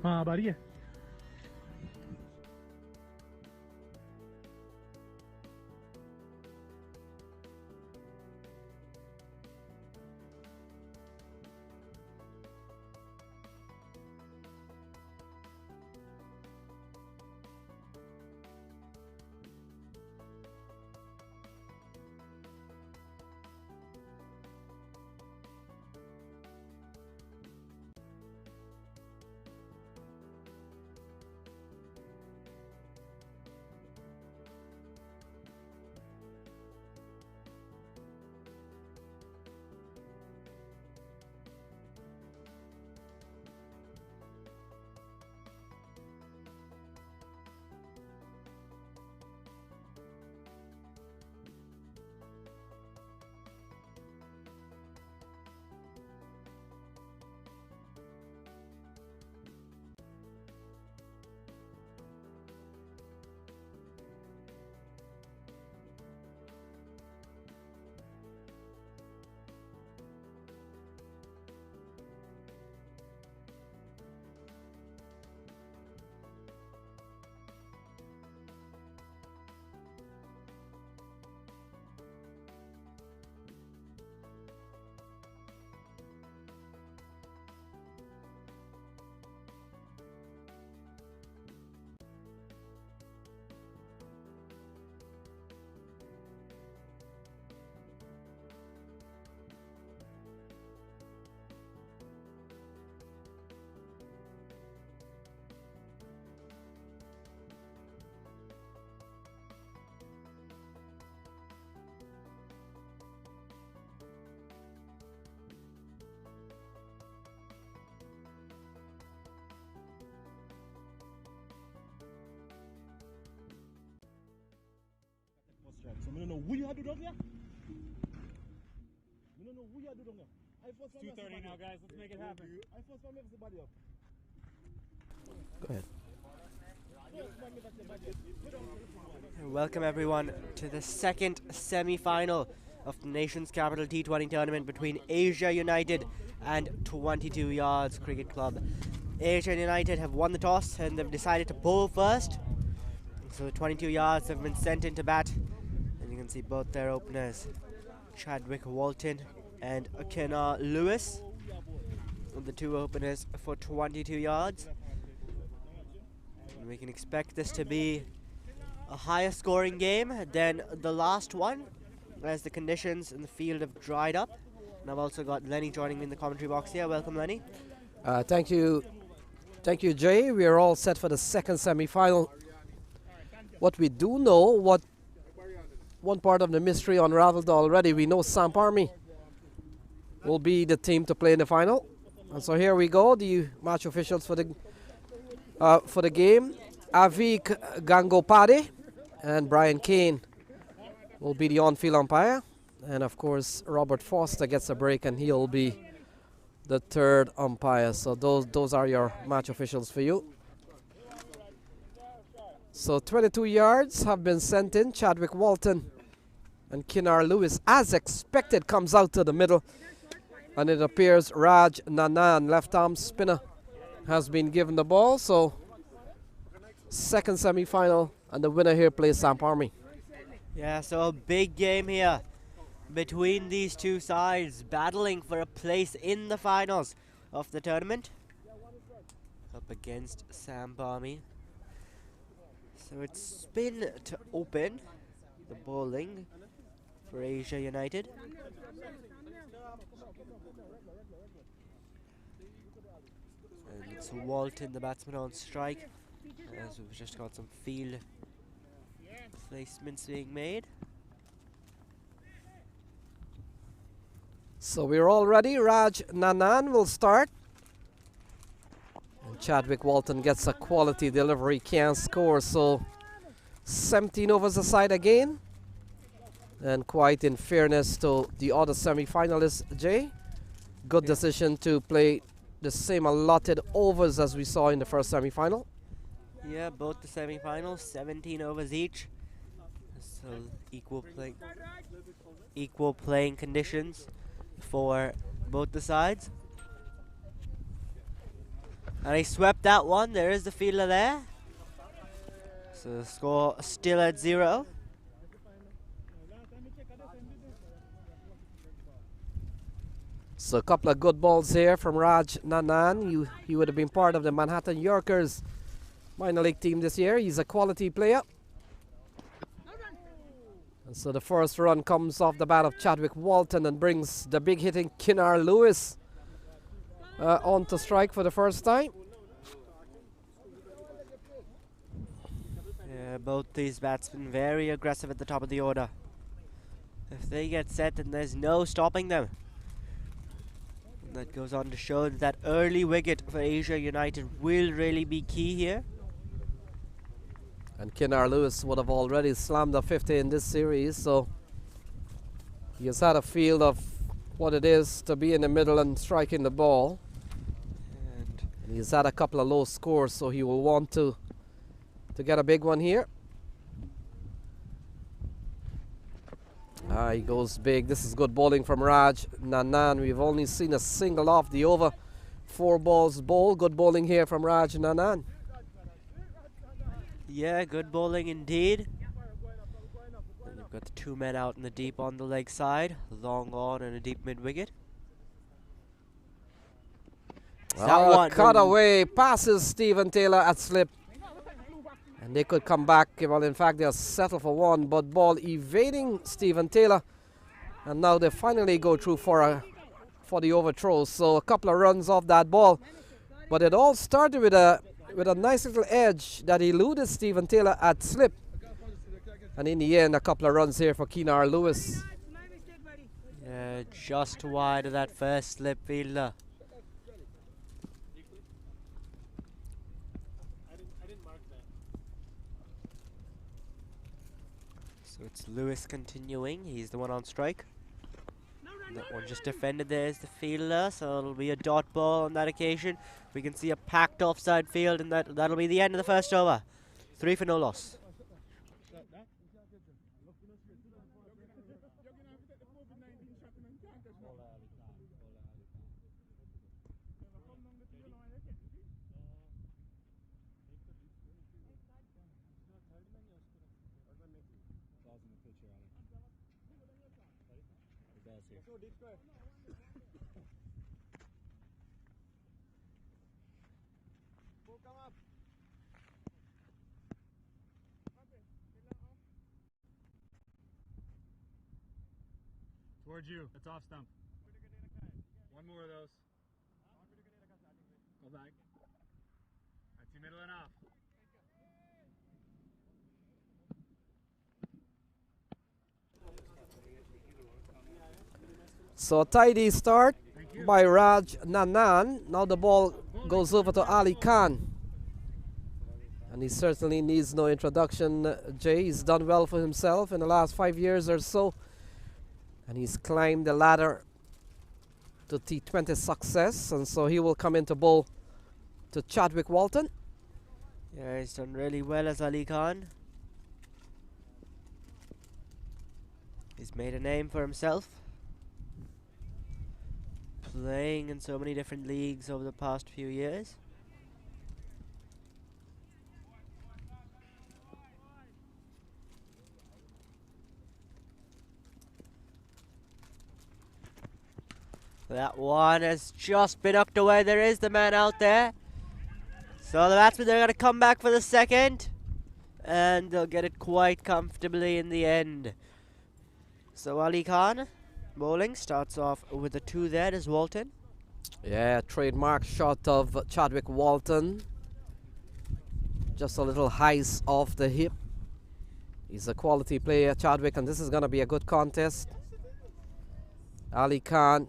हाँ बारी है. So I don't know who you had to do here. I don't know who you had to do here. I first 2:30 now, guys. Let's make it happen. I first one makes the body up. Go ahead. Welcome everyone to the second semi-final of the nation's capital T20 tournament between Asia United and 22 Yards Cricket Club. Asia United have won the toss and they've decided to bowl first. So the 22 Yards have been sent into bat. And you can see both their openers, Chadwick Walton and Kenna Lewis, the two openers for 22 Yards. And we can expect this to be a higher scoring game than the last one, as the conditions in the field have dried up. And I've also got Lenny joining me in the commentary box here. Welcome, Lenny. Thank you, Jay. We are all set for the second semi-final. What we do know, what one part of the mystery unraveled already, we know Samp Army will be the team to play in the final. And so here we go, the match officials for the game. Avik Gangopade and Brian Kane will be the on-field umpire. And of course, Robert Foster gets a break and he'll be the third umpire. So those are your match officials for you. So 22 yards have been sent in. Chadwick Walton and Kenna Lewis, as expected, comes out to the middle. And it appears Raj Nanan, left arm spinner, has been given the ball. So second semi-final, and the winner here plays Samp Army. Yeah, so a big game here between these two sides, battling for a place in the finals of the tournament. Up against Samp Army. So it's spin to open the bowling for Asia United. And it's Walton, the batsman, on strike, as we've just got some field placements being made. So we're all ready. Raj Nanan will start. And Chadwick Walton gets a quality delivery, can't score. So 17 overs aside again. And quite in fairness to the other semi-finalists, Jay, good decision to play the same allotted overs as we saw in the first semi-final. Yeah, both the semi-finals, 17 overs each. So equal playing conditions for both the sides. And he swept that one. There is the fielder there. So the score still at 0. So a couple of good balls here from Raj Nanan. He would have been part of the Manhattan Yorkers minor league team this year. He's a quality player. And so the first run comes off the bat of Chadwick Walton and brings the big hitting Kinar Lewis on to strike for the first time. Yeah, both these batsmen very aggressive at the top of the order. If they get set, then there's no stopping them. And that goes on to show that early wicket for Asia United will really be key here. And Kinar Lewis would have already slammed a 50 in this series, so he has had a feel of what it is to be in the middle and striking the ball. And he's had a couple of low scores, so he will want to get a big one here. He goes big. This is good bowling from Raj Nanan. We've only seen a single off the over. 4 balls bowled. Good bowling here from Raj Nanan. Yeah, good bowling indeed. And you've got the 2 men out in the deep on the leg side. Long on and a deep mid-wicket. Cut away. Passes Stephen Taylor at slip. And they could come back. Well, in fact, they'll settle for 1, but ball evading Stephen Taylor. And now they finally go through for the overthrow. So a couple of runs off that ball. But it all started with a nice little edge that eluded Stephen Taylor at slip. And in the end, a couple of runs here for Kinar Lewis. Yeah, just wide of that first slip fielder. So it's Lewis continuing. He's the one on strike. That one just defended. There's the fielder, so it'll be a dot ball on that occasion. We can see a packed offside field, and that'll be the end of the first over. 3 for no loss. Towards you. It's off stump. 1 more of those. Go back. That's your middle and off. So a tidy start by Raj Nanan. Now the ball goes over to Ali Khan. And he certainly needs no introduction, Jay. He's done well for himself in the last 5 years or so. And he's climbed the ladder to T20 success. And so he will come into bowl to Chadwick Walton. Yeah, he's done really well as Ali Khan. He's made a name for himself, playing in so many different leagues over the past few years. That one has just been knocked away. There is the man out there. So the batsmen, they're going to come back for the second. And they'll get it quite comfortably in the end. So Ali Khan bowling starts off with a 2 there as Walton. Yeah, trademark shot of Chadwick Walton. Just a little heist off the hip. He's a quality player, Chadwick, and this is going to be a good contest. Ali Khan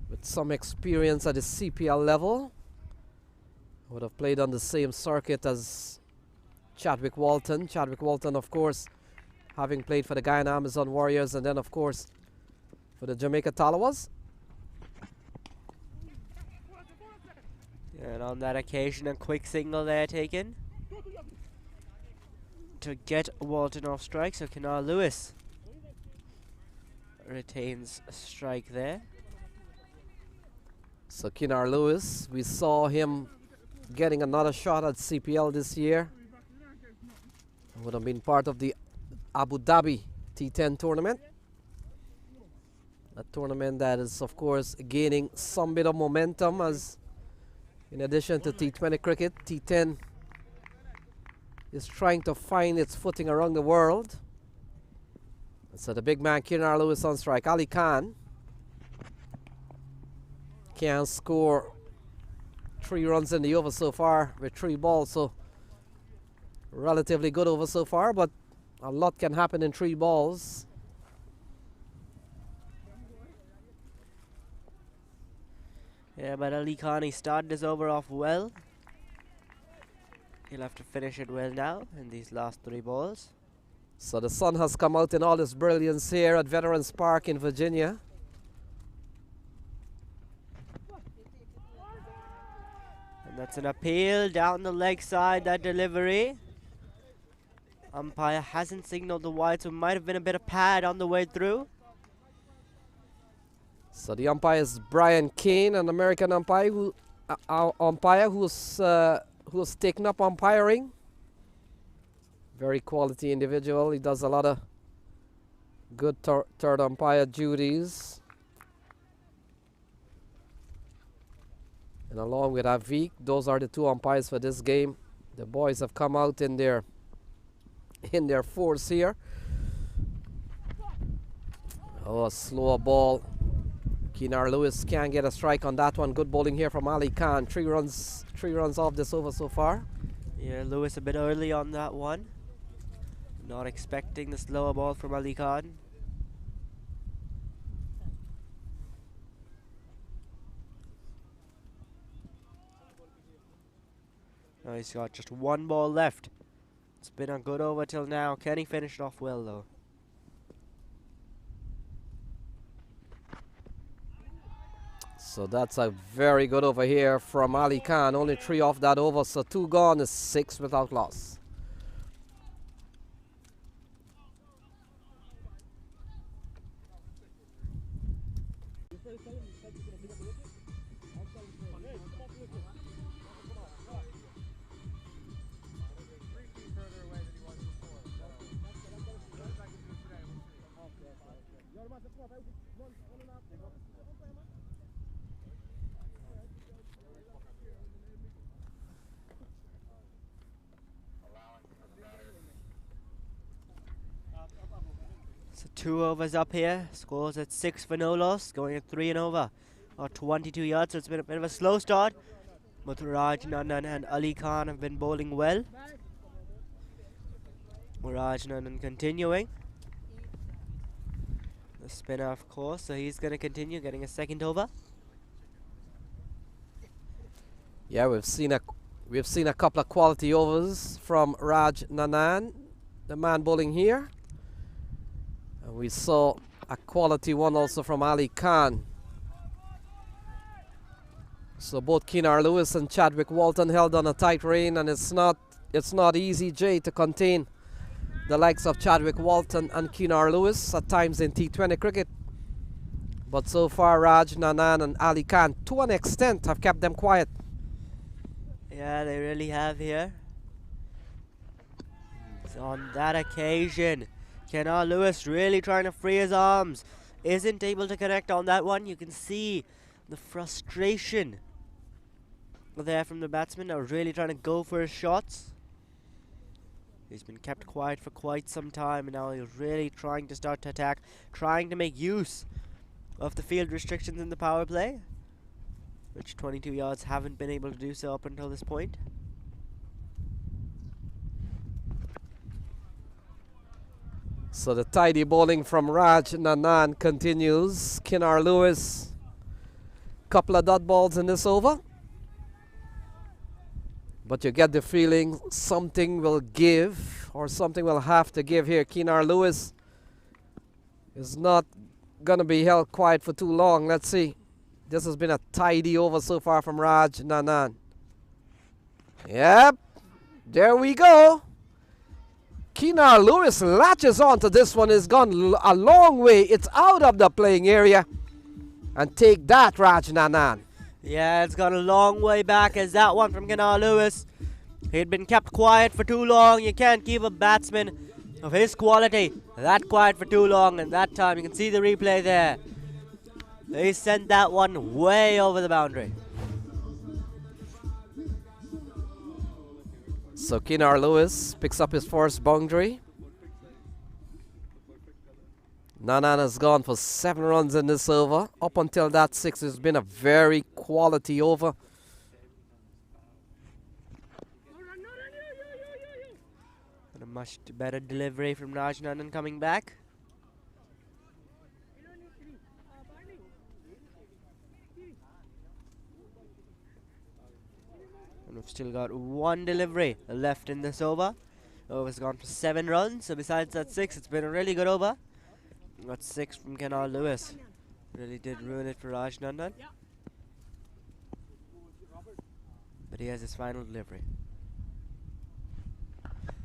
with some experience at the CPL level. Would have played on the same circuit as Chadwick Walton. Chadwick Walton, of course, having played for the Guyana Amazon Warriors and then, of course, for the Jamaica Talawas. And on that occasion, a quick signal there taken to get Walton off strike. So Kinar Lewis retains a strike there. So Kinar Lewis, we saw him getting another shot at CPL this year. Would have been part of the Abu Dhabi T10 tournament. A tournament that is, of course, gaining some bit of momentum, as in addition to T20 cricket, T10 is trying to find its footing around the world. So the big man Kinar Lewis on strike. Ali Khan can score 3 runs in the over so far with 3 balls, so relatively good over so far, but a lot can happen in 3 balls. Yeah, but Ali Khan, he started his over off well. He'll have to finish it well now in these last 3 balls. So the sun has come out in all its brilliance here at Veterans Park in Virginia. And that's an appeal down the leg side, that delivery. Umpire hasn't signaled the wide, so it might have been a bit of pad on the way through. So the umpire is Brian Kane, an American umpire who's taken up umpiring. Very quality individual. He does a lot of good third umpire duties. And along with Avik, those are the 2 umpires for this game. The boys have come out in their force here. Oh, a slower ball. Kinar Lewis can't get a strike on that one. Good bowling here from Ali Khan. 3 runs off this over so far. Yeah, Lewis a bit early on that one. Not expecting the slower ball from Ali Khan. Now he's got just 1 ball left. It's been a good over till now. Can he finish it off well though? So that's a very good over here from Ali Khan. Only 3 off that over, so 2 gone is 6 without loss. So 2 overs up here. Scores at 6 for no loss. Going at 3 and over. Or 22 yards. So it's been a bit of a slow start. But Raj Nandan and Ali Khan have been bowling well. Raj Nandan continuing. The spinner, of course. So he's going to continue getting a 2nd over. Yeah, we've seen a couple of quality overs from Raj Nandan, the man bowling here. And we saw a quality one also from Ali Khan. So both Kinar Lewis and Chadwick Walton held on a tight rein, and it's not easy, Jay, to contain the likes of Chadwick Walton and Kinar Lewis at times in T20 cricket. But so far, Raj Nandan and Ali Khan, to an extent, have kept them quiet. Yeah, they really have here. So on that occasion, Kinar Lewis really trying to free his arms. Isn't able to connect on that one. You can see the frustration there from the batsman. Now really trying to go for his shots. He's been kept quiet for quite some time, and now he's really trying to start to attack, trying to make use of the field restrictions in the power play, which 22 yards haven't been able to do so up until this point. So the tidy bowling from Raj Nandan continues. Kinar Lewis, couple of dot balls in this over. But you get the feeling something will give, or something will have to give here. Kinar Lewis is not going to be held quiet for too long. Let's see. This has been a tidy over so far from Raj Nandan. Yep, there we go. Kinar Lewis latches onto this one. It's gone a long way. It's out of the playing area. And take that, Raj Nandan. Yeah, it's gone a long way back as that one from Kenar Lewis. He'd been kept quiet for too long. You can't keep a batsman of his quality that quiet for too long, and that time you can see the replay there. They sent that one way over the boundary. So Kenar Lewis picks up his first boundary. Nanan has gone for 7 runs in this over. Up until that 6, it's been a very quality over. And a much better delivery from Raj Nandan coming back. And we've still got 1 delivery left in this over. Over's gone for 7 runs, so besides that 6, it's been a really good over. Got 6 from Kenar Lewis. Really did ruin it for Raj Nandan. But he has his final delivery.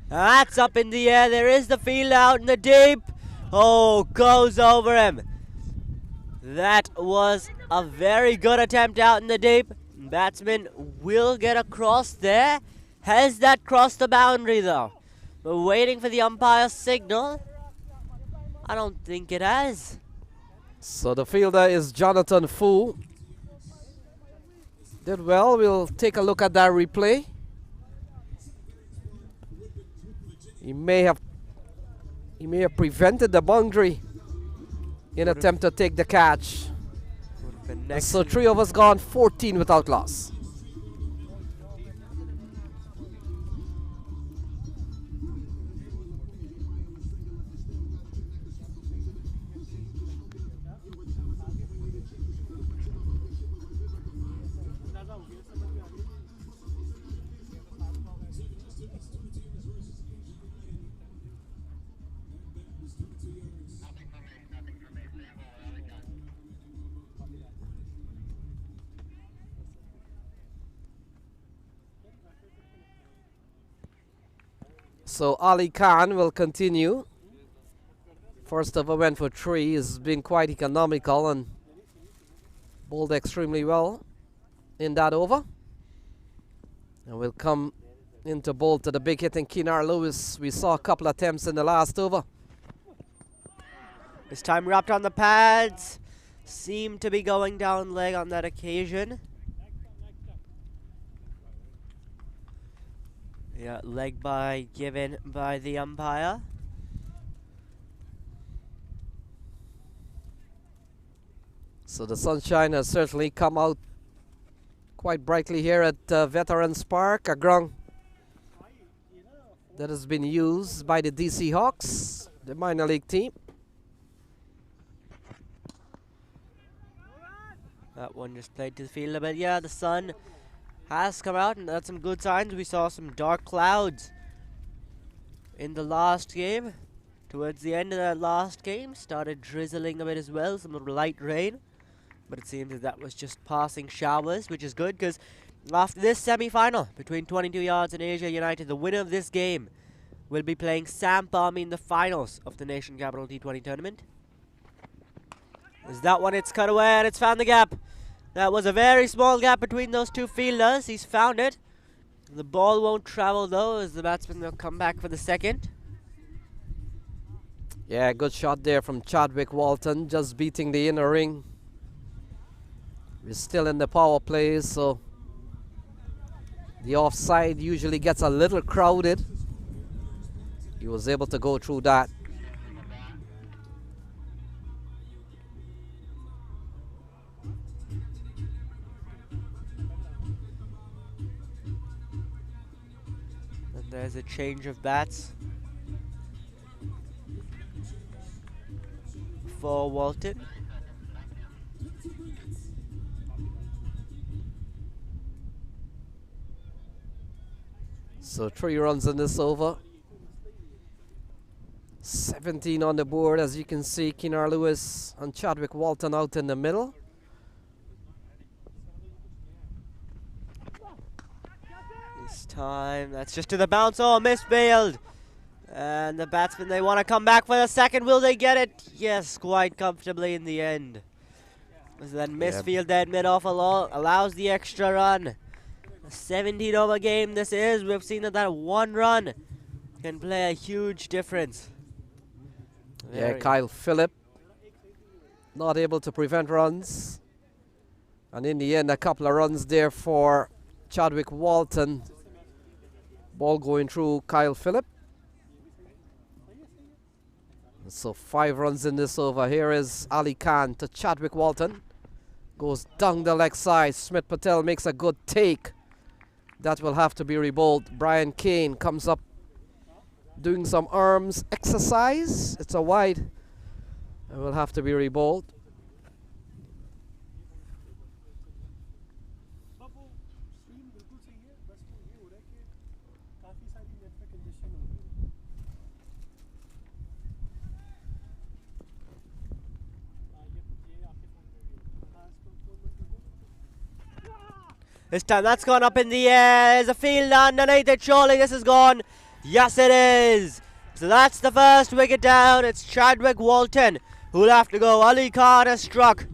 That's up in the air. There is the field out in the deep. Oh, goes over him. That was a very good attempt out in the deep. Batsman will get across there. Has that crossed the boundary though? We're waiting for the umpire's signal. I don't think it has. So the fielder is Jonathan Fu. Did well. We'll take a look at that replay. He may have prevented the boundary in attempt to take the catch. So 3 overs gone, 14 without loss. So Ali Khan will continue. First over went for 3. He's been quite economical and bowled extremely well in that over. And we'll come into bowl to the big hitting Kenar Lewis. We saw a couple attempts in the last over. This time wrapped on the pads. Seemed to be going down leg on that occasion. Yeah, leg by given by the umpire. So the sunshine has certainly come out quite brightly here at Veterans Park, a ground that has been used by the DC Hawks, the minor league team. That one just played to the field a bit. Yeah, the sun has come out, and that's some good signs. We saw some dark clouds in the last game. Towards the end of that last game, started drizzling a bit as well, some light rain. But it seems that was just passing showers, which is good, because after this semi-final between 22 Yards and Asia United, the winner of this game will be playing Sam Palmy in the finals of the Nation Capital T20 tournament. Is that one? It's cut away, and it's found the gap. That was a very small gap between those two fielders. He's found it. The ball won't travel though, as the batsman will come back for the second. Yeah, good shot there from Chadwick Walton, just beating the inner ring. We're still in the power play, so the offside usually gets a little crowded. He was able to go through that. There's a change of bats for Walton. So 3 runs in this over. 17 on the board, as you can see. Kenar Lewis and Chadwick Walton out in the middle. Time, that's just to the bounce. Oh, misbailed. And the batsmen, they want to come back for the second. Will they get it? Yes, quite comfortably in the end. So that misfield there mid-off allows the extra run. A 17-over game this is. We've seen that one run can play a huge difference. Yeah, Kyle Phillip not able to prevent runs. And in the end, a couple of runs there for Chadwick Walton. Ball going through Kyle Phillip. So 5 runs in this over. Here is Ali Khan to Chadwick Walton. Goes down the leg side. Smith Patel makes a good take. That will have to be rebowled. Brian Kane comes up doing some arms exercise. It's a wide. It will have to be rebowled. This time that's gone up in the air. There's a field underneath it. Surely this is gone. Yes, it is. So that's the first wicket down. It's Chadwick Walton who'll have to go. Ali Khan has struck.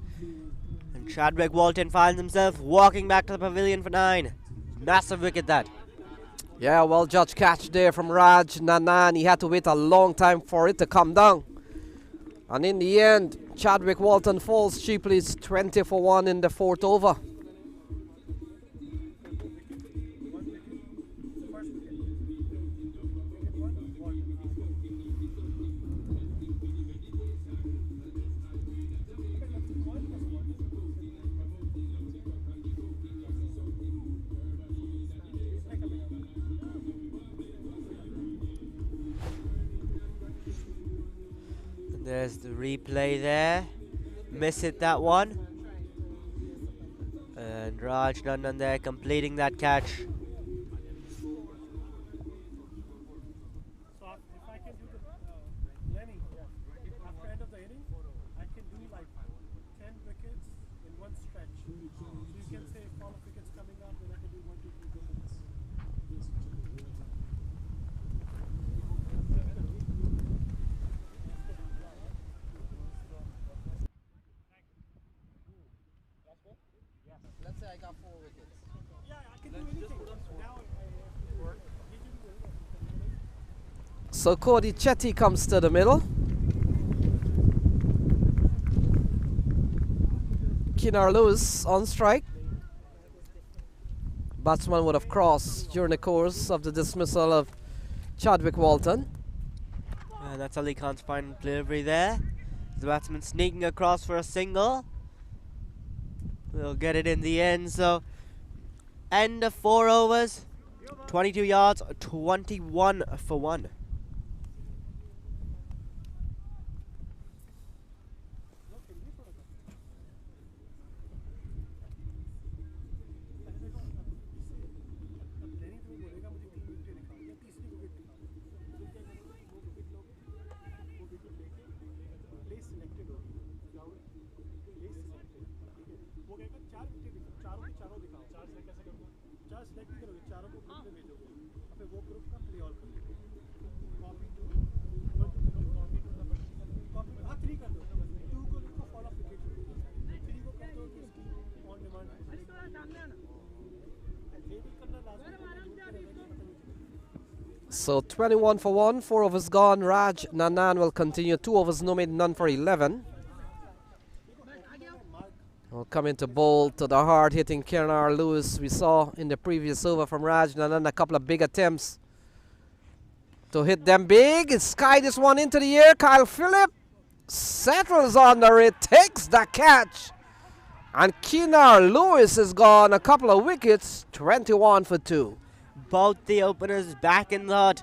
And Chadwick Walton finds himself walking back to the pavilion for 9. Massive wicket that. Yeah, well judged catch there from Raj Nanan. He had to wait a long time for it to come down. And in the end, Chadwick Walton falls cheaply. It's 20 for 1 in the 4th over. There's the replay there. Miss it that one. And Raj Nandan there completing that catch. So if I can do the Lenny, after end of the inning, I can do like 10 wickets in one stretch. So you can say if all of wickets coming up, then I can do 1, 2, 3 wickets. Let's say I got 4 wickets. Yeah, I can do anything. Now So Cody Chetty comes to the middle. Kinar Lewis on strike. Batsman would have crossed during the course of the dismissal of Chadwick Walton. That's Ali Khan's final delivery there. The batsman sneaking across for a single. We'll get it in the end. So end of 4 overs, 22 yards, 21 for 1. So 21 for 1, 4 overs gone. Raj Nanan will continue. 2 overs no made, none for 11. Will come into bowl to the hard hitting Kinar Lewis. We saw in the previous over from Raj Nanan a couple of big attempts to hit them big. Sky this one into the air. Kyle Phillip settles under it, takes the catch. And Kinar Lewis is gone. A couple of wickets, 21 for 2. Both the openers back in the hut.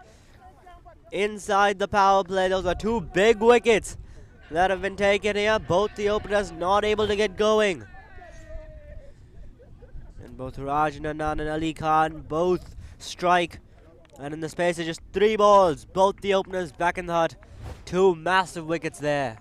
Inside the power play, those are 2 big wickets that have been taken here. Both the openers not able to get going. And both Raj Nanan and Ali Khan both strike. And in the space of just 3 balls, both the openers back in the hut. 2 massive wickets there.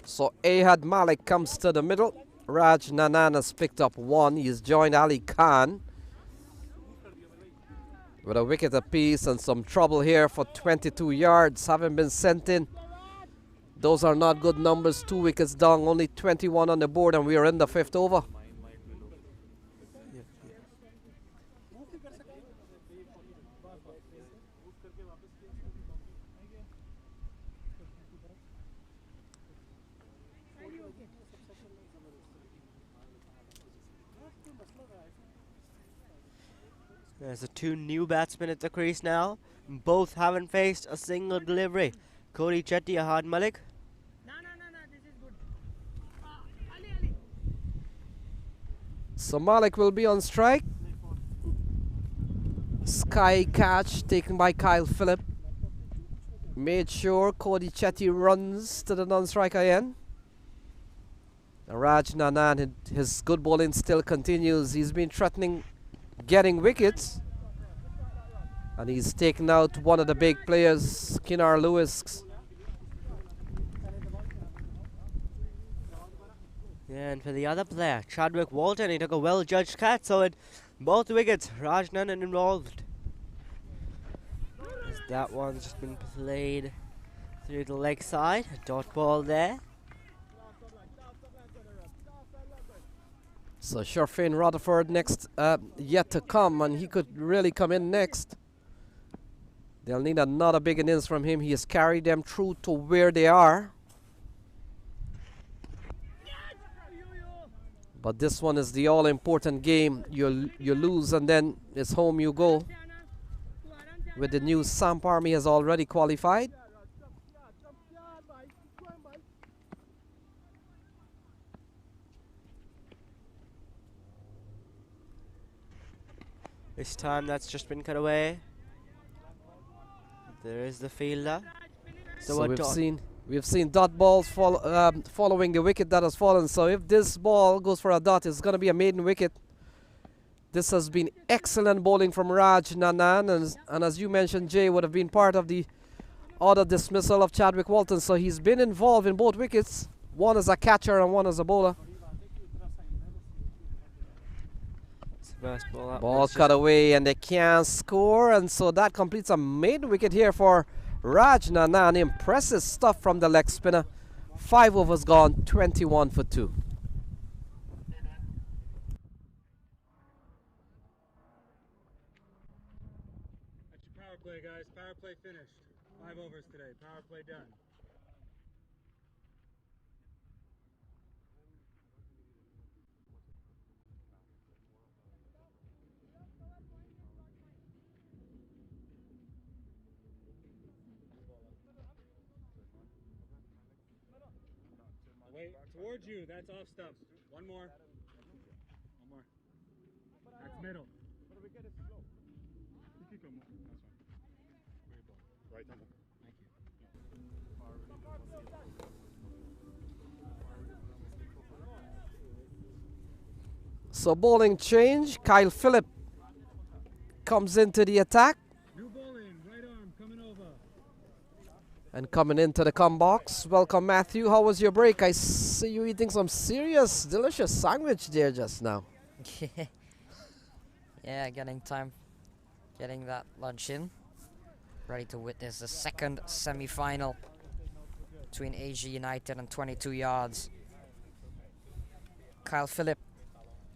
So Ahad Malik comes to the middle. Raj Nanan has picked up one. He's joined Ali Khan with a wicket apiece, and some trouble here for 22 yards. Haven't been sent in. Those are not good numbers. 2 wickets down, only 21 on the board, and we are in the 5th over. There's the 2 new batsmen at the crease now. Both haven't faced a single delivery. Cody Chetty, Ahad Malik. No, this is good. Ali. So Malik will be on strike. Sky catch taken by Kyle Phillip. Made sure Cody Chetty runs to the non-striker end. Raj Nanan, his good bowling still continues. He's been threatening getting wickets, and he's taken out one of the big players, Kinar Lewis. Yeah, and for the other player, Chadwick Walton, he took a well-judged catch, so at both wickets, Raj Nanan involved. As that one's just been played through the leg side, a dot ball there. So Sharfane Rutherford next, yet to come, and he could really come in next. They'll need another big innings from him. He has carried them through to where they are. But this one is the all-important game. You lose and then it's home you go. With the news, Sam Parmy has already qualified. This time that's just been cut away. There is the fielder. So we've seen dot balls following the wicket that has fallen. So if this ball goes for a dot, it's going to be a maiden wicket. This has been excellent bowling from Raj Nanan, and as you mentioned, Jay would have been part of the other dismissal of Chadwick Walton. So he's been involved in both wickets, one as a catcher and one as a bowler. Ball cut away and they can't score, and so that completes a maiden wicket here for Raj Nanan. Impressive stuff from the leg spinner. 5 overs gone, 21 for 2. That's your power play, guys. Power play finished. 5 overs today. Power play done. Wait, towards you. That's off stump. One more. One more. That's middle. Right. Thank you. So bowling change. Kyle Phillip comes into the attack. New bowling. Right arm coming over. And coming into the come box. Welcome, Matthew. How was your break? I see you eating some serious, delicious sandwich there just now. Yeah, getting that lunch in. Ready to witness the second semi-final between Asia United and 22 yards. Kyle Phillip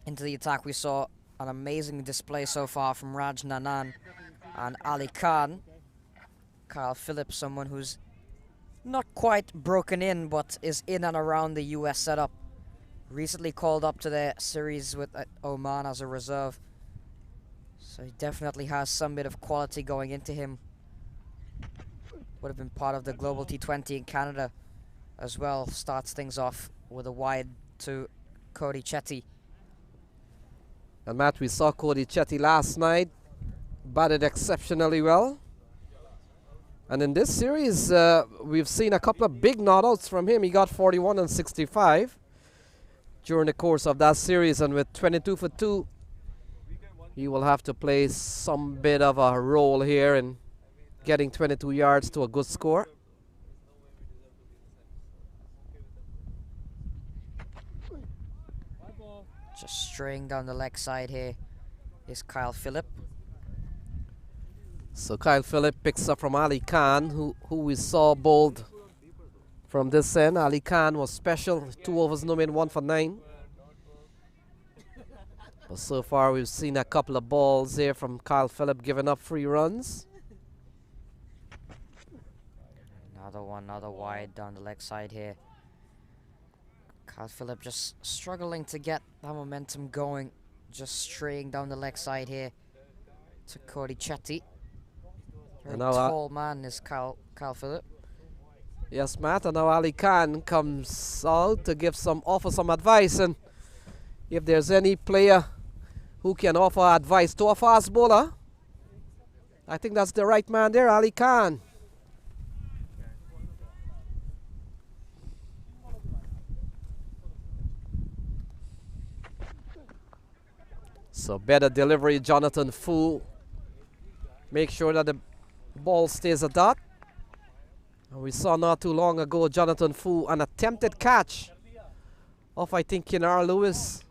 into the attack. We saw an amazing display so far from Raj Nanan and Ali Khan. Kyle Phillip, someone who's not quite broken in, but is in and around the US setup. Recently called up to their series with Oman as a reserve. So he definitely has some bit of quality going into him. Would have been part of the global T20 in Canada as well. Starts things off with a wide to Cody Chetty. And Matt, we saw Cody Chetty last night. Batted exceptionally well. And in this series, we've seen a couple of big not-outs from him. He got 41 and 65 during the course of that series. And with 22 for 2, he will have to play some bit of a role here in getting 22 yards to a good score. Just straying down the leg side here is Kyle Phillip. So Kyle Phillip picks up from Ali Khan, who we saw bowled from this end. Ali Khan was special, 2 overs, no men, 1 for 9. But so far we've seen a couple of balls here from Kyle Phillip giving up 3 runs. Another wide down the leg side here. Kyle Phillip just struggling to get that momentum going. Just straying down the leg side here to Cody Chetty. Very tall man is Kyle Phillip. Yes, Matt, and now Ali Khan comes out to offer some advice, and if there's any player who can offer advice to a fast bowler, I think that's the right man there, Ali Khan. So better delivery, Jonathan Fu. Make sure that the ball stays a dot. And we saw not too long ago Jonathan Fu, an attempted catch of, I think, Kinar Lewis.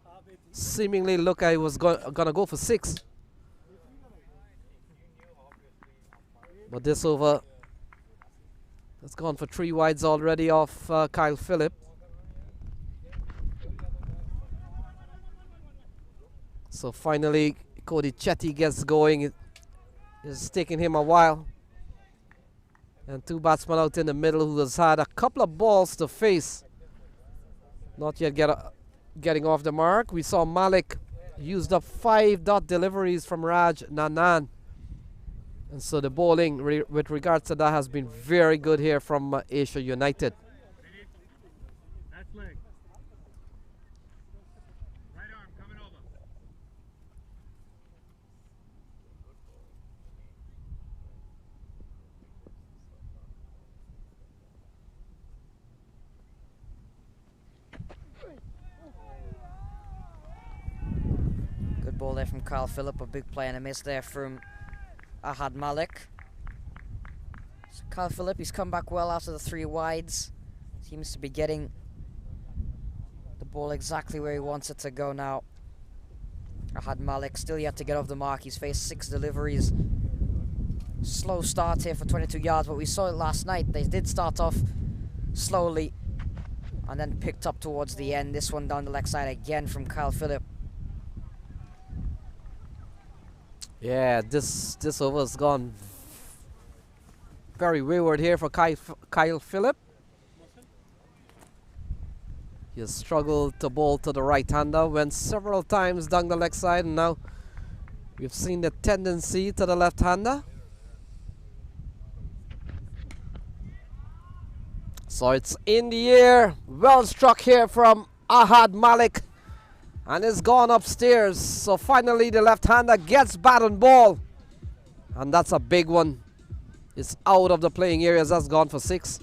Seemingly look I was gonna go for 6. But this over has gone for 3 wides already off Kyle Phillip. So finally Cody Chetty gets going. It's taking him a while. And 2 batsmen out in the middle who has had a couple of balls to face. Not yet getting off the mark. We saw Malik used up 5 dot deliveries from Raj Nanan. And so the bowling with regards to that has been very good here from Asia United. That's leg. Right arm coming over. Good ball there from Kyle Phillip. A big play and a miss there from Ahad Malik. So Kyle Phillip, he's come back well after the 3 wides. Seems to be getting the ball exactly where he wants it to go now. Ahad Malik still yet to get off the mark. He's faced 6 deliveries. Slow start here for 22 yards, but we saw it last night. They did start off slowly and then picked up towards the end. This one down the leg side again from Kyle Phillip. Yeah, this over has gone very wayward here for Kyle Phillip. He has struggled to bowl to the right-hander, went several times down the leg side, and now we've seen the tendency to the left-hander. So it's in the air, well struck here from Ahad Malik. And it's gone upstairs. So finally the left-hander gets bat and ball. And that's a big one. It's out of the playing areas. That's gone for 6.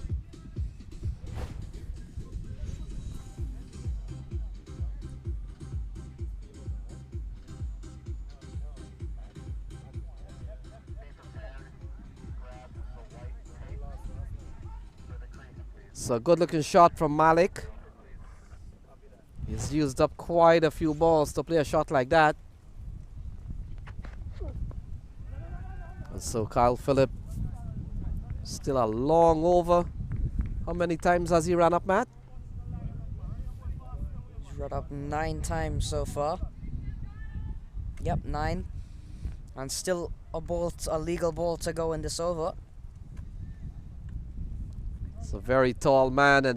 So good looking shot from Malik. He's used up quite a few balls to play a shot like that. And so Kyle Phillip still a long over. How many times has he run up, Matt? He's run up 9 times so far. Yep, 9. And still a legal ball to go in this over. It's a very tall man, and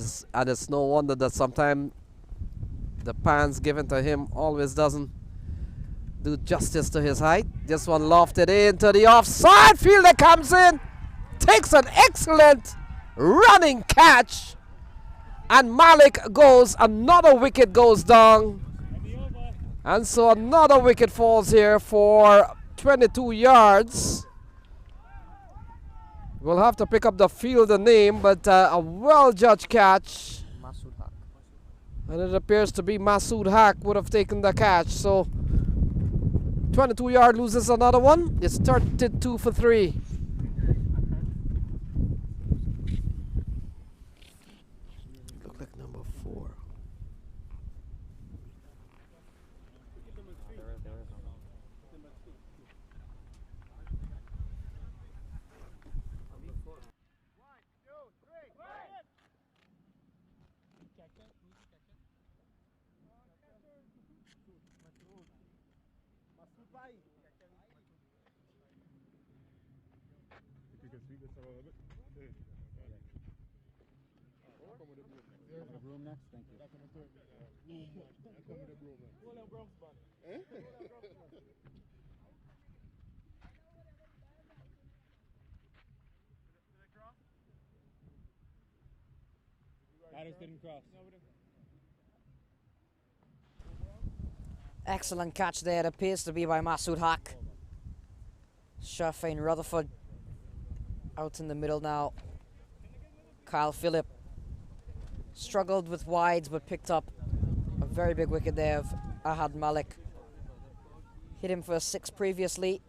it's no wonder that sometimes the pans given to him always doesn't do justice to his height. This one lofted into the offside. Fielder comes in, takes an excellent running catch, and Malik goes. Another wicket goes down, and so another wicket falls here for 22 yards. We'll have to pick up the fielder name, but a well-judged catch. And it appears to be Masood Haq would have taken the catch. So 22 yard loses another one. It's 32 for 3. Look like number 4. You can speak this a little bit. The broom next, thank you. Batters didn't cross. Excellent catch there. It appears to be by Masood Haq. Shafin Rutherford out in the middle now. Kyle Phillip struggled with wides but picked up a very big wicket there of Ahad Malik. Hit him for a 6 previously,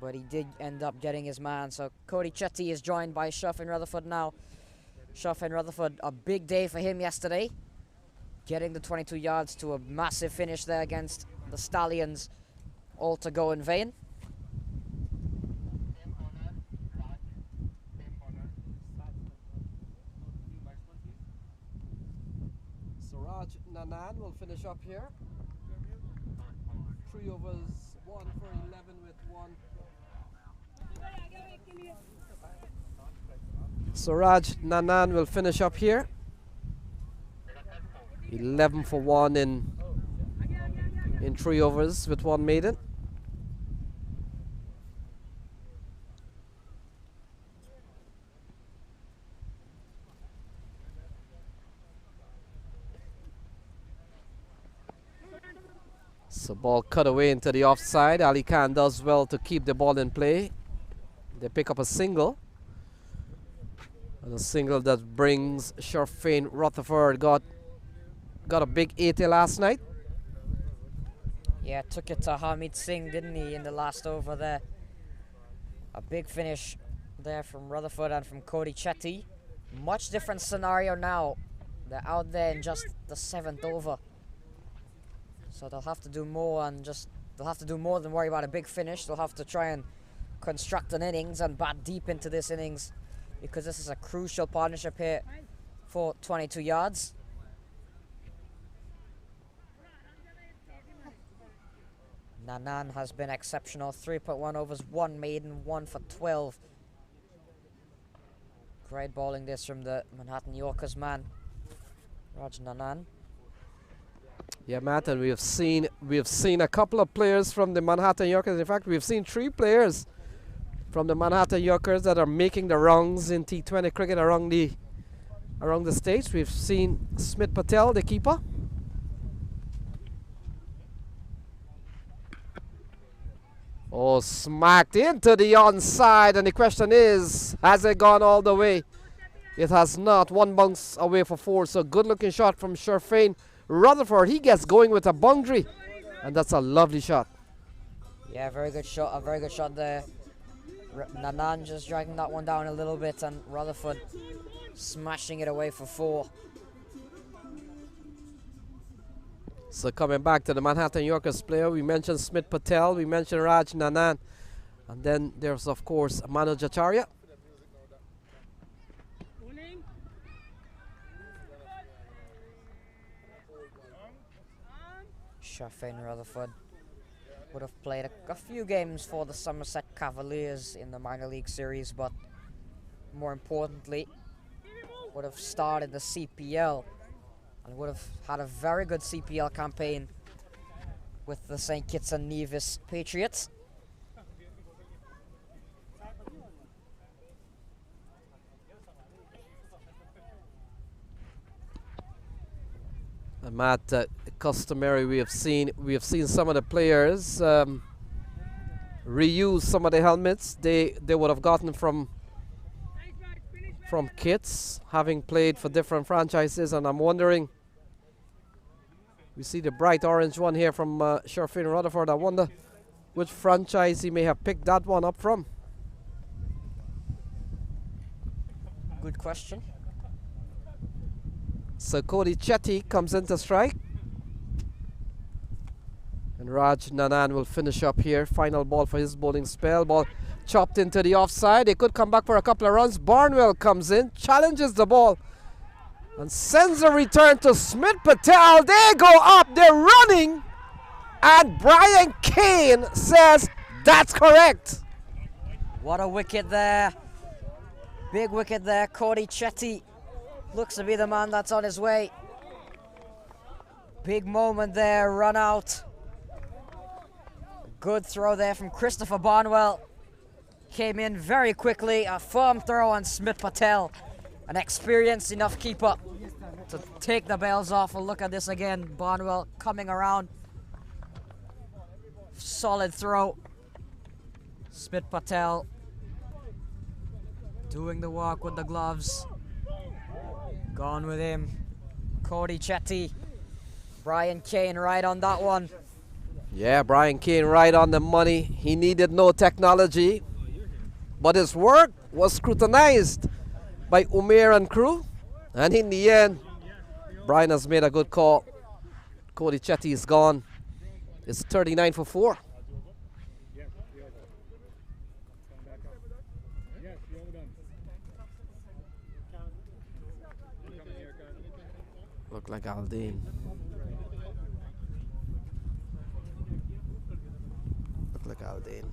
but he did end up getting his man. So Cody Chetty is joined by Shafin Rutherford now. Shafin Rutherford, a big day for him yesterday, getting the 22 yards to a massive finish there against the Stallions, all to go in vain. Suraj Nanan will finish up here. 3 overs, 1 for 11 with 1. Suraj Nanan will finish up here. 11 for 1 in 3 overs with 1 maiden. So ball cut away into the offside. Ali Khan does well to keep the ball in play. They pick up a single. And a single that brings Shafin Rutherford got a big 80 last night. Yeah, took it to Harmeet Singh, didn't he, in the last over there. A big finish there from Rutherford and from Cody Chetty. Much different scenario now. They're out there in just the 7th over. So they'll have to do more and they'll have to do more than worry about a big finish. They'll have to try and construct an innings and bat deep into this innings, because this is a crucial partnership here for 22 yards. Nanan has been exceptional. 3.1 overs, 1 maiden, 1 for 12. Great bowling this from the Manhattan Yorkers man, Raj Nanan. Yeah, Matt, and we have seen a couple of players from the Manhattan Yorkers. In fact, we've seen 3 players from the Manhattan Yorkers that are making the rounds in T20 cricket around the states. We've seen Smith Patel, the keeper. Oh, smacked into the onside, and the question is, has it gone all the way? It has not. 1 bounce away for 4, so good looking shot from Shafin Rutherford. He gets going with a boundary, and that's a lovely shot. Yeah, very good shot, a very good shot there. Nanan just dragging that one down a little bit, and Rutherford smashing it away for 4. So coming back to the Manhattan Yorkers player, we mentioned Smith Patel, we mentioned Raj Nanan, and then there's of course Manoj Acharya. Shafin Rutherford would have played a few games for the Somerset Cavaliers in the minor league series, but more importantly would have started the CPL and would have had a very good CPL campaign with the St. Kitts and Nevis Patriots. And Matt, customary, we have seen some of the players reuse some of the helmets they would have gotten from kits, having played for different franchises, and I'm wondering, we see the bright orange one here from Shafin Rutherford. I wonder which franchise he may have picked that one up from. Good question. So Cody Chetty comes into strike, and Raj Nanan will finish up here. Final ball for his bowling spell. Ball chopped into the offside. They could come back for a couple of runs. Barnwell comes in, challenges the ball, and sends a return to Smith Patel. They go up, they're running, And Brian Kane says that's correct. What a wicket there. Big wicket there. Cody Chetty looks to be the man that's on his way. Big moment there, run out. Good throw there from Christopher Barnwell. Came in very quickly, a firm throw on Smith Patel. An experienced enough keeper to take the bails off. A look at this again, Barnwell coming around. Solid throw. Smith Patel doing the work with the gloves. Gone with him. Cody Chetty. Brian Kane right on that one. Yeah, Brian Kane right on the money. He needed no technology, but his work was scrutinized by Umair and crew. And in the end, Brian has made a good call. Cody Chetty is gone. It's 39 for 4. Look like Aldine. Look like Aldine.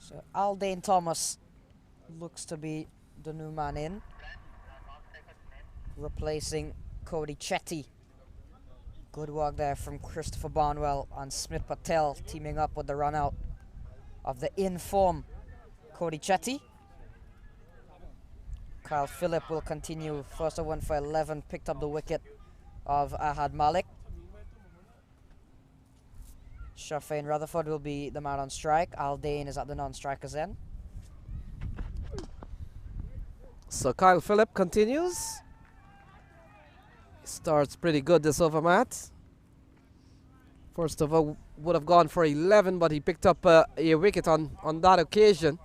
So Aldane Thomas looks to be the new man in, replacing Cody Chetty. Good work there from Christopher Barnwell and Smith Patel, teaming up with the run out of the in-form Cody Chetty. Kyle Phillip will continue. First one for 11, picked up the wicket of Ahad Malik. Shafane Rutherford will be the man on strike. Aldane is at the non-strikers end. So Kyle Phillip continues. Starts pretty good this over, Matt. First of all, would have gone for 11, but he picked up a wicket on that occasion.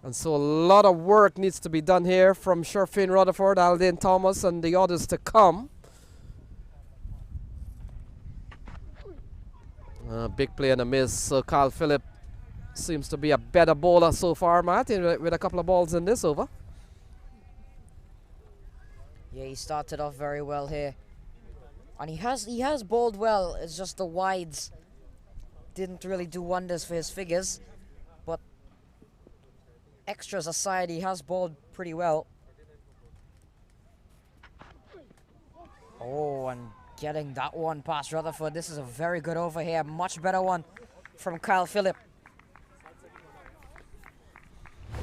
And so a lot of work needs to be done here from Shafane Rutherford, Aldane Thomas, and the others to come. Big play and a miss. So Kyle Phillip seems to be a better bowler so far, Matt, with a couple of balls in this over. Yeah, he started off very well here, and he has bowled well. It's just the wides didn't really do wonders for his figures, but extras aside, he has bowled pretty well. Oh, and getting that one past Rutherford. This is a very good over here. Much better one from Kyle Phillip.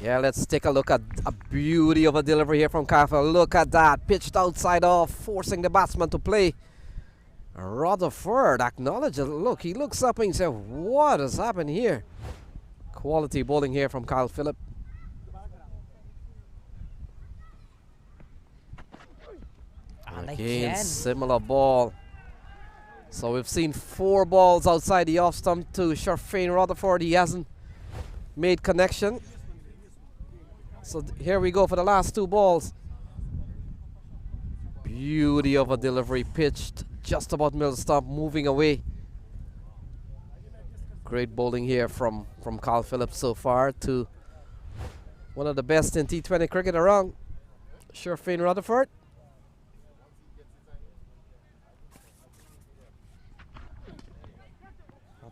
Yeah, let's take a look at a beauty of a delivery here from Kyle Phillip. Look at that. Pitched outside off, forcing the batsman to play. Rutherford acknowledges. Look, he looks up and he says, what has happened here? Quality bowling here from Kyle Phillip. And Again, similar ball. So we've seen 4 balls outside the off stump to Shafane Rutherford. He hasn't made connection. So here we go for the last 2 balls. Beauty of a delivery, pitched just about middle stump, moving away. Great bowling here from Kyle Phillips so far to one of the best in T20 cricket around, Shafane Rutherford.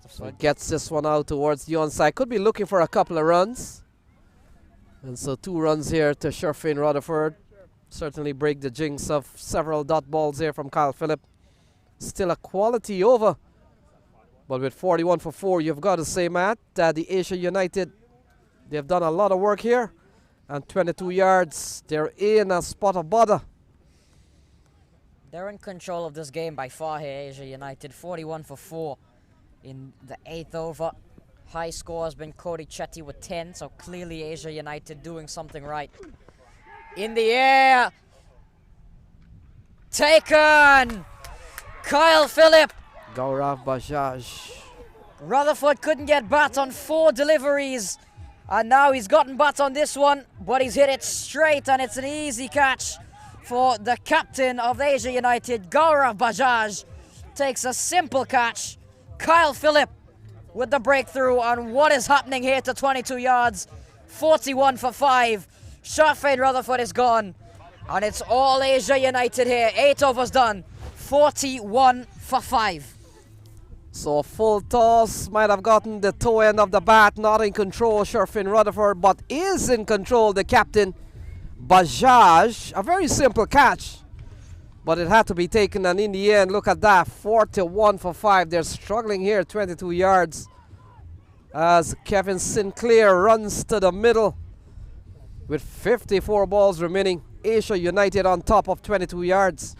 So gets this one out towards the onside. Could be looking for a couple of runs. And so 2 runs here to Shafane Rutherford. Certainly break the jinx of several dot balls here from Kyle Phillip. Still a quality over. But with 41 for 4, you've got to say, Matt, that the Asia United, they've done a lot of work here. And 22 yards, they're in a spot of bother. They're in control of this game by far here, Asia United. 41 for 4 in the 8th over. High score has been Cody Chetty with 10, so clearly Asia United doing something right. In the air. Taken. Kyle Phillip Gaurav Bajaj. Rutherford couldn't get bat on 4 deliveries. And now he's gotten bat on this one, but he's hit it straight, and it's an easy catch for the captain of Asia United, Gaurav Bajaj. Takes a simple catch. Kyle Phillip with the breakthrough on what is happening here to 22 yards. 41 for 5. Shafade Rutherford is gone. And it's all Asia United here. 8 overs done. 41 for 5. So full toss, might have gotten the toe end of the bat, not in control, Sherfin Rutherford, but is in control, the captain, Bajaj. A very simple catch, but it had to be taken, and in the end, look at that, 41 for 5. They're struggling here, 22 yards, as Kevin Sinclair runs to the middle with 54 balls remaining. Asia United on top of 22 yards.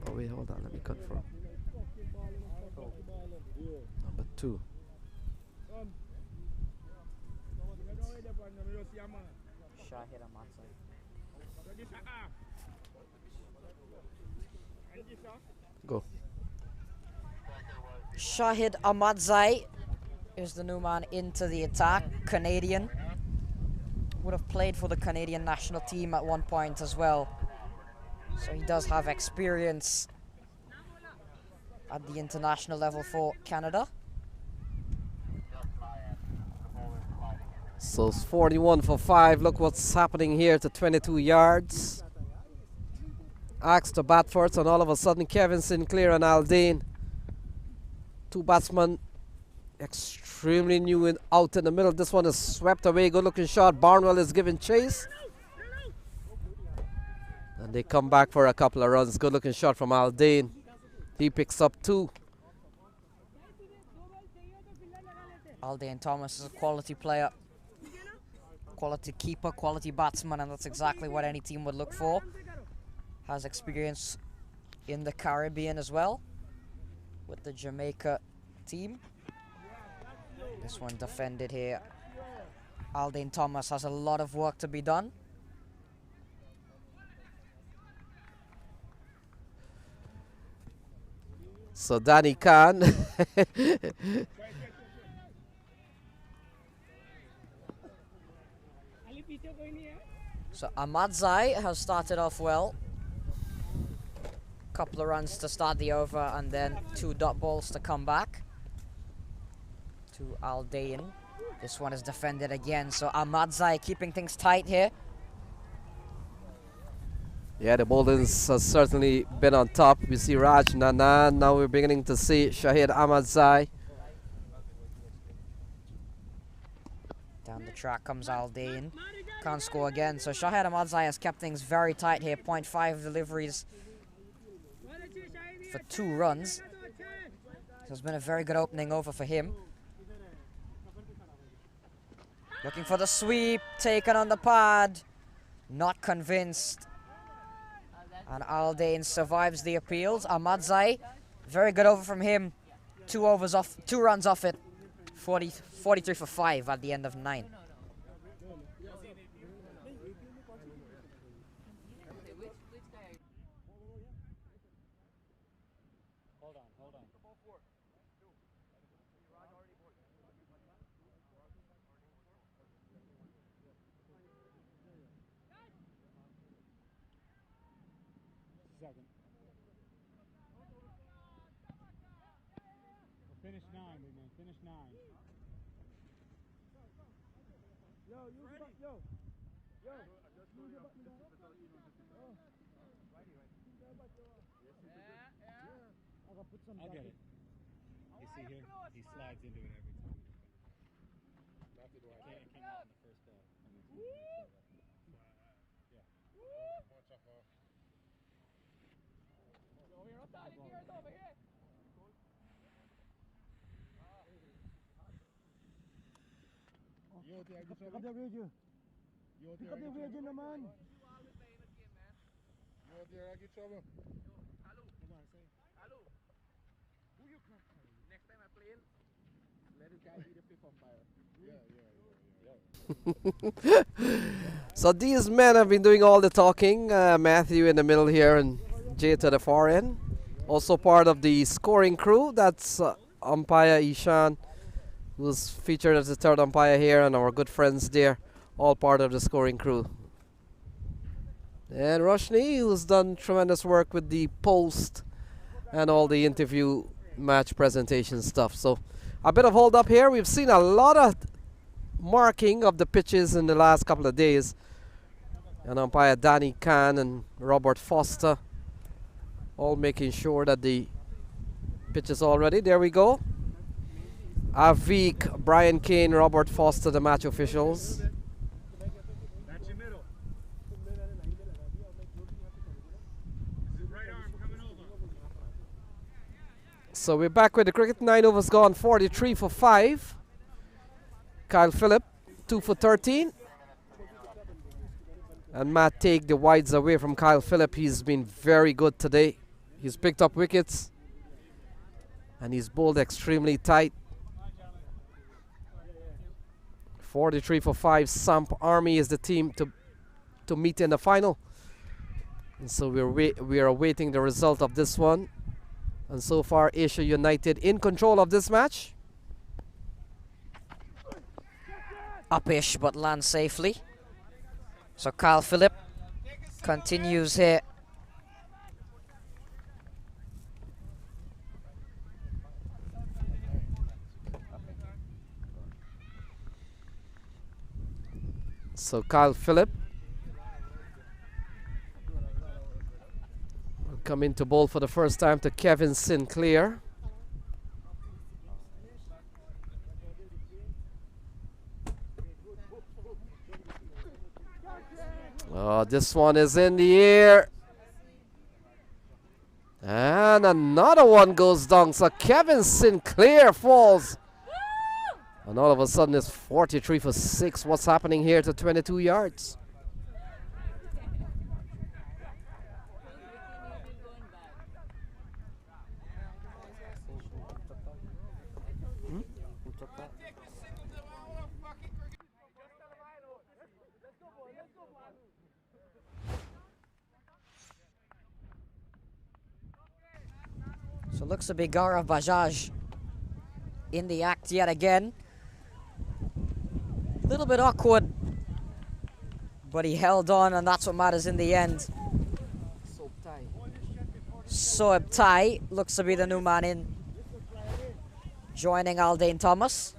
Oh wait, hold on, let me confirm. Number 2. Go. Shahid Ahmadzai is the new man into the attack. Canadian. Would have played for the Canadian national team at one point as well. So he does have experience at the international level for Canada. So it's 41 for 5. Look what's happening here to 22 yards. Axe to bat first, and all of a sudden Kevin Sinclair and Aldane, 2 batsmen, extremely new and out in the middle. This one is swept away. Good looking shot. Barnwell is giving chase. And they come back for a couple of runs. Good looking shot from Aldane. He picks up 2. Aldane Thomas is a quality player. Quality keeper, quality batsman, and that's exactly what any team would look for. Has experience in the Caribbean as well with the Jamaica team. This one defended here. Aldane Thomas has a lot of work to be done. So Danny Khan. So Ahmadzai has started off well. Couple of runs to start the over, and then 2 dot balls to come back to Aldane. This one is defended again, so Ahmadzai keeping things tight here. Yeah, the Boldens has certainly been on top. We see Raj Nanan. Now we're beginning to see Shahid Ahmadzai. Down the track comes Aldane. Can't score again. So Shahid Ahmadzai has kept things very tight here. 0.5 deliveries for 2 runs. So it's been a very good opening over for him. Looking for the sweep. Taken on the pad. Not convinced. And Aldane survives the appeals. Ahmadzai, very good over from him. 2 runs off it. 43 for 5 at the end of 9. Finish 9, big man. Finish 9. I'll get it. You see here? He slides into it every time. It came out in the Pick up the radio. Pick up the radio, no man. You out there, I get trouble. So these men have been doing all the talking. Matthew in the middle here and Jay to the far end. Also part of the scoring crew. That's umpire Ishan, who's featured as the third umpire here, and our good friends there, all part of the scoring crew. And Roshni, who's done tremendous work with the post and all the interview match presentation stuff. So a bit of hold up here. We've seen a lot of marking of the pitches in the last couple of days. And umpire Danny Khan and Robert Foster all making sure that the pitch is all ready. There we go. Avik, Brian Kane, Robert Foster, the match officials. That's your middle. Right arm coming over. So we're back with the cricket. 9 overs gone, 43 for 5. Kyle Phillip, 2 for 13. And Matt take the wides away from Kyle Phillip. He's been very good today. He's picked up wickets. And he's bowled extremely tight. 43 for 5. Samp Army is the team to meet in the final. And so we are awaiting the result of this one. And so far, Asia United in control of this match. Upish but lands safely. So Kyle Phillip continues here. So Kyle Phillip will come into bowl for the first time to Kevin Sinclair. Oh, this one is in the air. And another one goes down. So Kevin Sinclair falls. And all of a sudden it's 43 for 6. What's happening here to 22 yards? So looks to be Gaurav Bajaj in the act yet again. A little bit awkward, but he held on, and that's what matters in the end. Soeb Tai looks to be the new man in, joining Aldane Thomas.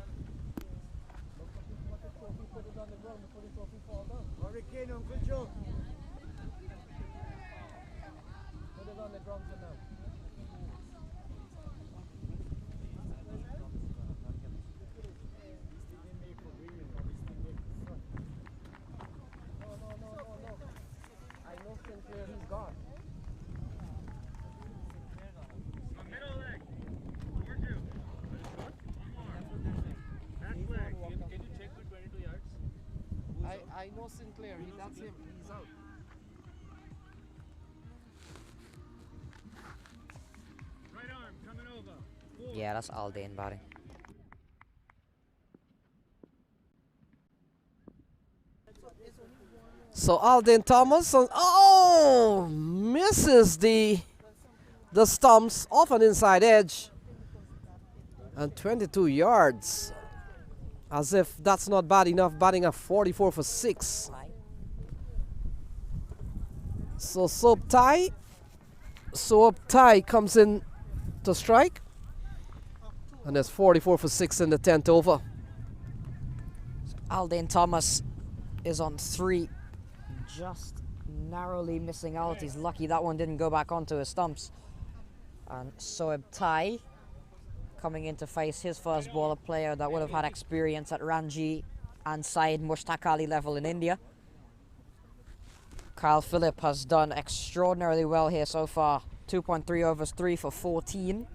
I know Sinclair, that's him, he's out. Right arm coming over. Yeah, that's Aldane batting. So Aldane Thomas, misses the stumps off an inside edge. And 22 yards. As if that's not bad enough, batting a 44 for 6. So Soeb Tai comes in to strike. And there's 44 for 6 in the 10th over. Aldane Thomas is on 3, just narrowly missing out. He's lucky that one didn't go back onto his stumps. And Soeb Tai coming in to face his first ball, a player that would have had experience at Ranji and Syed Mushtaq Ali level in India. Kyle Phillip has done extraordinarily well here so far. 2.3 overs, 3 for 14.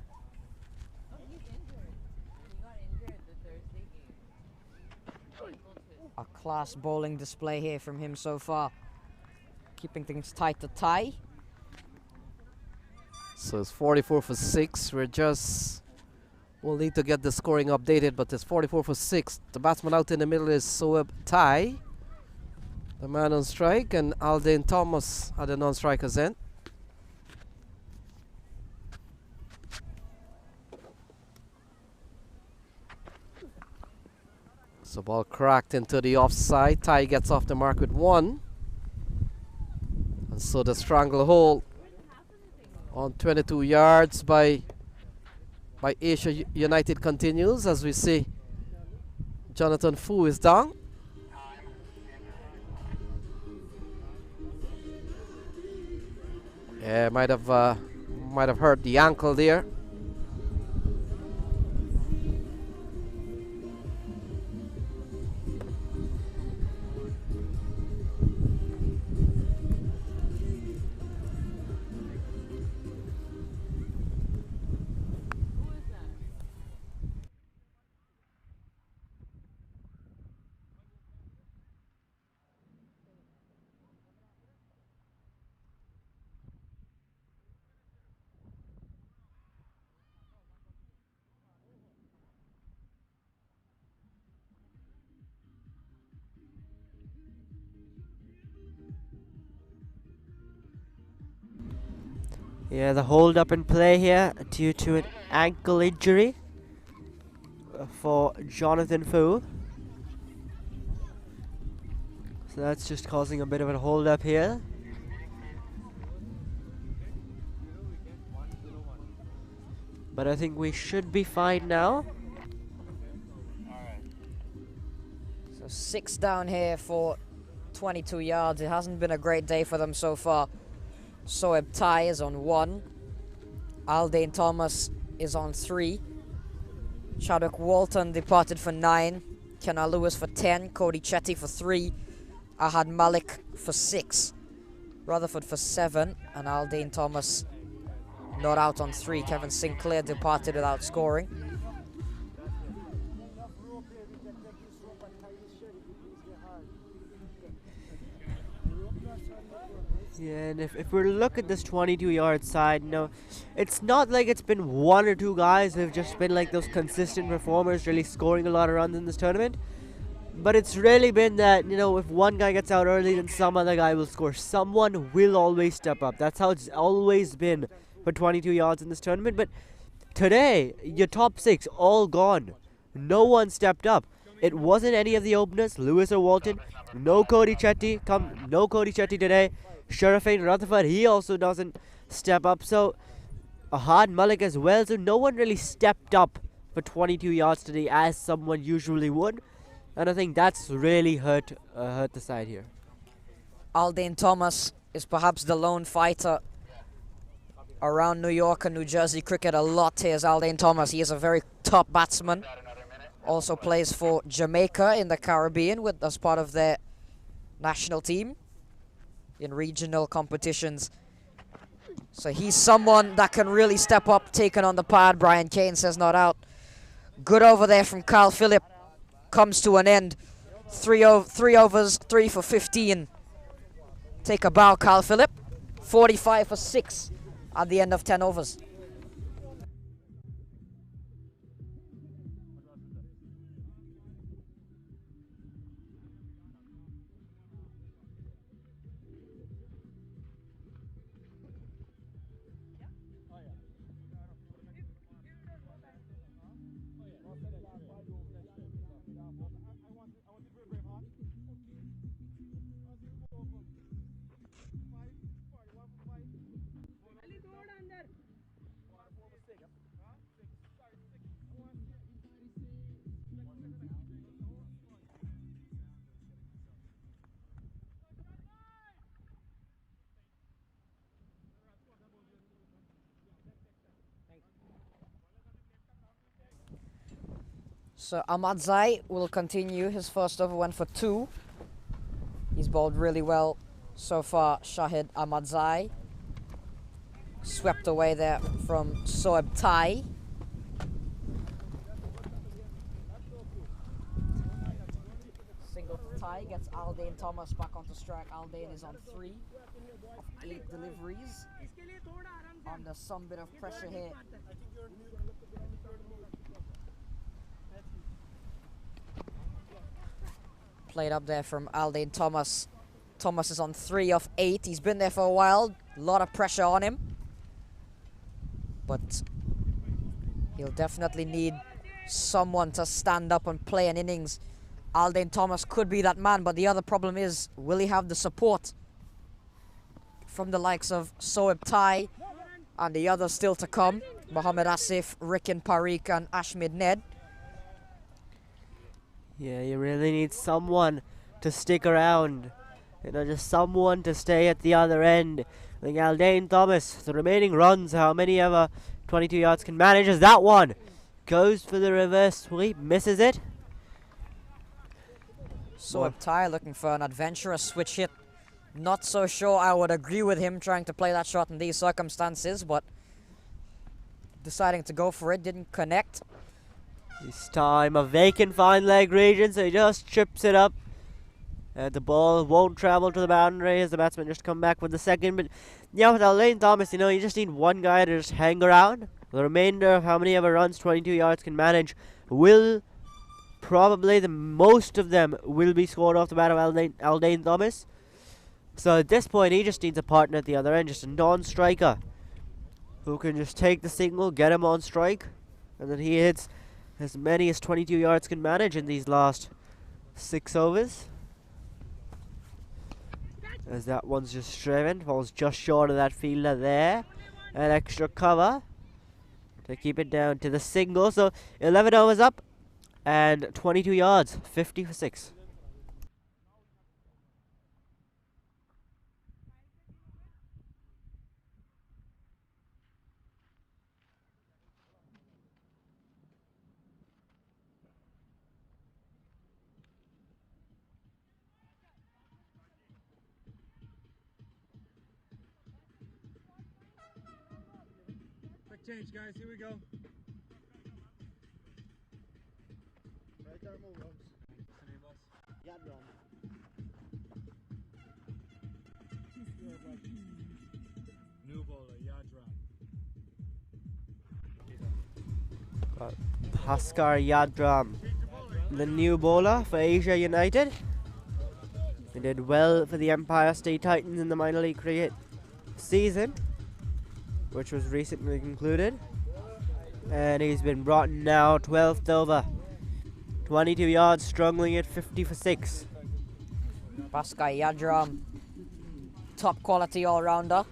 A class bowling display here from him so far. Keeping things tight to tie. So it's 44 for 6. We'll need to get the scoring updated, but it's 44 for 6. The batsman out in the middle is Soeb Tai, the man on strike, and Alden Thomas at the non-striker's end. So ball cracked into the offside. Tai gets off the mark with 1. And so the stranglehold on 22 yards by Asia United continues, as we see Jonathan Fu is down. Yeah, might have hurt the ankle there. Yeah, the hold up in play here due to an ankle injury for Jonathan Fu. So that's just causing a bit of a hold up here. But I think we should be fine now. So 6 down here for 22 yards. It hasn't been a great day for them so far. Soeb Tai is on 1. Alden Thomas is on 3. Chadwick Walton departed for 9. Kenna Lewis for 10. Cody Chetty for 3. Ahad Malik for 6. Rutherford for 7. And Alden Thomas not out on 3. Kevin Sinclair departed without scoring. Yeah, and if we look at this 22-yard side, no, it's not like it's been one or two guys who've just been like those consistent performers really scoring a lot of runs in this tournament. But it's really been that, you know, if one guy gets out early, then some other guy will score. Someone will always step up. That's how it's always been for 22 yards in this tournament. But today, your top 6 all gone. No one stepped up. It wasn't any of the openers, Lewis or Walton. No Cody Chetty. No Cody Chetty today. Sharafain Rutherford, he also doesn't step up. So Ahad Malik as well. So no one really stepped up for 22 yards today as someone usually would. And I think that's really hurt the side here. Alden Thomas is perhaps the lone fighter around New York and New Jersey cricket a lot. Here's Alden Thomas. He is a very top batsman. Also plays for Jamaica in the Caribbean as part of their national team in regional competitions. So he's someone that can really step up, taking on the pad. Brian Kane says not out. Good over there from Kyle Phillip. Comes to an end. 3 overs, 3 for 15. Take a bow, Kyle Phillip. 45 for 6 at the end of 10 overs. So Ahmadzai will continue. His first over went for 2. He's bowled really well so far, Shahid Ahmadzai. Swept away there from Soeb Tai. Single to Tai gets Aldane Thomas back onto strike. Aldane is on 3 of 8 deliveries. Under some bit of pressure here. Played up there from Aldane Thomas. Thomas is on 3 of 8. He's been there for a while. A lot of pressure on him. But he'll definitely need someone to stand up and play an innings. Aldane Thomas could be that man, but the other problem is, will he have the support from the likes of Soeb Tai and the others still to come? Mohammad Asif, Rikin Parikh and Ashmid Ned. Yeah, you really need someone to stick around. You know, just someone to stay at the other end. I think Aldane Thomas, the remaining runs, how many ever 22 yards can manage as that one. Goes for the reverse sweep, misses it. Soeb Tai looking for an adventurous switch hit. Not so sure I would agree with him trying to play that shot in these circumstances, but deciding to go for it, didn't connect. This time a vacant fine leg region, so he just chips it up. And the ball won't travel to the boundary as the batsman just come back with the second. But yeah, with Aldane Thomas, you know, you just need one guy to just hang around. The remainder of how many ever runs 22 yards can manage will probably, the most of them will be scored off the bat of Aldane Thomas. So at this point, he just needs a partner at the other end, just a non-striker who can just take the signal, get him on strike, and then he hits as many as 22 yards can manage in these last 6 overs. As that one's just driven, falls just short of that fielder there. An extra cover to keep it down to the single. So 11 overs up and 22 yards, 50 for 6. Quick change, guys. Here we go. New bowler, Yadram. Bhaskar Yadram, the new bowler for Asia United. He did well for the Empire State Titans in the minor league cricket season, which was recently concluded. And he's been brought in now, 12th over. 22 yards, struggling at 50 for 6. Bhaskar Yadram, top quality all-rounder.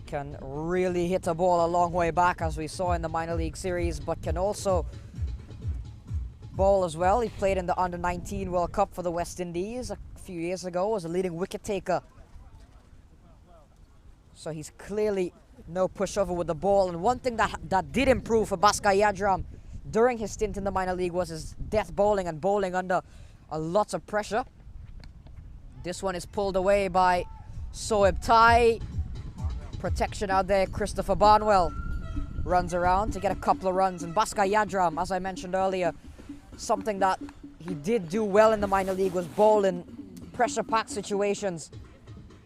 Can really hit a ball a long way back, as we saw in the minor league series, but can also bowl as well. He played in the Under-19 World Cup for the West Indies a few years ago, was a leading wicket taker. So he's clearly no pushover with the ball. And one thing that did improve for Bhaskar Yadram during his stint in the minor league was his death bowling and bowling under lots of pressure. This one is pulled away by Soeb Tai. Protection out there. Christopher Barnwell runs around to get a couple of runs. And Bhaskar Yadram, as I mentioned earlier, something that he did do well in the minor league was bowl in pressure-packed situations.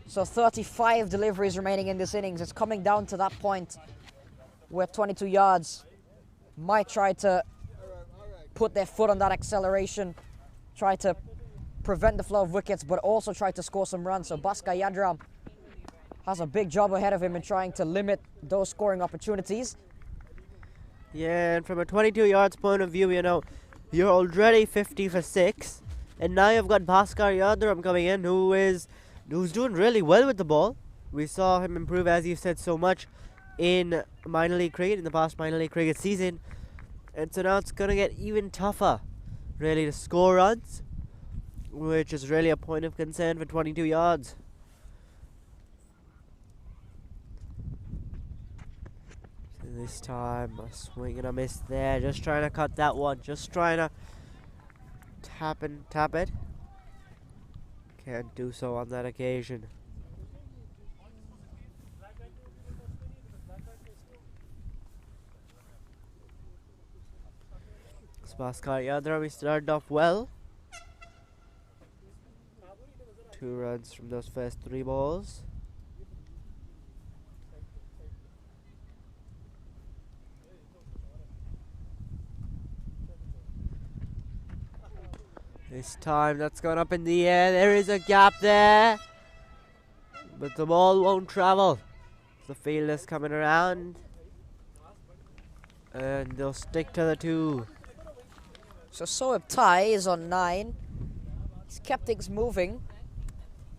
So 35 deliveries remaining in this innings. It's coming down to that point where 22 yards might try to put their foot on that acceleration, try to prevent the flow of wickets, but also try to score some runs. So Bhaskar Yadram has a big job ahead of him in trying to limit those scoring opportunities. Yeah, and from a 22 yards point of view, you know, you're already 50 for 6. And now you've got Bhaskar Yadram coming in, who's doing really well with the ball. We saw him improve, as you said, so much in minor league cricket, in the past minor league cricket season. And so now it's going to get even tougher, really, to score runs, which is really a point of concern for 22 yards. This time, a swing and a miss there. Just trying to cut that one. Just trying to tap it. Can't do so on that occasion. Bhaskar Yadra, we started off well. 2 runs from those first 3 balls. This time that's gone up in the air. There is a gap there, but the ball won't travel. The fielder's coming around, and they'll stick to the 2. So Soeb Tai is on 9. He's kept things moving.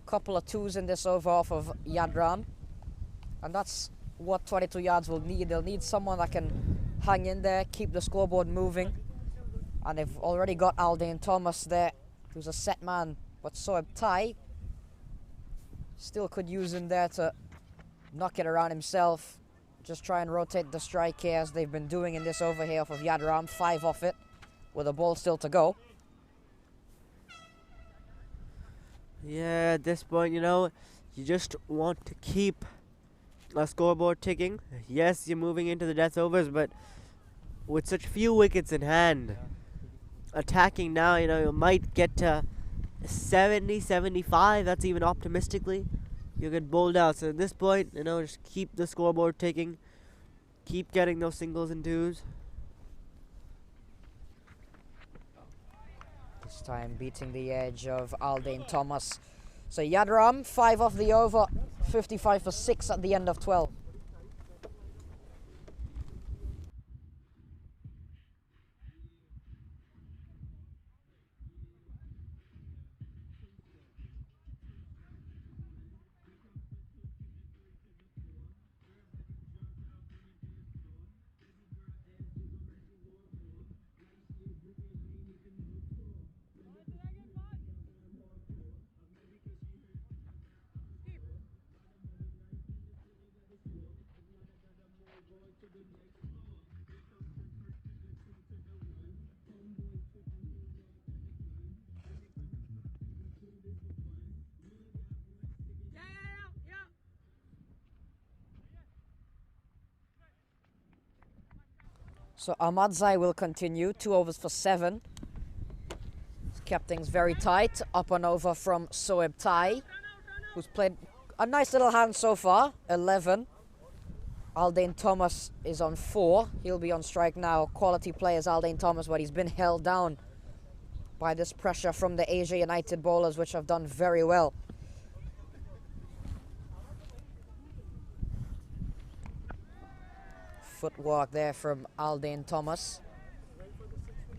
Couple of 2s in this over off of Yadram. And that's what 22 yards will need. They'll need someone that can hang in there, keep the scoreboard moving. And they've already got Aldane Thomas there, who's a set man. But Soeb Tai still could use him there to knock it around himself. Just try and rotate the strike here as they've been doing in this over here off of Yadram. 5 off it, with a ball still to go. Yeah, at this point, you know, you just want to keep a scoreboard ticking. Yes, you're moving into the death overs, but with such few wickets in hand, attacking now, you know, you might get to 70, 75. That's even optimistically. You get bowled out. So at this point, you know, just keep the scoreboard ticking. Keep getting those singles and 2s. This time beating the edge of Aldane Thomas. So Yadram, 5 off the over, 55 for 6 at the end of 12. So Ahmadzai will continue, 2 overs for 7. He's kept things very tight. Up and over from Soeb Tai, who's played a nice little hand so far, 11. Aldane Thomas is on 4. He'll be on strike now. Quality players, Aldane Thomas, but he's been held down by this pressure from the Asia United bowlers, which have done very well. Footwork there from Aldane Thomas.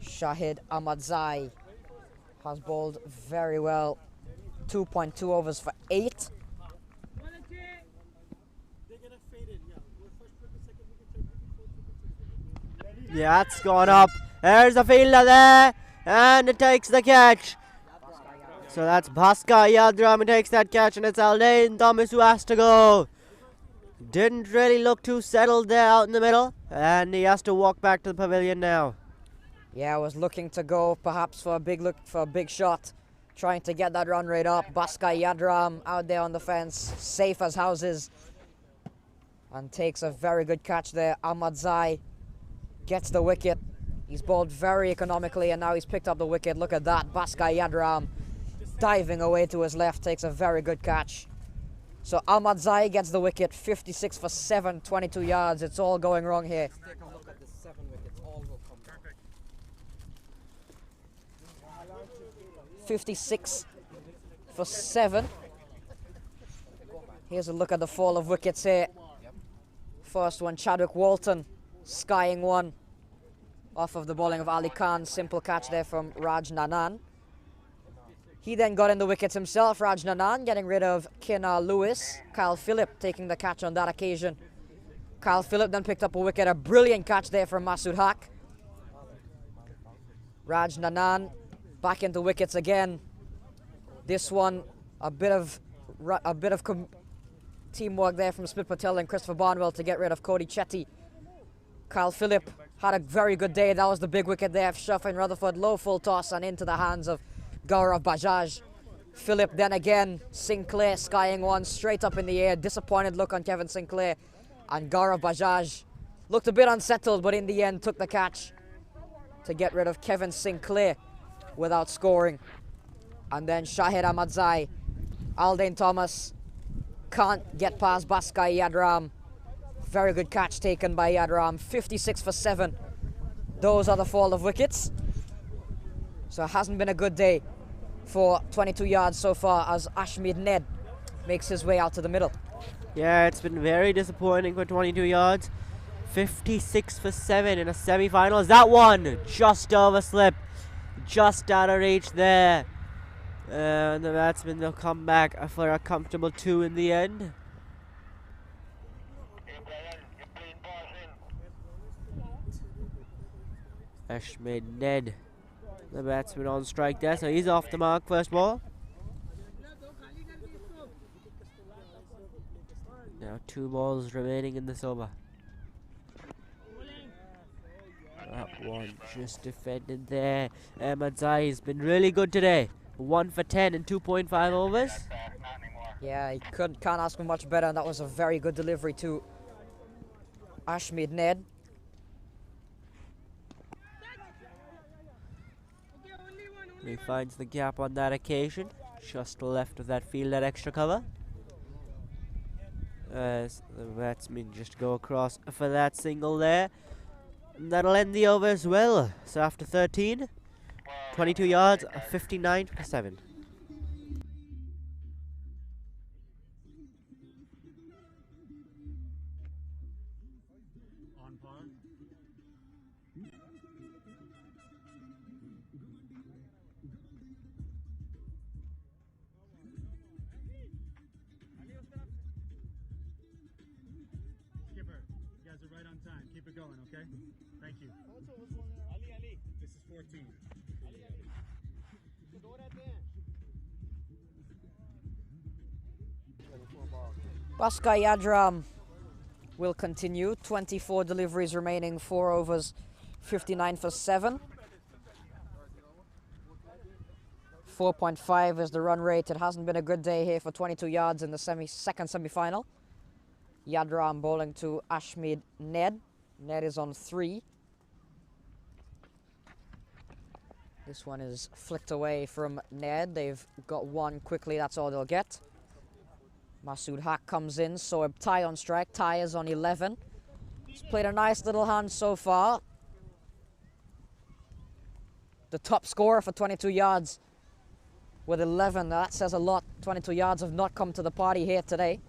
Shahid Ahmadzai has bowled very well. 2.2 overs for 8. Yeah, it's gone up. There's a fielder there, and it takes the catch. So that's Bhaskar Yadram who takes that catch, and it's Aldane Thomas who has to go. Didn't really look too settled there out in the middle, and he has to walk back to the pavilion now. Yeah, I was looking to go perhaps for a big shot, trying to get that run rate up. Bhaskar Yadram out there on the fence, safe as houses, and takes a very good catch there. Ahmadzai gets the wicket. He's bowled very economically, and now he's picked up the wicket. Look at that, Bhaskar Yadram diving away to his left, takes a very good catch. So Ahmadzai gets the wicket, 56 for 7, 22 yards. It's all going wrong here. Take a look at the 7 wickets, all will come down. 56 for 7. Here's a look at the fall of wickets here. First one, Chadwick Walton, skying one off of the bowling of Ali Khan. Simple catch there from Raj Nanan. He then got in the wickets himself, Raj Nanan, getting rid of Kenar Lewis. Kyle Phillip taking the catch on that occasion. Kyle Phillip then picked up a wicket, a brilliant catch there from Masood Haq. Raj Nanan back into wickets again. This one, a bit of teamwork there from Smith Patel and Christopher Barnwell to get rid of Cody Chetty. Kyle Phillip had a very good day. That was the big wicket there. Shafin Rutherford, low full toss and into the hands of Gaurav Bajaj. Phillip then again, Sinclair skying one straight up in the air. Disappointed look on Kevin Sinclair. And Gaurav Bajaj looked a bit unsettled, but in the end took the catch to get rid of Kevin Sinclair without scoring. And then Shahid Ahmadzai, Aldain Thomas can't get past Bhaskar Yadram. Very good catch taken by Yadram, 56 for 7. Those are the fall of wickets. So it hasn't been a good day for 22 yards so far as Ashmead Ned makes his way out to the middle. Yeah, it's been very disappointing for 22 yards. 56 for 7 in a semi-finals. That one just overslip, just out of reach there. And the batsmen will come back for a comfortable 2 in the end. Ashmead Ned, the batsman on strike there, so he's off the mark first ball. Now 2 balls remaining in this over. That one just defended there. Ahmadzai has been really good today. 1 for 10 in 2.5 overs. Yeah, he can't ask for much better, and that was a very good delivery to Ashmead Ned. He finds the gap on that occasion, just left of that field, that extra cover. As the batsmen just go across for that single there. And that'll end the over as well. So after 13, 22 yards, 59 for 7. On par. Skipper, you guys are right on time. Keep it going, okay? Thank you. This is 14. Bhaskar Yadram will continue. 24 deliveries remaining, 4 overs, 59 for 7. 4.5 is the run rate. It hasn't been a good day here for 22 yards in the second semi-final. Yadram bowling to Ashmead Ned. Ned is on 3. This one is flicked away from Ned. They've got 1 quickly, that's all they'll get. Masood Haq comes in, Soeb Tai on strike. Tai is on 11. He's played a nice little hand so far. The top scorer for 22 yards with 11. That says a lot. 22 yards have not come to the party here today.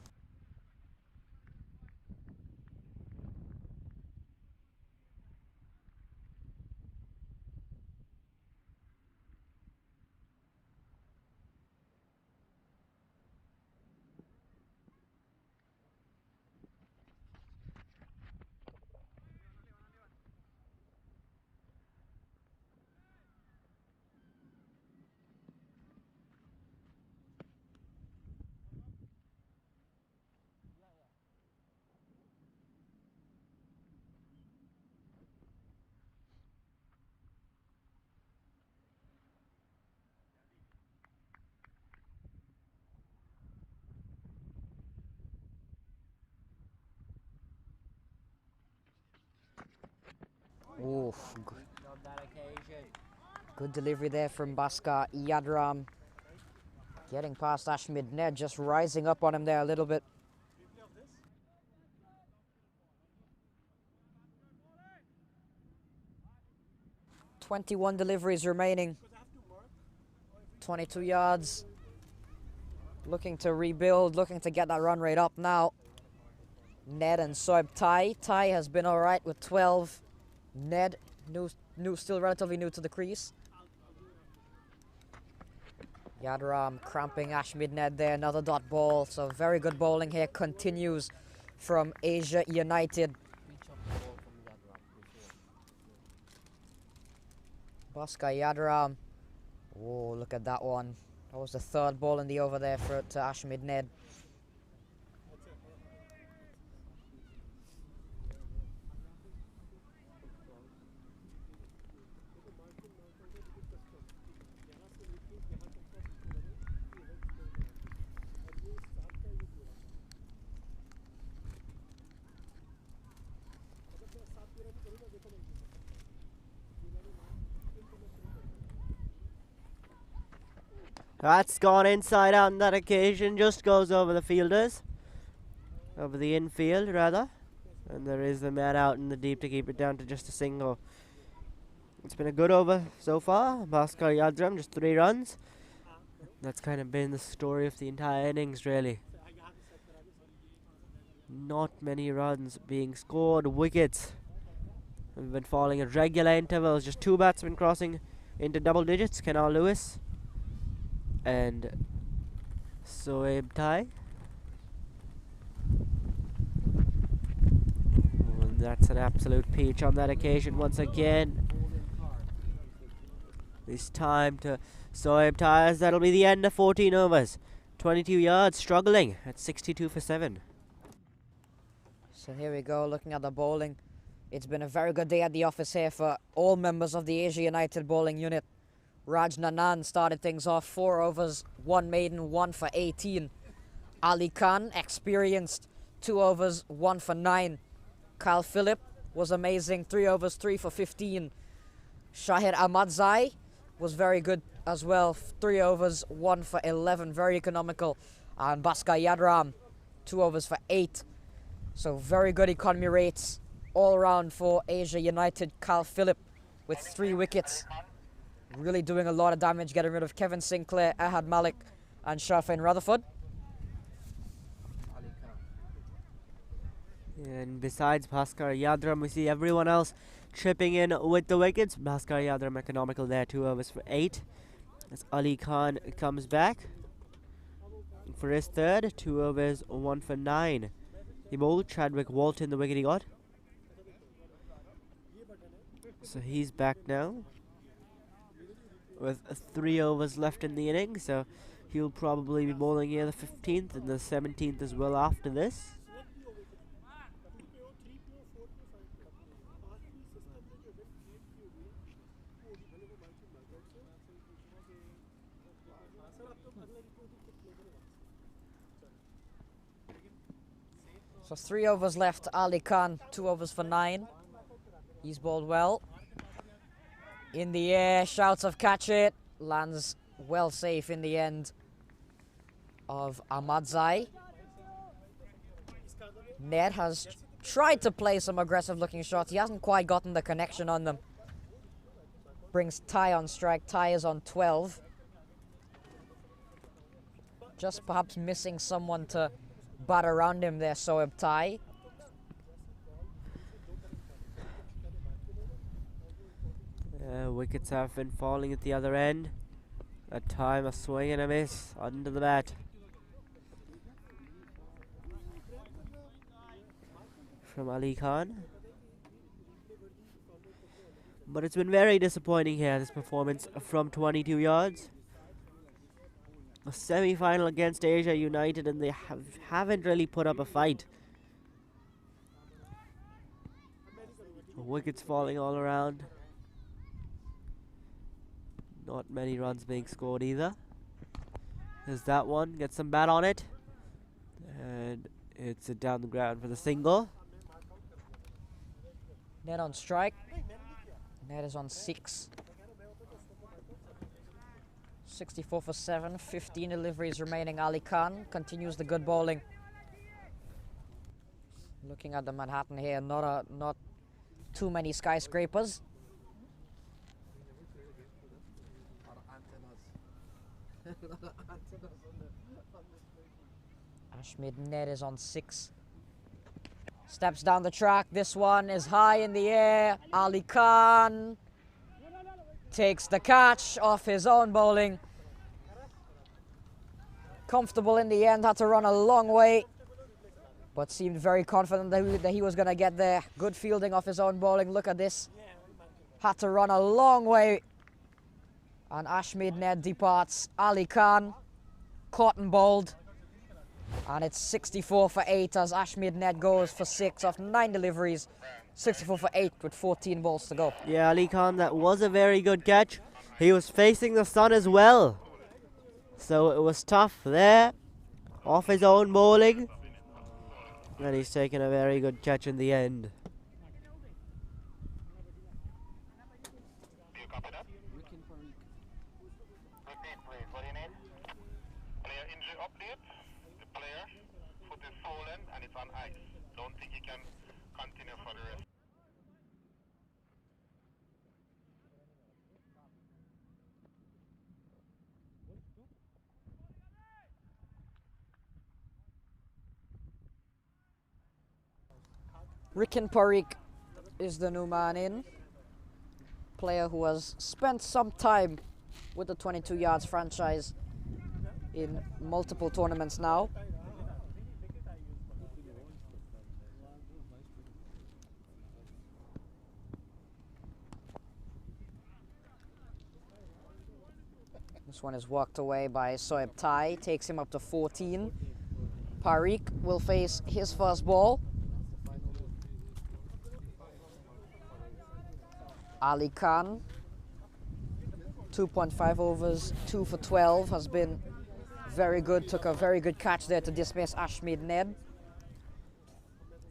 Oof. Good delivery there from Bhaskar Yadram. Getting past Ashmead Ned, just rising up on him there a little bit. "21 deliveries remaining. 22 yards. Looking to rebuild, looking to get that run rate up now. Ned and Soeb Tai. Tai has been all right with 12. Ned, still relatively new to the crease. Yadram cramping Ashmead Ned there, another dot ball. So very good bowling here continues from Asia United. Bhaskar Yadram. Oh, look at that one. That was the 3rd ball in the over there to Ashmead Ned. That's gone inside out on that occasion, just goes over the fielders. Over the infield, rather. And there is the man out in the deep to keep it down to just a single. It's been a good over so far. Bhaskar Yadram, just 3 runs. That's kind of been the story of the entire innings, really. Not many runs being scored. Wickets have been falling at regular intervals. Just 2 batsmen crossing into double digits. Kenal Lewis and Soeb Tai. That's an absolute peach on that occasion once again. This time to Soeb Tires. That'll be the end of 14 overs. 22 yards, struggling at 62 for 7. So here we go, looking at the bowling. It's been a very good day at the office here for all members of the Asia United bowling unit. Raj Nanan started things off, 4 overs, 1 maiden, 1 for 18. Ali Khan, experienced, 2 overs, 1 for 9. Kyle Phillip was amazing, 3 overs, 3 for 15. Shahir Ahmadzai was very good as well, 3 overs, 1 for 11, very economical. And Bhaskar Yadram, 2 overs for 8. So very good economy rates all around for Asia United. Kyle Phillip with 3 wickets. Really doing a lot of damage, getting rid of Kevin Sinclair, Ahad Malik and Shafin Rutherford. And besides Bhaskar Yadram, we see everyone else chipping in with the wickets. Bhaskar Yadram economical there, 2 overs for 8. As Ali Khan comes back for his third, 2 overs, 1 for 9. He bowled Chadwick Walton, the wicket he got. So he's back now with 3 overs left in the inning. So he'll probably be bowling here the 15th and the 17th as well after this. So 3 overs left. Ali Khan, 2 overs for 9. He's bowled well. In the air, shouts of catch it. Lands well safe in the end of Ahmadzai. Ned has tried to play some aggressive looking shots. He hasn't quite gotten the connection on them. Brings Ty on strike. Ty is on 12. Just perhaps missing someone to bat around him there, Soeb Tai. Wickets have been falling at the other end. At time a swing and a miss under the bat from Ali Khan. But it's been very disappointing here, this performance from 22 yards. A semi-final against Asia United, and they haven't really put up a fight. Wickets falling all around. Not many runs being scored either. There's that one, gets some bat on it. And it's it down the ground for the single. Ned on strike. Ned is on 6. 64 for 7, 15 deliveries remaining. Ali Khan continues the good bowling. Looking at the Manhattan here, not too many skyscrapers. Ashmid Ned is on 6. Steps down the track. This one is high in the air. Ali Khan takes the catch off his own bowling. Comfortable in the end, had to run a long way, but seemed very confident that he was going to get there. Good fielding off his own bowling. Look at this. Had to run a long way. And Ashmid Ned departs. Ali Khan caught and bowled. And it's 64 for 8 as Ashmid Ned goes for 6 off 9 deliveries. 64 for 8 with 14 balls to go. Yeah, Ali Khan, that was a very good catch. He was facing the sun as well, so it was tough there off his own bowling, and he's taken a very good catch in the end. Player injury update. The player foot is swollen and it's on ice. Don't think he can continue for the rest. Rikin Parikh is the new man in. Player who has spent some time with the 22 Yards franchise in multiple tournaments now. This one is walked away by Soeb Tai, takes him up to 14. Parikh will face his first ball. Ali Khan, 2.5 overs, 2 for 12, has been very good, took a very good catch there to dismiss Ashmead Ned.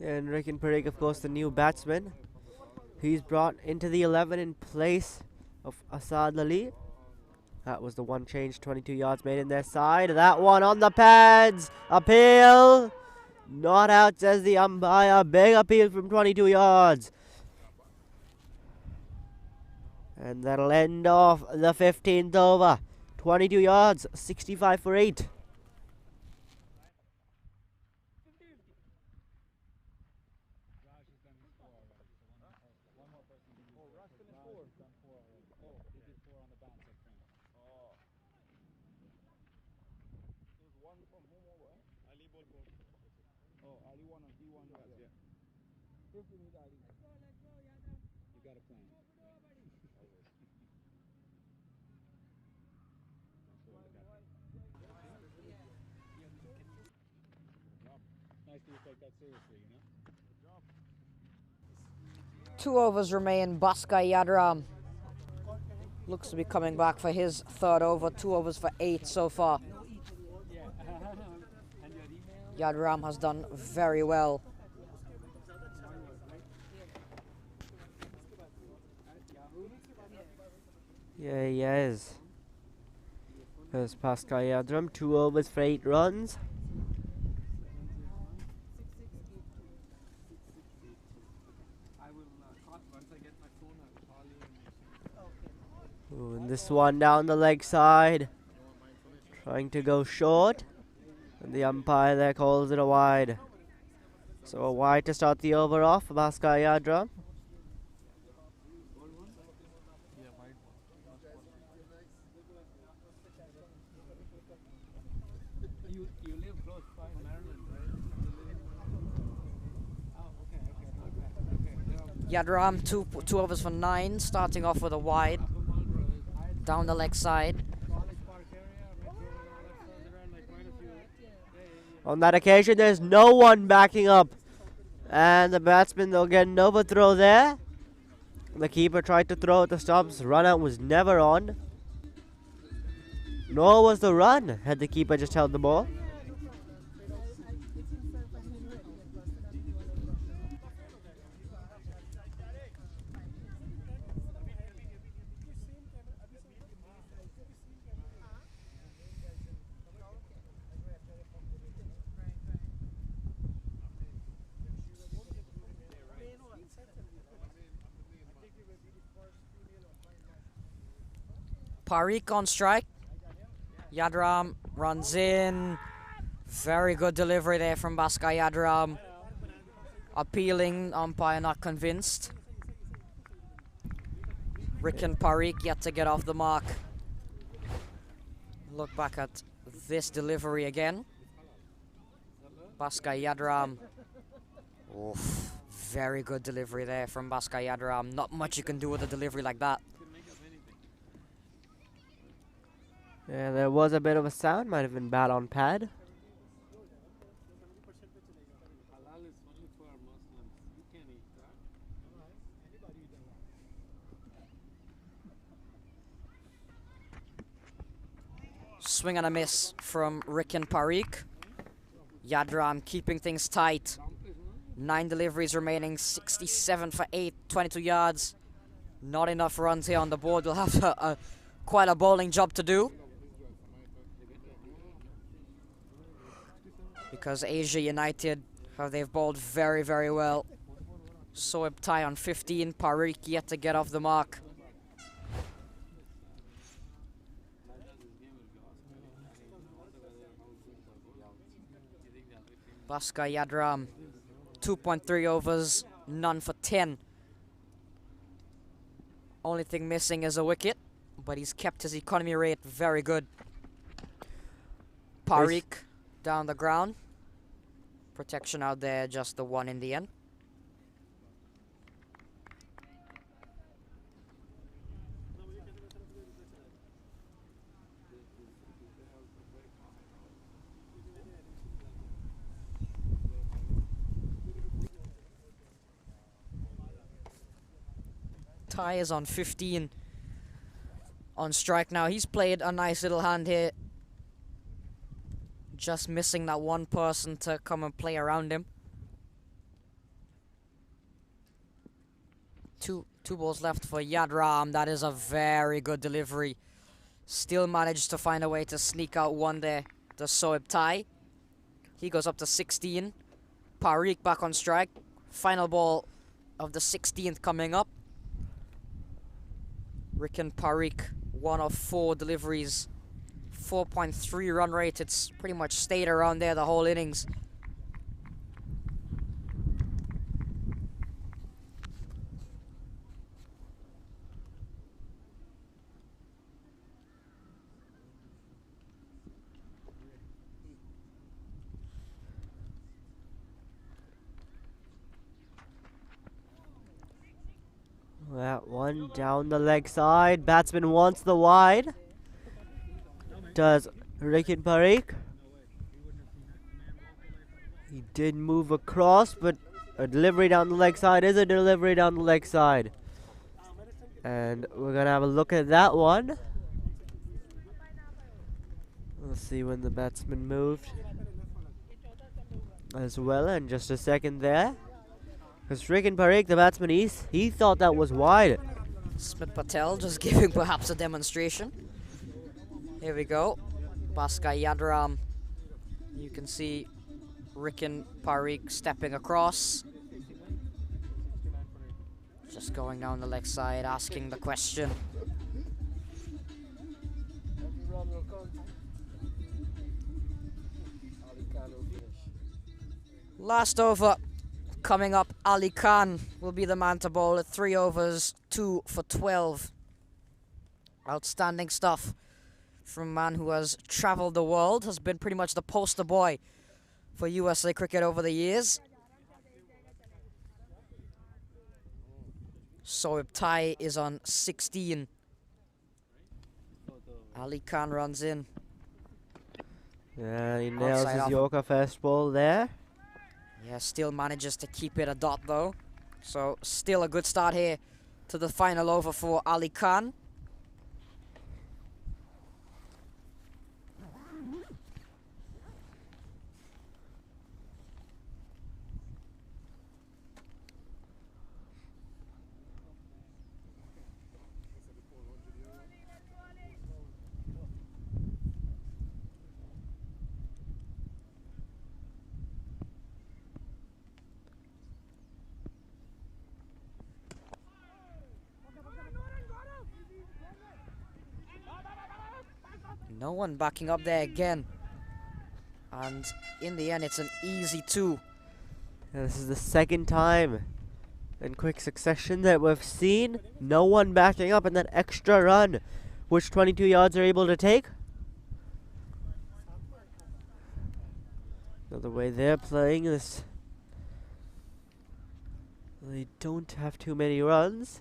And Rikin Parikh, of course, the new batsman. He's brought into the 11 in place of Asad Ali. That was the one change, 22 yards made in their side. That one on the pads. Appeal. Not out, says the umpire. Big appeal from 22 yards. And that'll end off the 15th over. 22 yards, 65 for 8. Nice that you take that seriously, you know? 2 overs remain. Bhaskar Yadram looks to be coming back for his third over. 2 overs for 8 so far. Yadram has done very well. Yeah, he is. There's Bhaskar Yadram, 2 overs for 8 runs. Ooh, and this one down the leg side, trying to go short, and the umpire there calls it a wide. So a wide to start the over off for Bhaskar Yadram. You live close by Maryland, right? Yadram, two overs for 9, starting off with a wide down the leg side. On that occasion, there's no one backing up, and the batsman, they'll get an overthrow there. The keeper tried to throw at the stumps. Run out was never on. Nor was the run had the keeper just held the ball. Parikh on strike. Yadram runs in. Very good delivery there from Bhaskar Yadram. Appealing, umpire not convinced. Rikin Parikh yet to get off the mark. Look back at this delivery again. Bhaskar Yadram. Oof, very good delivery there from Bhaskar Yadram. Not much you can do with a delivery like that. Yeah, there was a bit of a sound, might have been bad on pad. Swing and a miss from Rikin Parikh. Yadram keeping things tight. 9 deliveries remaining, 67 for 8, 22 yards. Not enough runs here on the board. We'll have quite a bowling job to do. because Asia United, they've bowled very, very well. Soeb Thai on 15, Parikh yet to get off the mark. Bhaskar Yadram, 2.3 overs, none for 10. Only thing missing is a wicket, but he's kept his economy rate very good. Parikh down the ground. Protection out there, just the one in the end. Thai is on 15 on strike now. He's played a nice little hand here. Just missing that one person to come and play around him. Two balls left for Yadram. That is a very good delivery. Still managed to find a way to sneak out one there. The Soeb Thai. He goes up to 16. Parikh back on strike. Final ball of the 16th coming up. Rikin Parikh, 1 of 4 deliveries, 4.3 run rate. It's pretty much stayed around there the whole innings. That one down the leg side. Batsman wants the wide. Does Rikin Parikh. He did move across, but a delivery down the leg side is a delivery down the leg side. And we're going to have a look at that one. Let's see when the batsman moved as well in just a second there. Because Rikin Parikh, the batsman, he thought that was wide. Smith Patel just giving perhaps a demonstration. Here we go. Bhaskar Yadram. You can see Rikin Parikh stepping across. Just going down the leg side, asking the question. Last over. Coming up, Ali Khan will be the man to bowl at 3 overs, 2 for 12. Outstanding stuff from a man who has travelled the world, has been pretty much the poster boy for USA cricket over the years. Soeb Thai is on 16. Ali Khan runs in. Yeah, he nails Outside his off. Yorker fastball there. Yeah, still manages to keep it a dot though. So still a good start here to the final over for Ali Khan. No one backing up there again. And in the end, it's an easy 2. Yeah, this is the second time in quick succession that we've seen no one backing up in that extra run, which 22 yards are able to take. So the way they're playing this, they don't have too many runs.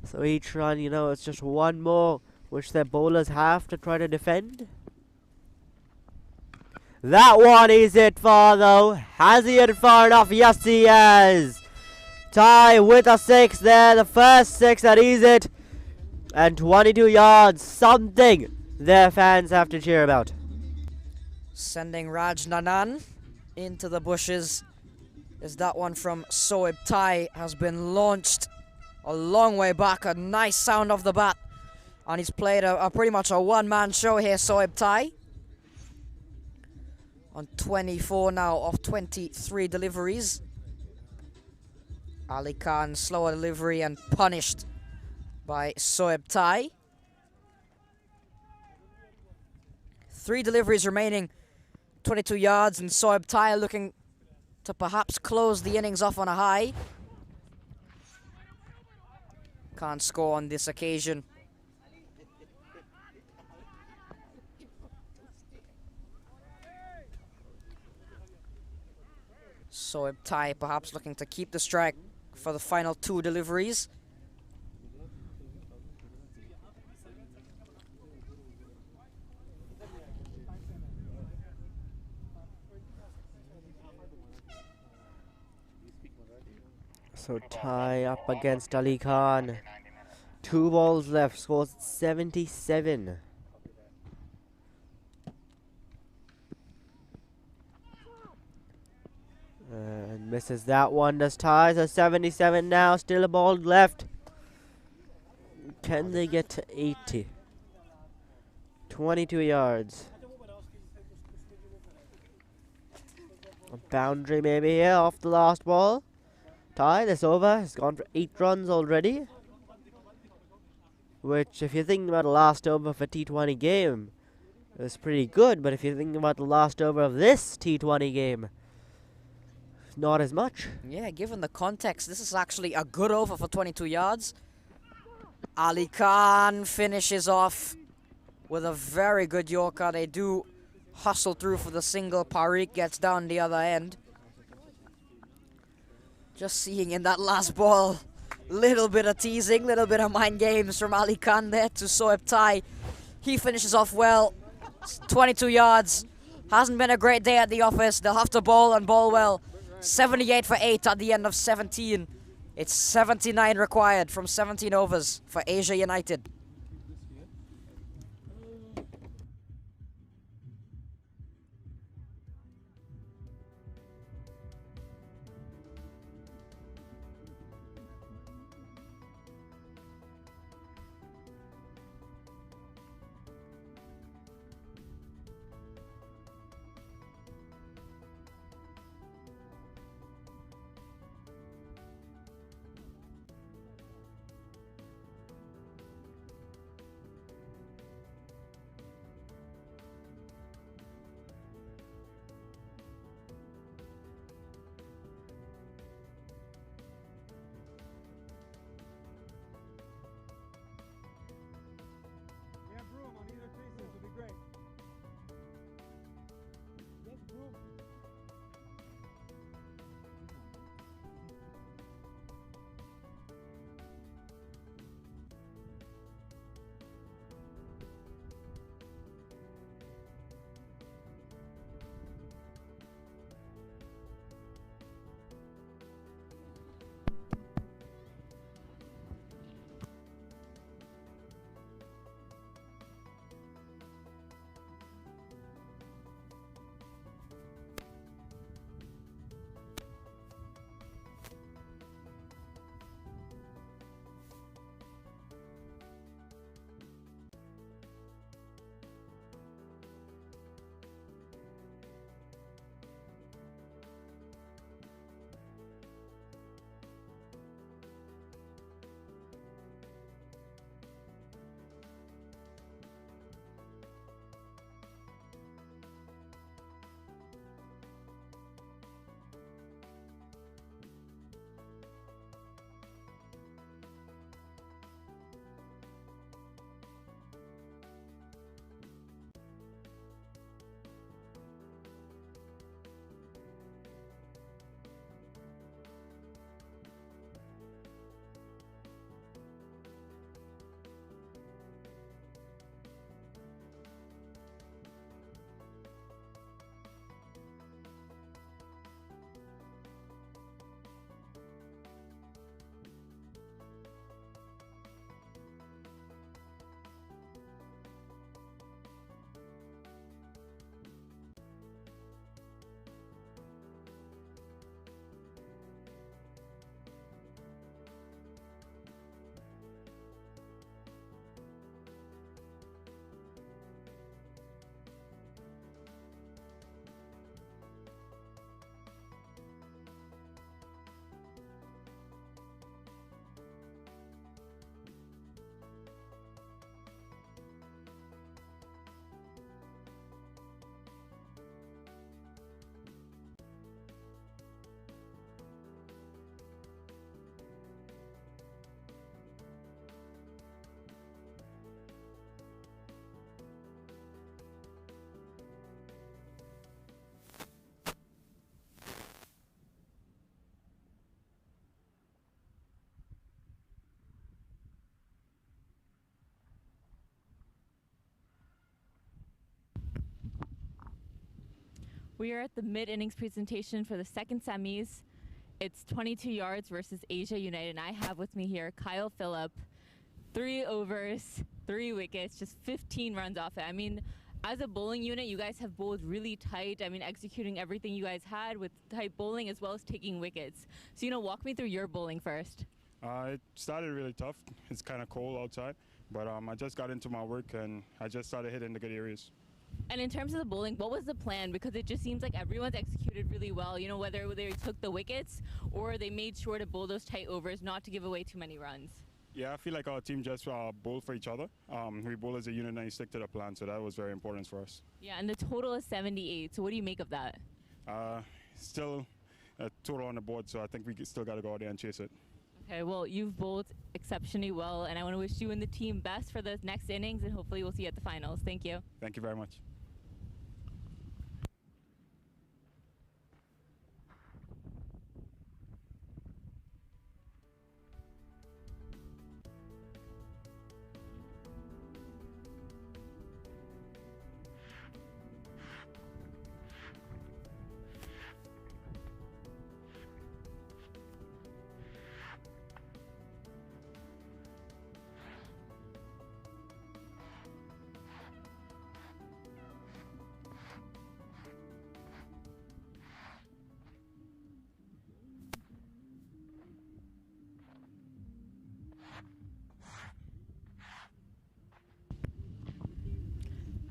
So each run, you know, it's just one more which their bowlers have to try to defend. That one is it far though. Has he hit it far enough? Yes, he has. Thai with a 6 there. The first 6 that is it. And 22 yards. Something their fans have to cheer about. Sending Raj Nanan into the bushes. Is that one from Soeb Thai has been launched a long way back. A nice sound off the bat. And he's played a pretty much a one-man show here, Soeb Thai. on 24 now of 23 deliveries. Ali Khan, slower delivery and punished by Soeb Tai. 3 deliveries remaining, 22 yards, and Soeb Tai looking to perhaps close the innings off on a high. Can't score on this occasion. Soeb Tai perhaps looking to keep the strike for the final 2 deliveries. So tie up against Ali Khan. 2 balls left, scores 77. And misses that one, does Ty. So 77 now, still a ball left. Can they get to 80? 22 yards. A boundary maybe here off the last ball. Ty, this over, has gone for 8 runs already. Which, if you're thinking about the last over for T20 game, is pretty good. But if you're thinking about the last over of this T20 game, not as much. Yeah, given the context, this is actually a good over for 22 yards. Ali Khan finishes off with a very good Yorker. They do hustle through for the single. Parikh gets down the other end. Just seeing in that last ball, little bit of teasing, little bit of mind games from Ali Khan there to Soeb Tai. He finishes off well. It's 22 yards. Hasn't been a great day at the office. They'll have to bowl and bowl well. 78 for 8 at the end of 17. It's 79 required from 17 overs for Asia United. We are at the mid-innings presentation for the second semis. It's 22 yards versus Asia United, and I have with me here Kyle Phillip. 3 overs, 3 wickets, just 15 runs off it. I mean, as a bowling unit, you guys have bowled really tight. I mean, executing everything you guys had with tight bowling as well as taking wickets. So, walk me through your bowling first. It started really tough. It's kind of cold outside, but I just got into my work and I just started hitting the good areas. And in terms of the bowling, what was the plan? Because it just seems like everyone's executed really well, whether they took the wickets or they made sure to bowl those tight overs, not to give away too many runs. Yeah, I feel like our team just bowled for each other. We bowl as a unit and stick to the plan, so that was very important for us. Yeah, and the total is 78, so what do you make of that? Still a total on the board, so I think we still got to go out there and chase it. Okay, well, you've bowled exceptionally well, and I want to wish you and the team best for the next innings, and hopefully we'll see you at the finals. Thank you. Thank you very much.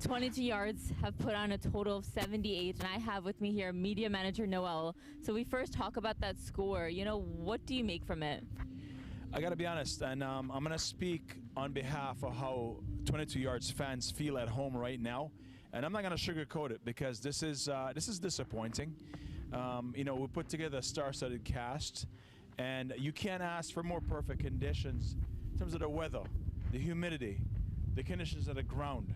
22 yards have put on a total of 78, and I have with me here media manager Noel. So we first talk about that score. What do you make from it? I got to be honest, and I'm going to speak on behalf of how 22 Yards fans feel at home right now, and I'm not going to sugarcoat it because this is disappointing. We put together a star-studded cast, and you can't ask for more perfect conditions in terms of the weather, the humidity, the conditions of the ground.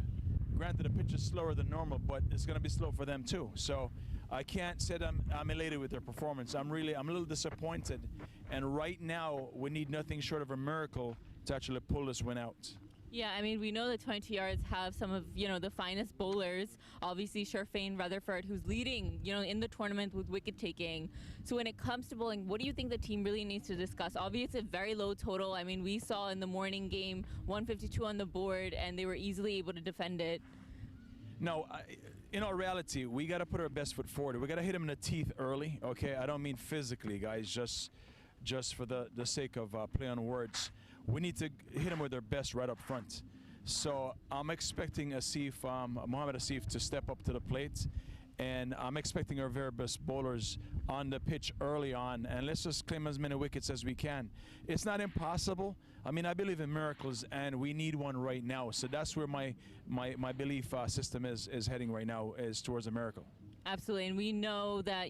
Granted, the pitch is slower than normal, but it's going to be slow for them too. So I can't say that I'm elated with their performance. I'm a little disappointed. And right now, we need nothing short of a miracle to actually pull this win out. Yeah, I mean, we know that 22 Yards have some of, the finest bowlers. Obviously, Sherfane Rutherford, who's leading, in the tournament with wicket taking. So when it comes to bowling, what do you think the team really needs to discuss? Obviously, it's a very low total. I mean, we saw in the morning game 152 on the board, and they were easily able to defend it. No, in all reality, we got to put our best foot forward. We got to hit them in the teeth early, okay? I don't mean physically, guys, just for the sake of play on words. We need to hit them with their best right up front. So I'm expecting Mohamed Asif to step up to the plate, and I'm expecting our very best bowlers on the pitch early on, and let's just claim as many wickets as we can. It's not impossible. I mean, I believe in miracles, and we need one right now. So that's where my belief system is heading right now, is towards a miracle. Absolutely, and we know that,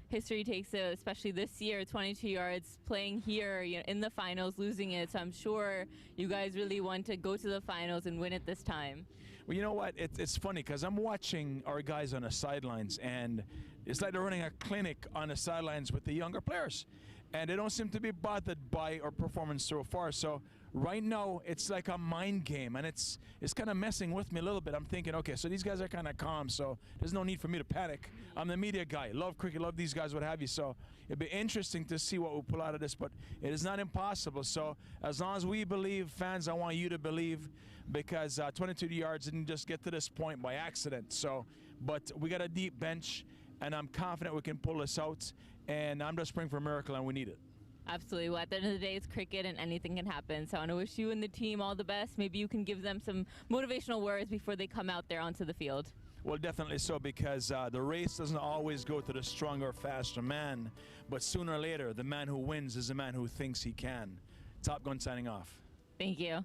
history takes it, especially this year, 22 Yards, playing here in the finals, losing it. So I'm sure you guys really want to go to the finals and win it this time. Well, you know what? It's funny because I'm watching our guys on the sidelines, and it's like they're running a clinic on the sidelines with the younger players. And they don't seem to be bothered by our performance so far. So right now, it's like a mind game, and it's kind of messing with me a little bit. I'm thinking, okay, so these guys are kind of calm, so there's no need for me to panic. I'm the media guy, love cricket, love these guys, what have you. So it'd be interesting to see what we'll pull out of this, but it is not impossible. So as long as we believe, fans, I want you to believe, because 22 Yards didn't just get to this point by accident. So, but we got a deep bench, and I'm confident we can pull this out. And I'm just praying for a miracle, and we need it. Absolutely. Well, at the end of the day, it's cricket, and anything can happen. So I want to wish you and the team all the best. Maybe you can give them some motivational words before they come out there onto the field. Well, definitely so, because the race doesn't always go to the stronger, faster man. But sooner or later, the man who wins is the man who thinks he can. Top Gun signing off. Thank you.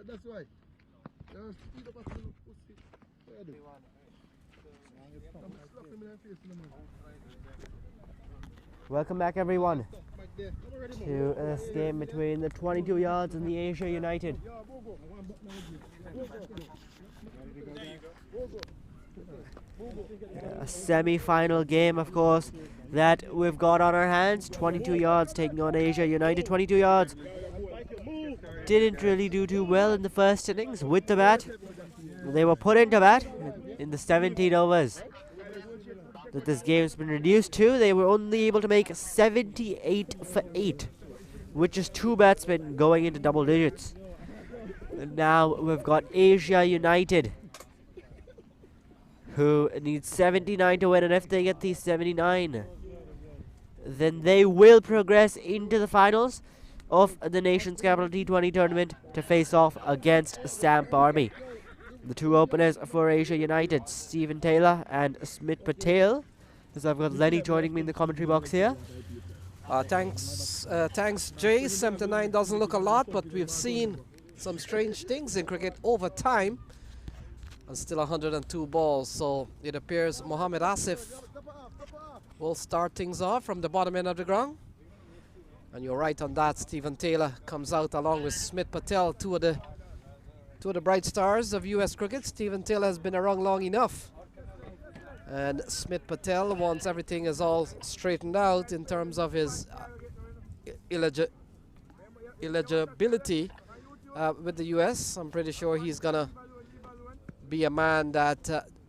That's why. Welcome back, everyone, to this game between the 22 Yards and the Asia United. A semi-final game, of course, that we've got on our hands. 22 Yards taking on Asia United. 22 Yards didn't really do too well in the first innings with the bat. They were put into bat in the 17 overs that this game's been reduced to. They were only able to make 78 for 8, which is 2 batsmen going into double digits. And now we've got Asia United, who needs 79 to win, and if they get these 79, then they will progress into the finals of the Nations Capital T20 tournament to face off against Samp Army. The two openers for Asia United, Stephen Taylor and Smit Patel. As I've got Lenny joining me in the commentary box here. Thanks, Jay. 79 doesn't look a lot, but we've seen some strange things in cricket over time. And still 102 balls, so it appears Mohammad Asif will start things off from the bottom end of the ground. And you're right on that. Stephen Taylor comes out along with Smit Patel, two of the bright stars of US cricket. Stephen Taylor has been around long enough, and Smit Patel, once everything is all straightened out in terms of his eligibility with the US, I'm pretty sure he's gonna be a man that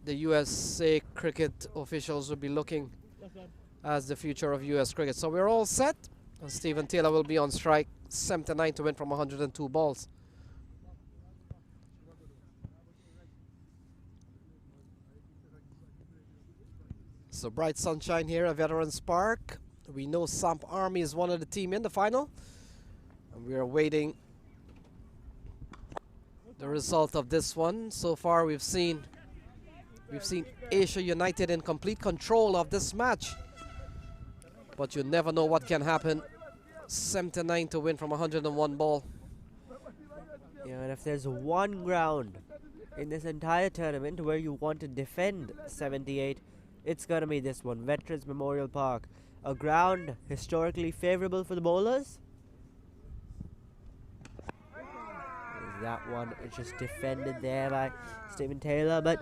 the USA cricket officials will be looking as the future of US cricket. So we're all set, and Stephen Taylor will be on strike. 79 to win from 102 balls. So bright sunshine here at Veterans Park. We know Samp Army is one of the team in the final, and we are waiting the result of this one. So far we've seen Asia United in complete control of this match, but you never know what can happen. 79 to win from 101 ball. Yeah, and if there's one ground in this entire tournament where you want to defend 78, it's gonna be this one, Veterans Memorial Park. A ground historically favorable for the bowlers. That one is just defended there by Stephen Taylor, but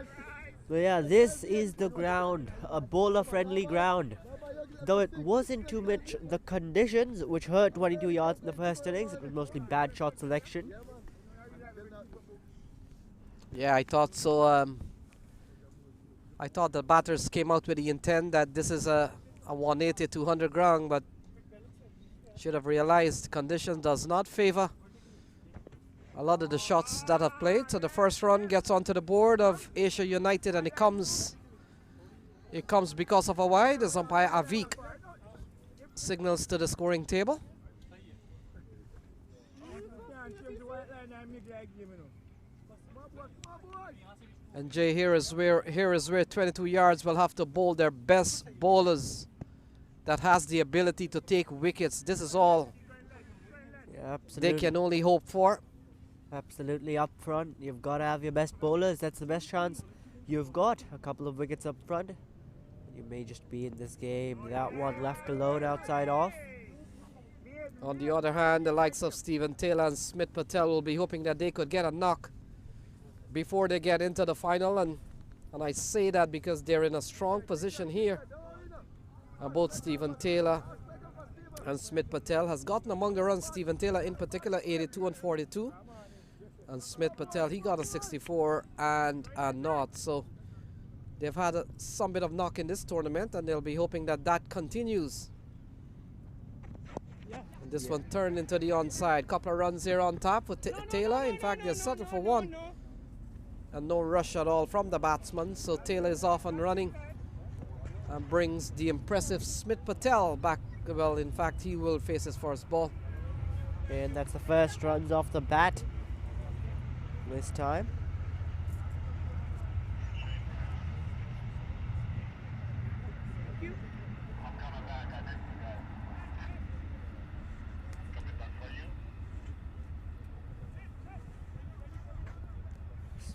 yeah, this is the ground, a bowler-friendly ground. Though it wasn't too much the conditions which hurt 22 Yards in the first innings, it was mostly bad shot selection. Yeah, I thought so. I thought the batters came out with the intent that this is a 180, 200 ground, but should have realized condition does not favor a lot of the shots that have played. So the first run gets onto the board of Asia United, and it comes because of a wide. As umpire Avik signals to the scoring table. And Jay, here is where 22 Yards will have to bowl their best bowlers that has the ability to take wickets. This is all they can only hope for. Absolutely, up front, you've got to have your best bowlers. That's the best chance you've got. A couple of wickets up front, you may just be in this game. That one left alone outside off. On the other hand, the likes of Stephen Taylor and Smit Patel will be hoping that they could get a knock before they get into the final, and I say that because they're in a strong position here. And both Stephen Taylor and Smit Patel has gotten among the runs. Stephen Taylor in particular, 82 and 42. And Smit Patel, he got a 64 and a naught. So they've had some bit of knock in this tournament, and they'll be hoping that that continues. And this one turned into the onside. Couple of runs here on top for Taylor. In fact, they're settled for one. and no rush at all from the batsman. So Taylor is off and running and brings the impressive Smith Patel back. Well, in fact, he will face his first ball. And that's the first runs off the bat this time.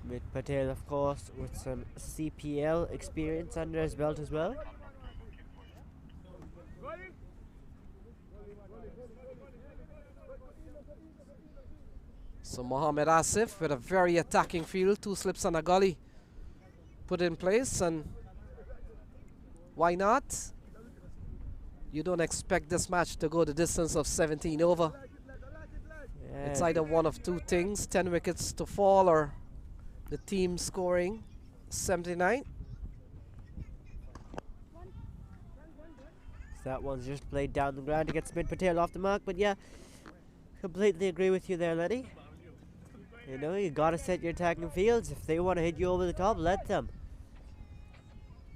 Smith Patel, of course, with some CPL experience under his belt as well. So Mohamed Asif with a very attacking field, 2 slips and a gully put in place, and why not? You don't expect this match to go the distance of 17 over. Yeah. It's either one of two things, 10 wickets to fall or the team scoring 79. So that one's just played down the ground to get Smith Patel off the mark, but yeah, completely agree with you there, Letty. You know, you gotta set your attacking fields. If they want to hit you over the top, let them.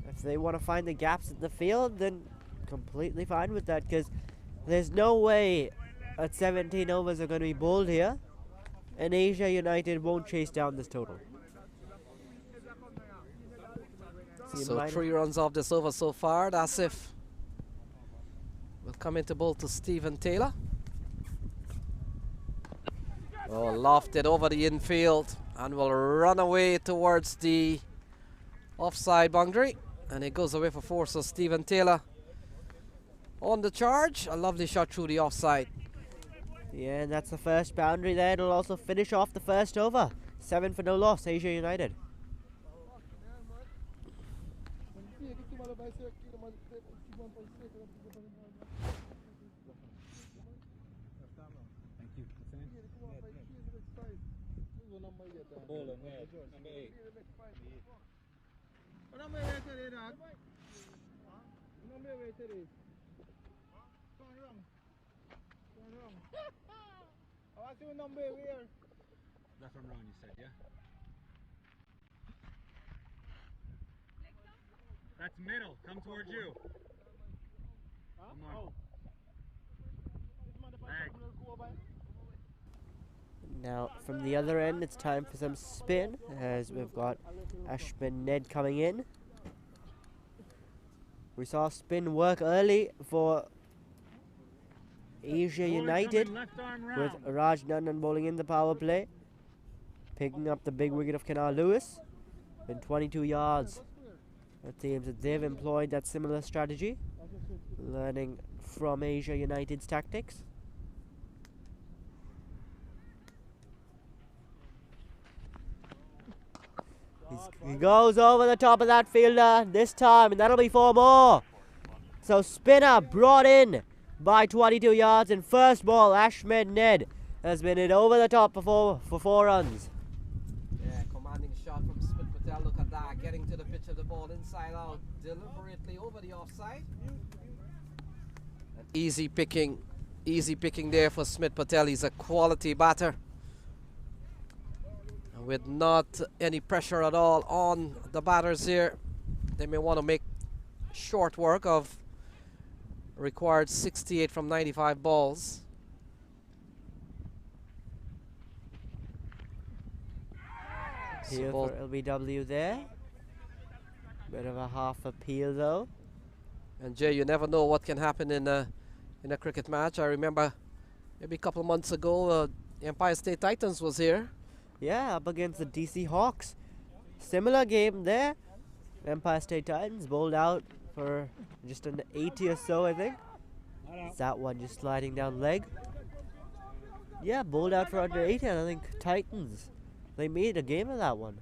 If they want to find the gaps in the field, then completely fine with that, because there's no way at 17 overs are going to be bowled here, and Asia United won't chase down this total. So 3 runs off this over so far. Asif will come into bowl to Stephen Taylor. Oh, lofted over the infield and will run away towards the offside boundary, and it goes away for 4. So Stephen Taylor on the charge. A lovely shot through the offside. Yeah, and that's the first boundary there. It'll also finish off the first over. 7 for no loss, Asia United. That's one wrong, you said, yeah? That's middle. Come towards you. Come on. Now, from the other end, it's time for some spin, as we've got Ashman Ned coming in. We saw spin work early for Asia United, with Raj Nandan bowling in the power play, picking up the big wicket of Kenar Lewis in 22 yards. It seems that they've employed that similar strategy, learning from Asia United's tactics. He goes over the top of that fielder this time, and that'll be 4 more. So spinner brought in by 22 yards, and first ball, Ashmed Ned has been hit over the top for 4 runs. Yeah, commanding shot from Smith Patel. Look at that, getting to the pitch of the ball inside out, deliberately over the offside. Easy picking there for Smith Patel. He's a quality batter, with not any pressure at all on the batters here. They may want to make short work of required 68 from 95 balls. Here for LBW there. Bit of a half appeal though. And Jay, you never know what can happen in a cricket match. I remember maybe a couple of months ago, Empire State Titans was here. Yeah, up against the DC Hawks. Similar game there. Empire State Titans bowled out for just an 80 or so, I think. Is that one just sliding down leg? Yeah, bowled out for under 80, and I think Titans, they made a game of that one.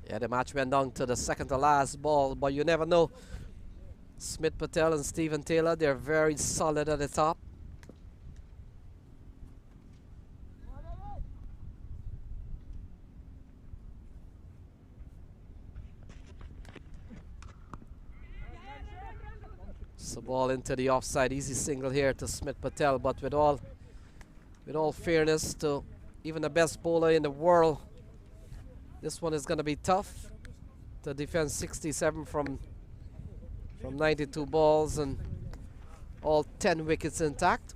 Yeah, the match went down to the second to last ball, but you never know. Smith Patel and Stephen Taylor, they're very solid at the top. So ball into the offside, easy single here to Smith Patel, but with all fairness to even the best bowler in the world, This one is going to be tough to defend 67 from 92 balls and all 10 wickets intact.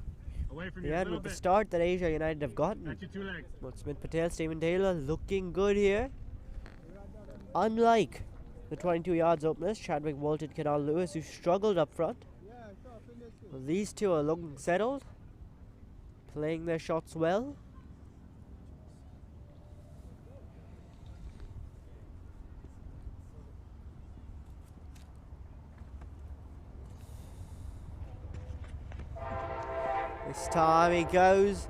Away from you. Yeah, a and little with the bit. start that Asia United have gotten, Back to 2 legs. well, Smith Patel, Stephen Taylor looking good here. Unlike the 22 yards openers, Chadwick, Walton, Kenal Lewis, who struggled up front. Well, these two are looking settled, playing their shots well. This time he goes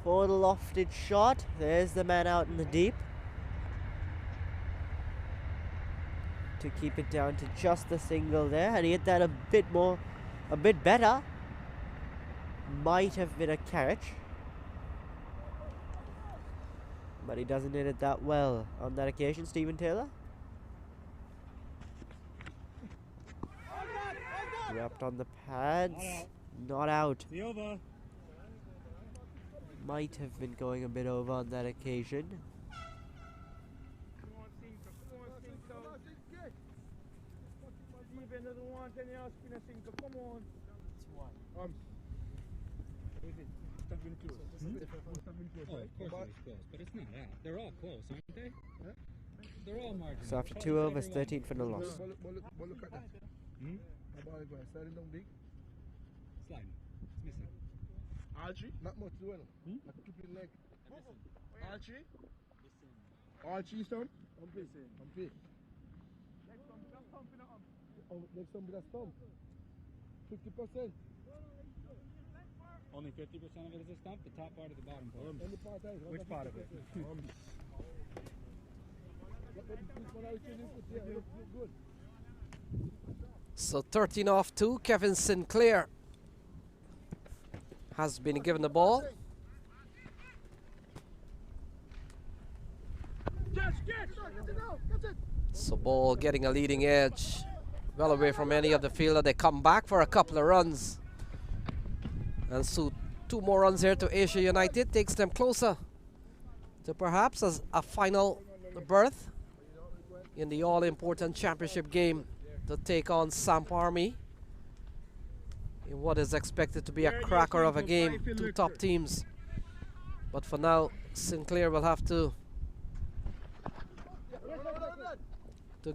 for the lofted shot. There's the man out in the deep to keep it down to just the single there. And he hit that a bit better. Might have been a catch, but he doesn't hit it that well on that occasion. Stephen Taylor wrapped on the pads, not out. The over. Might have been going a bit over on that occasion. Oh, of course it was close, but it's not out. They're all close, aren't they? They're all marginal. So after 2 overs, 13 for no loss. Look at that. Sliding down big. Sliding. It's missing. Archie? Not much doing. Like a keeping leg. Archie? Archie son? Humpy. Next time with a stump. 50%. Only 50% of it is a stump? The top part or the bottom part? Which part of it? So 13 off 2. Kevin Sinclair has been given the ball. So ball getting a leading edge. Well away from any of the fielder. They come back for a couple of runs. And so 2 more runs here to Asia United takes them closer to perhaps as a final berth in the all-important championship game to take on Samp Army in what is expected to be a cracker of a game. 2 top teams. But for now, Sinclair will have to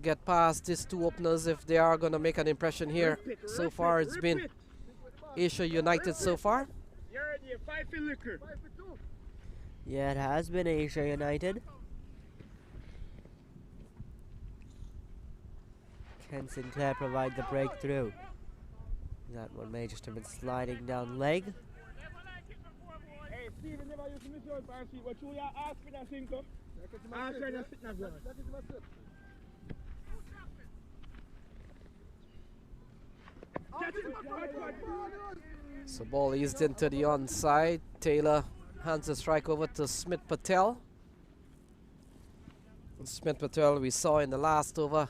get past these 2 openers if they are going to make an impression here. So far it's been Asia United so far. Yeah, it has been Asia United. Can Sinclair provide the breakthrough? That one may just have been sliding down leg. So ball eased into the onside. Taylor hands the strike over to Smith Patel. Smith Patel, we saw in the last over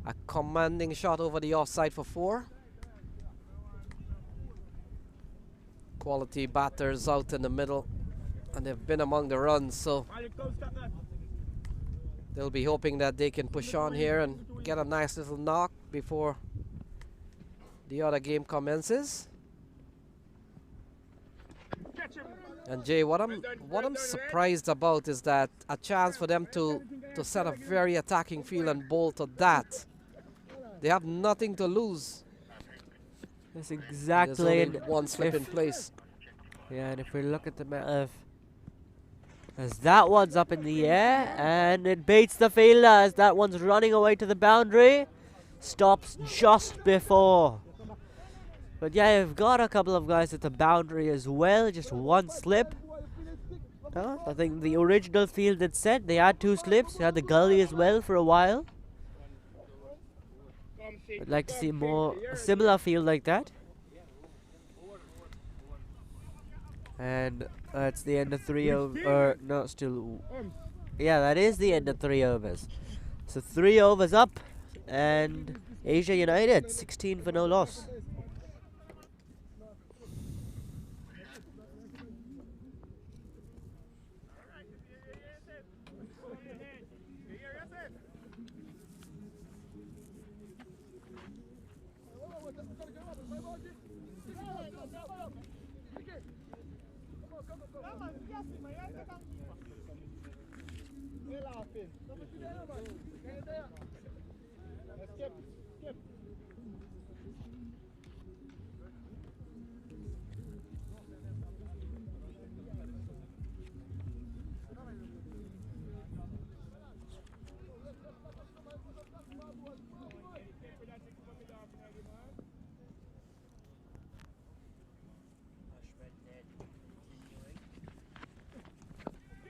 a commanding shot over the offside for 4. Quality batters out in the middle, and they've been among the runs, so they'll be hoping that they can push on here and get a nice little knock before the other game commences. And Jay, what I'm surprised about is that a chance for them to set a very attacking field and bowl to that. They have nothing to lose. That's exactly. There's only one slip in place. Yeah, and if we look at the map, as that one's up in the air and it baits the fielder as that one's running away to the boundary, stops just before. But yeah, you've got a couple of guys at the boundary as well, just one slip. I think the original field had said they had 2 slips. They had the gully as well for a while. I'd like to see a similar field like that. And it's the end of 3 overs. No, still. Yeah, that is the end of 3 overs. So 3 overs up, and Asia United 16 for no loss.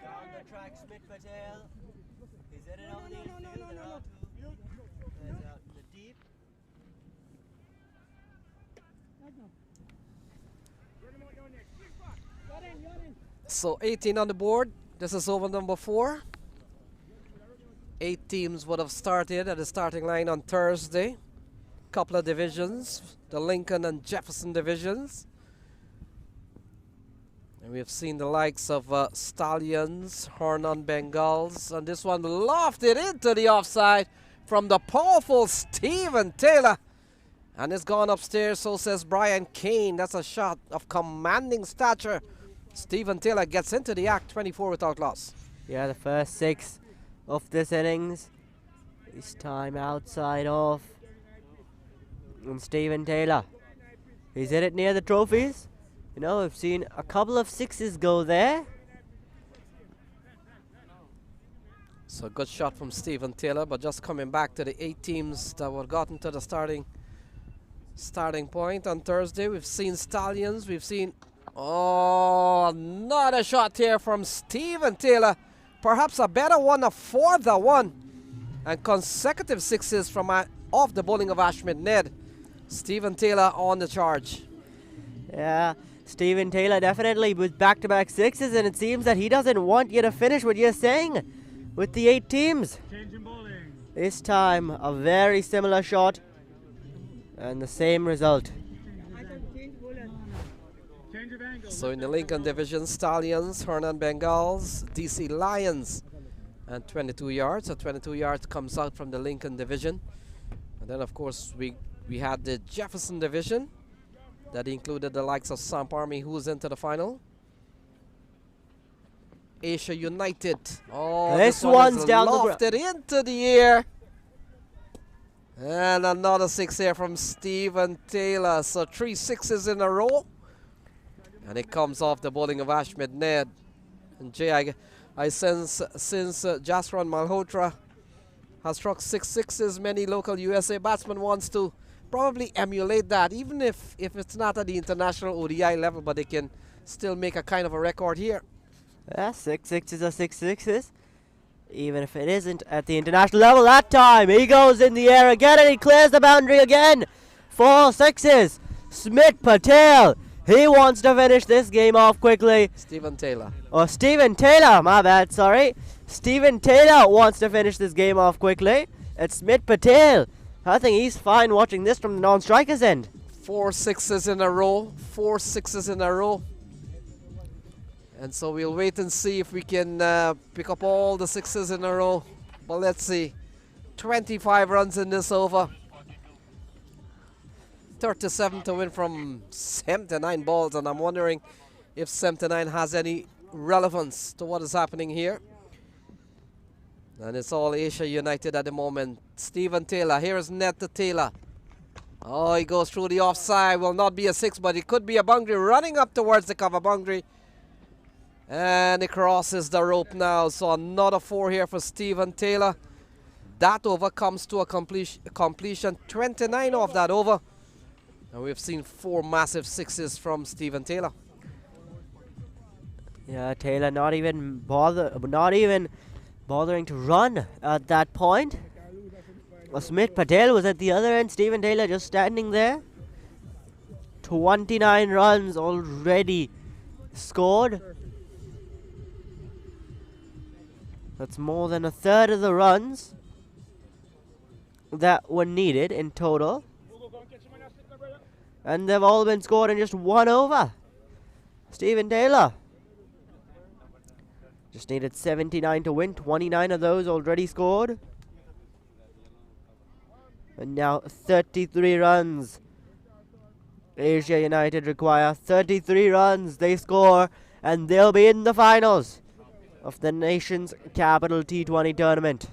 Down the track, Smith Patel. He's in it over the infield. There are two players out in the deep. So 18 on the board. This is over number 4. 8 teams would have started at the starting line on Thursday. Couple of divisions, the Lincoln and Jefferson divisions. And we have seen the likes of Stallions, Horn-on Bengals, and this one lofted into the offside from the powerful Stephen Taylor. And it's gone upstairs, so says Brian Kane. That's a shot of commanding stature. Stephen Taylor gets into the act, 24 without loss. Yeah, the first 6 of this innings. This time outside off. And Stephen Taylor. He's hit it near the trophies. You know, we've seen a couple of 6s go there. So good shot from Stephen Taylor, but just coming back to the 8 teams that were gotten to the starting point on Thursday. We've seen Stallions, we've seen another shot here from Stephen Taylor. Perhaps a better one, a 4th one. And consecutive 6s from off the bowling of Ashmit Ned. Stephen Taylor on the charge. Yeah, Stephen Taylor definitely with back-to-back 6s, and it seems that he doesn't want you to finish what you're saying with the 8 teams. This time, a very similar shot and the same result. So in the Lincoln division, Stallions, Horn-on Bengals, DC Lions, and 22 yards. So 22 yards comes out from the Lincoln division. And then, of course, we had the Jefferson division that included the likes of Samp Army, who's into the final. Asia United. Oh, this one's down the lofted into the air. And another 6 here from Stephen Taylor. So 3 6s in a row. And it comes off the bowling of Ashmit Ned. And Jay, I sense since Jasron Malhotra has struck 6 6s, many local USA batsmen wants to probably emulate that, even if it's not at the international ODI level, but they can still make a kind of a record here. Yeah, 6 6s are 6 6s. Even if it isn't at the international level that time. He goes in the air again and he clears the boundary again. 4 6s. Smith Patel. He wants to finish this game off quickly. Stephen Taylor. Oh, Stephen Taylor. My bad, sorry. Stephen Taylor wants to finish this game off quickly. It's Smith Patel. I think he's fine watching this from the non-striker's end. 4 6s in a row. 4 6s in a row. And so we'll wait and see if we can pick up all the 6s in a row. But let's see. 25 runs in this over. 37 to win from 79 balls. And I'm wondering if 79 has any relevance to what is happening here. And it's all Asia United at the moment. Stephen Taylor. Here is Ned to Taylor. Oh, he goes through the offside. Will not be a 6, but it could be a boundary. Running up towards the cover boundary. And he crosses the rope now. So another 4 here for Stephen Taylor. That over comes to a completion. 29 off that over. And we've seen 4 massive 6s from Stephen Taylor. Yeah, Taylor not even bothering to run at that point. Smith Patel was at the other end. Stephen Taylor just standing there. 29 runs already scored. That's more than a third of the runs that were needed in total. And they've all been scored in just 1 over. Stephen Taylor just needed 79 to win. 29 of those already scored. And now 33 runs. Asia United require 33 runs. They score and they'll be in the finals of the nation's capital T20 tournament.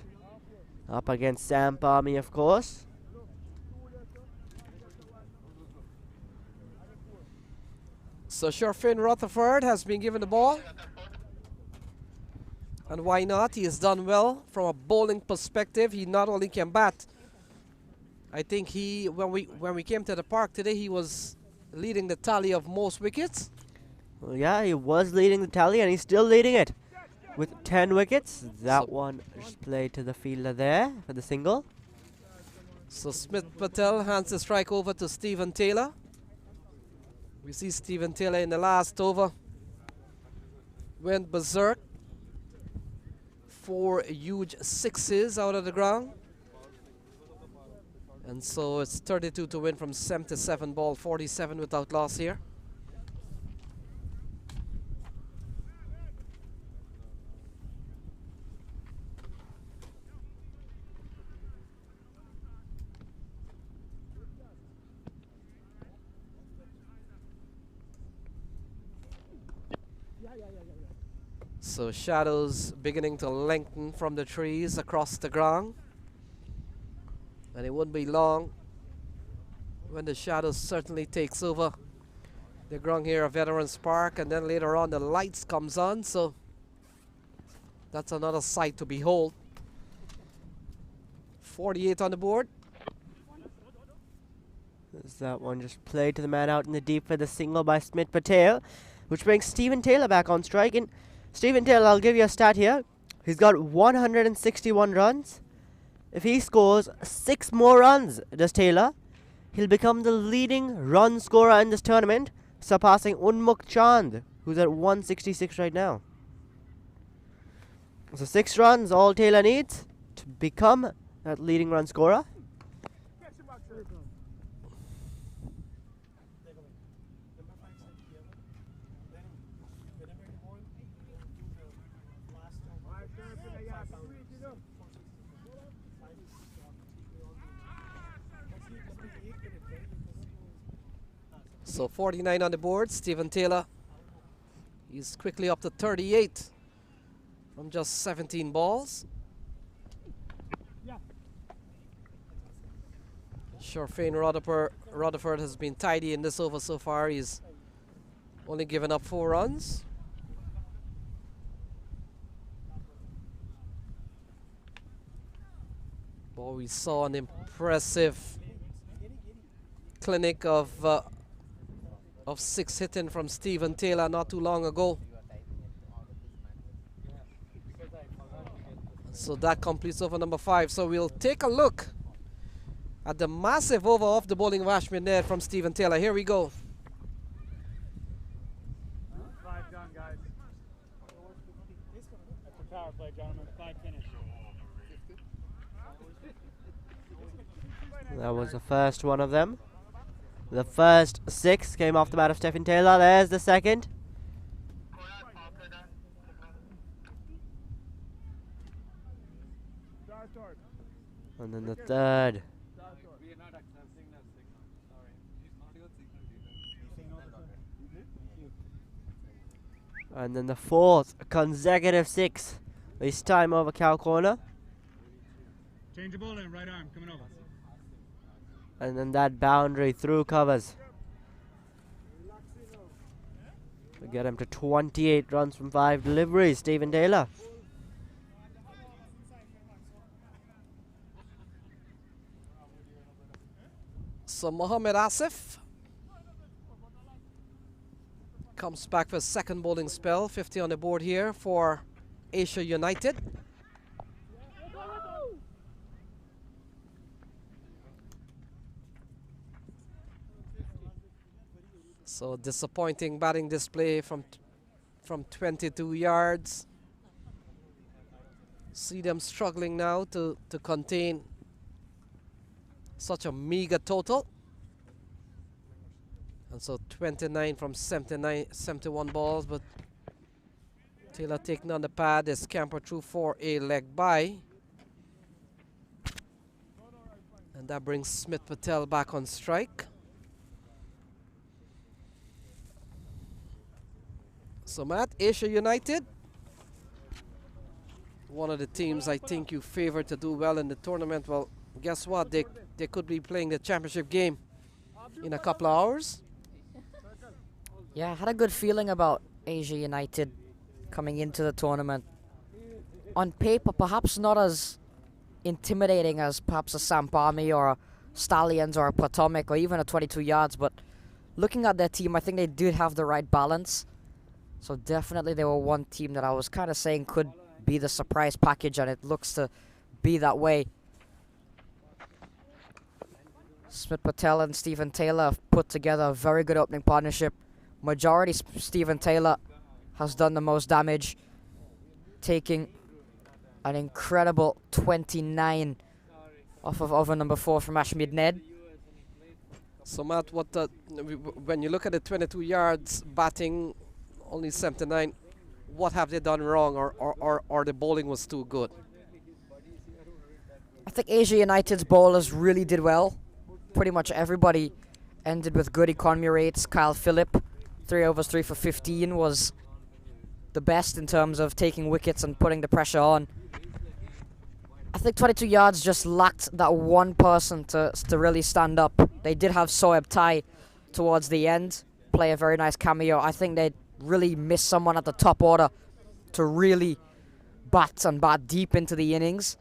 Up against Sam Palmy, of course. So Sherfin Rutherford has been given the ball. And why not? He has done well from a bowling perspective. He not only can bat. I think when we came to the park today, he was leading the tally of most wickets. Well, yeah, he was leading the tally, and he's still leading it with 10 wickets. That one just played to the fielder there for the single. So Smith Patel hands the strike over to Stephen Taylor. We see Stephen Taylor in the last over went berserk. 4 huge sixes out of the ground. And so it's 32 to win from 77 ball, 47 without loss here. So shadows beginning to lengthen from the trees across the ground. And it won't be long when the shadows certainly takes over the ground here at Veterans Park, and then later on the lights comes on, so that's another sight to behold. 48 on the board. There's that one just played to the man out in the deep for the single by Smith Patel, which brings Stephen Taylor back on strike. And Stephen Taylor, I'll give you a stat here. He's got 161 runs. If he scores 6 more runs, does Taylor, he'll become the leading run scorer in this tournament, surpassing Unmukh Chand, who's at 166 right now. So 6 runs, all Taylor needs to become that leading run scorer. So 49 on the board, Stephen Taylor. He's quickly up to 38 from just 17 balls. Sherfin Rutherford has been tidy in this over so far. He's only given up 4 runs. Well, we saw an impressive clinic of 6 hitting from Stephen Taylor not too long ago. So that completes over number 5. So we'll take a look at the massive over off the bowling of Ashmin there from Stephen Taylor. Here we go. 5 done, guys. That's a power play, gentlemen. 5 finish. That was the first one of them. The first 6 came off the bat of Stephen Taylor. There's the second. And then the third. And then the fourth consecutive 6. This time over cow corner. Change the ball in, right arm, coming over. And then that boundary through covers. We get him to 28 runs from 5 deliveries, Stephen Taylor. So Mohamed Asif comes back for a second bowling spell. 50 on the board here for Asia United. So disappointing batting display from 22 yards. See them struggling now to contain such a meager total. And so 29 from 71 balls, but Taylor taking on the pad is scamper through for a leg by. And that brings Smith Patel back on strike. So Matt, Asia United, one of the teams I think you favor to do well in the tournament. Well, guess what? They could be playing the championship game in a couple of hours. Yeah, I had a good feeling about Asia United coming into the tournament. On paper, perhaps not as intimidating as perhaps a Sampami or a Stallions or a Potomac or even a 22 yards, but looking at their team, I think they did have the right balance. So definitely they were one team that I was kind of saying could be the surprise package, and it looks to be that way. Smith Patel and Stephen Taylor have put together a very good opening partnership. Majority Stephen Taylor has done the most damage, taking an incredible 29 off of over number 4 from Ashmead Ned. So Matt, when you look at the 22 yards batting, only 79, what have they done wrong, or the bowling was too good? I think Asia United's bowlers really did well. Pretty much everybody ended with good economy rates. Kyle Phillip, 3 overs 3 for 15, was the best in terms of taking wickets and putting the pressure on. I think 22 yards just lacked that one person to really stand up. They did have Soeb Tai towards the end, play a very nice cameo. I think they really missed someone at the top order to really bat deep into the innings.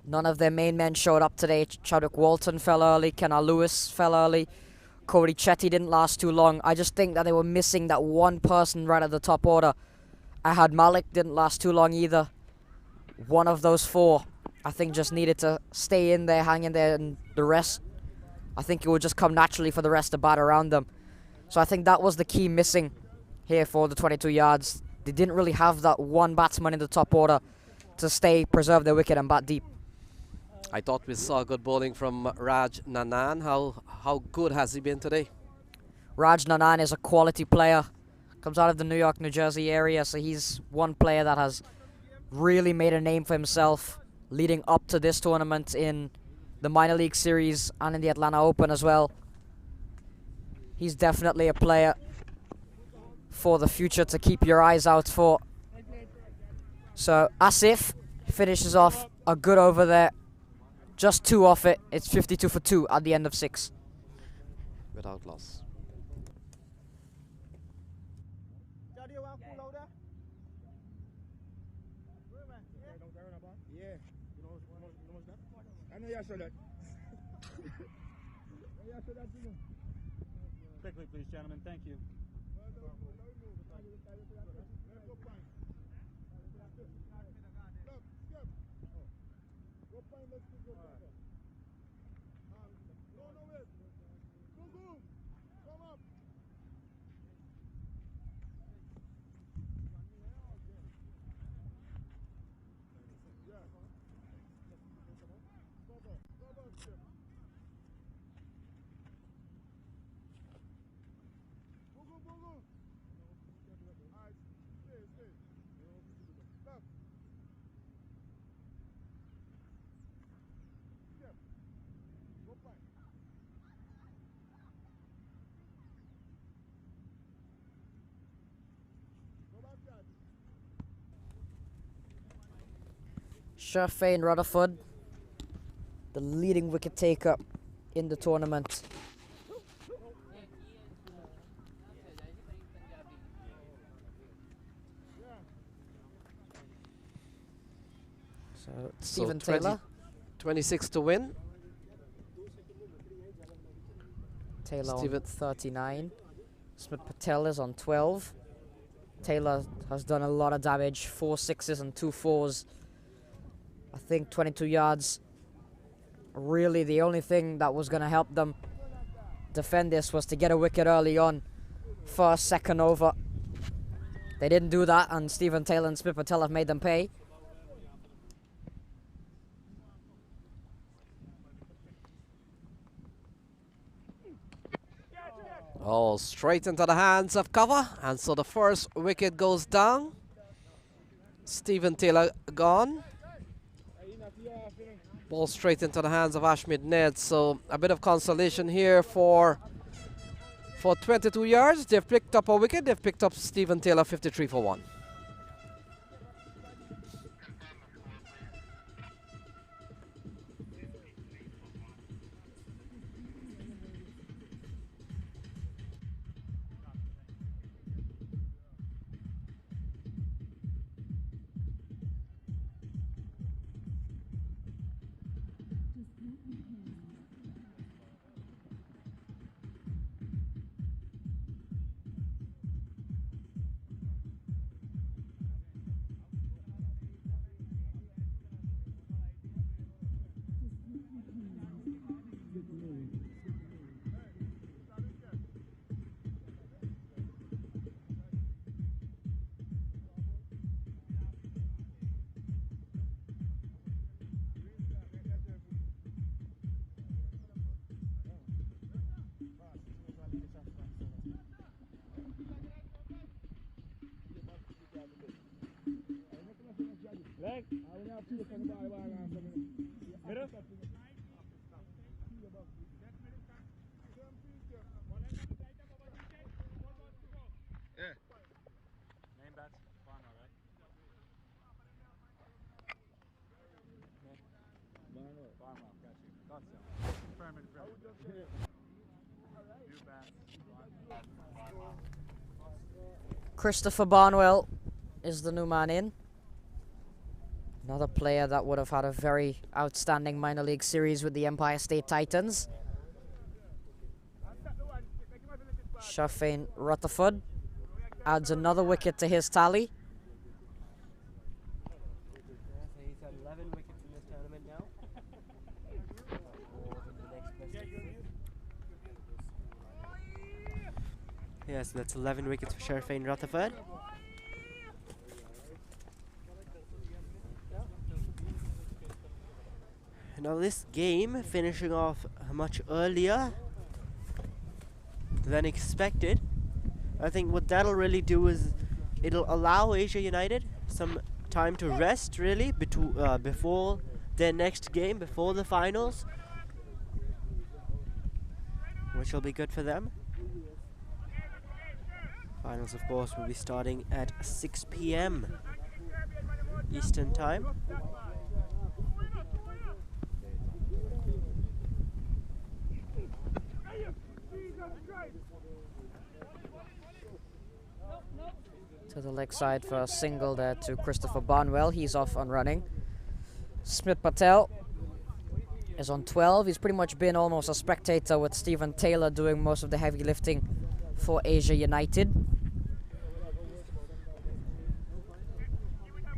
None of their main men showed up today. Chadwick Walton fell early, Kenna Lewis fell early, Cody Chetty didn't last too long. I just think that they were missing that one person right at the top order. Ahad Malik didn't last too long either. One of those 4, I think, just needed to stay in there, hang in there, and the rest, I think it would just come naturally for the rest to bat around them. So I think that was the key missing here for the 22 yards. They didn't really have that one batsman in the top order to preserve their wicket and bat deep. I thought we saw good bowling from Raj Nanan. How good has he been today? Raj Nanan is a quality player. Comes out of the New York, New Jersey area, so he's one player that has really made a name for himself leading up to this tournament in the minor league series and in the Atlanta Open as well. He's definitely a player for the future to keep your eyes out for. So Asif finishes off a good over there. Just 2 off it. It's 52 for 2 at the end of 6. Without loss. Quickly, please, gentlemen. Thank you. Sherfane Rutherford, the leading wicket taker in the tournament. So Stephen Taylor. 26 to win. Taylor on 39. Smith Patel is on 12. Taylor has done a lot of damage, 4 sixes and 2 fours. I think 22 yards, really the only thing that was going to help them defend this was to get a wicket early on, first, second over. They didn't do that, and Stephen Taylor and Smith Patel have made them pay. Oh, straight into the hands of cover, and so the first wicket goes down. Stephen Taylor gone. Ball straight into the hands of Ashmead Ned, so a bit of consolation here for For 22 yards, they've picked up a wicket. They've picked up Stephen Taylor, 53 for 1. Christopher Barnwell is the new man in. Another player that would have had a very outstanding minor league series with the Empire State Titans. Shafane Rutherford adds another wicket to his tally. He's had 11 wickets in this tournament now. Yes, that's 11 wickets for Shafane Rutherford. Now this game finishing off much earlier than expected. I think what that'll really do is it'll allow Asia United some time to rest really before their next game, before the finals, which will be good for them. Finals, of course, will be starting at 6 p.m. Eastern Time. To the leg side for a single there to Christopher Barnwell. He's off and running. Smith Patel is on 12. He's pretty much been almost a spectator with Stephen Taylor doing most of the heavy lifting for Asia United.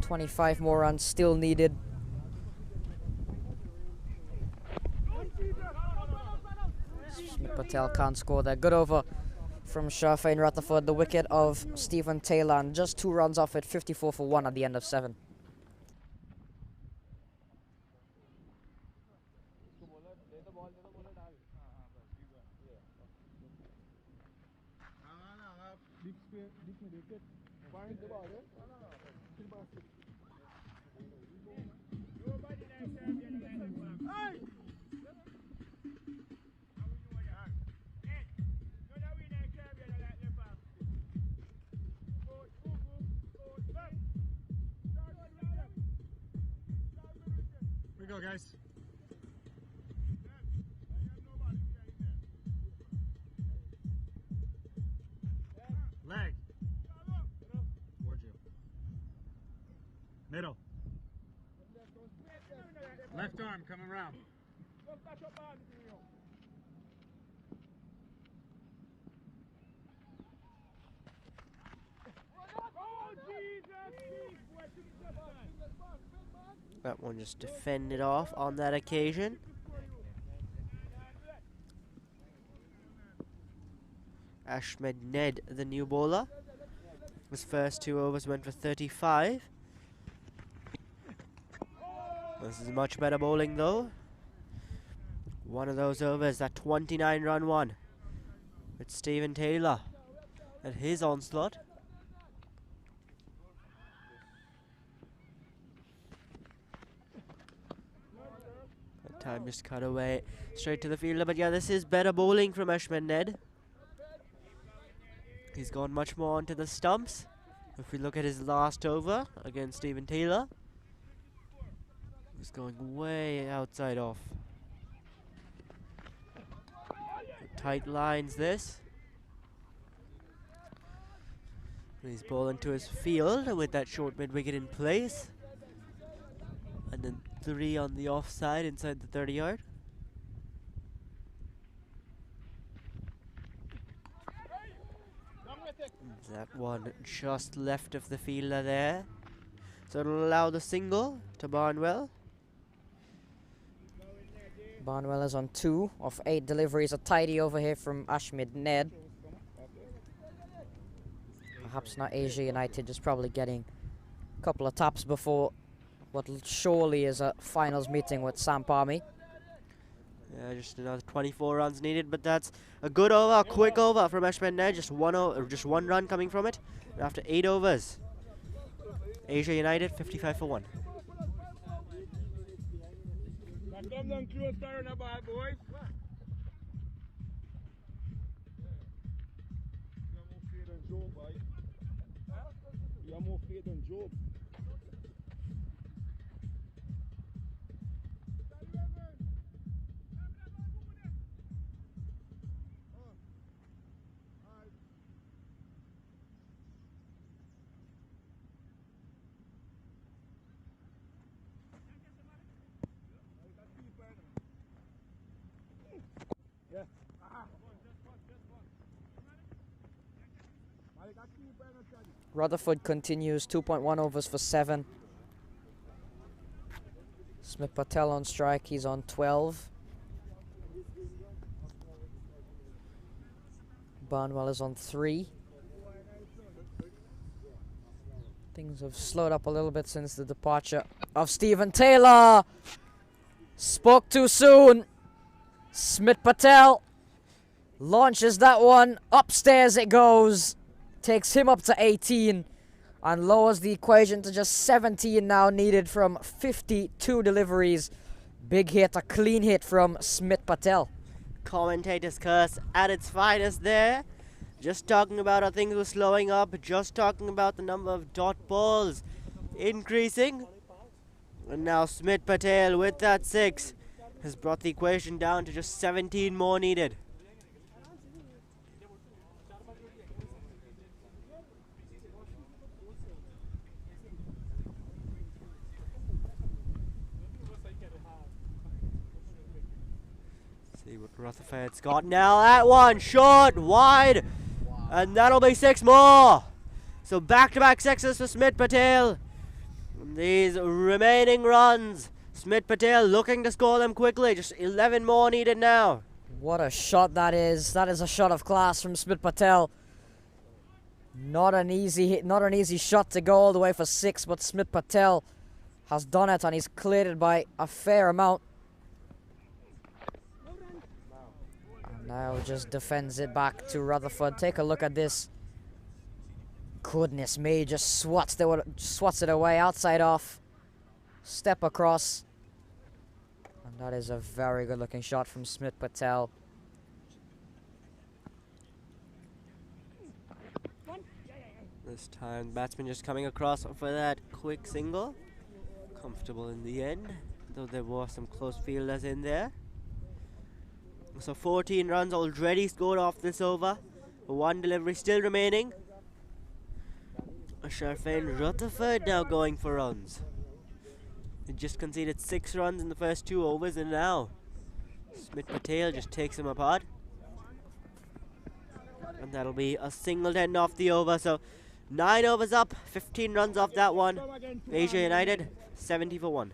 25 more runs still needed. Smith Patel can't score there. Good over from Shafane Rutherford, the wicket of Stephen Taylor, and just 2 runs off it, 54 for 1 at the end of 7. Here we go, guys. Leg. Towards you. Middle. Left arm coming around. That one just defended off on that occasion. Ahmed Ned, the new bowler. His first 2 overs went for 35. This is much better bowling though. One of those overs, that 29-run one, with Stephen Taylor at his onslaught. That time just cut away straight to the fielder, but yeah, this is better bowling from Ahmed Ned. He's gone much more onto the stumps. If we look at his last over against Stephen Taylor, he's going way outside off. Tight lines this. He's bowling to his field with that short mid wicket in place. And then 3 on the offside inside the 30-yard. That one just left of the fielder there. So it'll allow the single to Barnwell. Barnwell is on 2 of 8 deliveries. A tidy over here from Ashmid Ned. Perhaps not Asia United, just probably getting a couple of taps before what surely is a finals meeting with Samp Army. Yeah, just another 24 runs needed, but that's a good over, a quick over from Ashmid Ned. Just one run coming from it. And after 8 overs, Asia United 55 for 1. Come down close, fire on the ball, boys. You have more faith than Job. Rutherford continues 2.1 overs for 7. Smith Patel on strike, he's on 12. Barnwell is on 3. Things have slowed up a little bit since the departure of Stephen Taylor. Spoke too soon. Smith Patel launches that one. Upstairs it goes. Takes him up to 18 and lowers the equation to just 17 now needed from 52 deliveries. Big hit, a clean hit from Smith Patel. Commentator's curse at its finest there. Just talking about how things were slowing up, just talking about the number of dot balls increasing. And now Smith Patel with that 6 has brought the equation down to just 17 more needed. See what Rutherford's got now. That one short, wide, and that'll be 6 more. So back-to-back 6s for Smith Patel. And these remaining runs, Smith Patel looking to score them quickly. Just 11 more needed now. What a shot that is. That is a shot of class from Smith Patel. Not an easy hit, not an easy shot to go all the way for 6, but Smith Patel has done it and he's cleared it by a fair amount. Now just defends it back to Rutherford. Take a look at this. Goodness me, just swats it away outside off. Step across. And that is a very good looking shot from Smith Patel. This time batsman just coming across for that quick single. Comfortable in the end, though there were some close fielders in there. So 14 runs already scored off this over. 1 delivery still remaining. Sharfain Rutherford now going for runs. He just conceded 6 runs in the first 2 overs, and now Smith Patel just takes him apart. And that'll be a single to end off the over. So 9 overs up, 15 runs off that one. Asia United 70 for 1.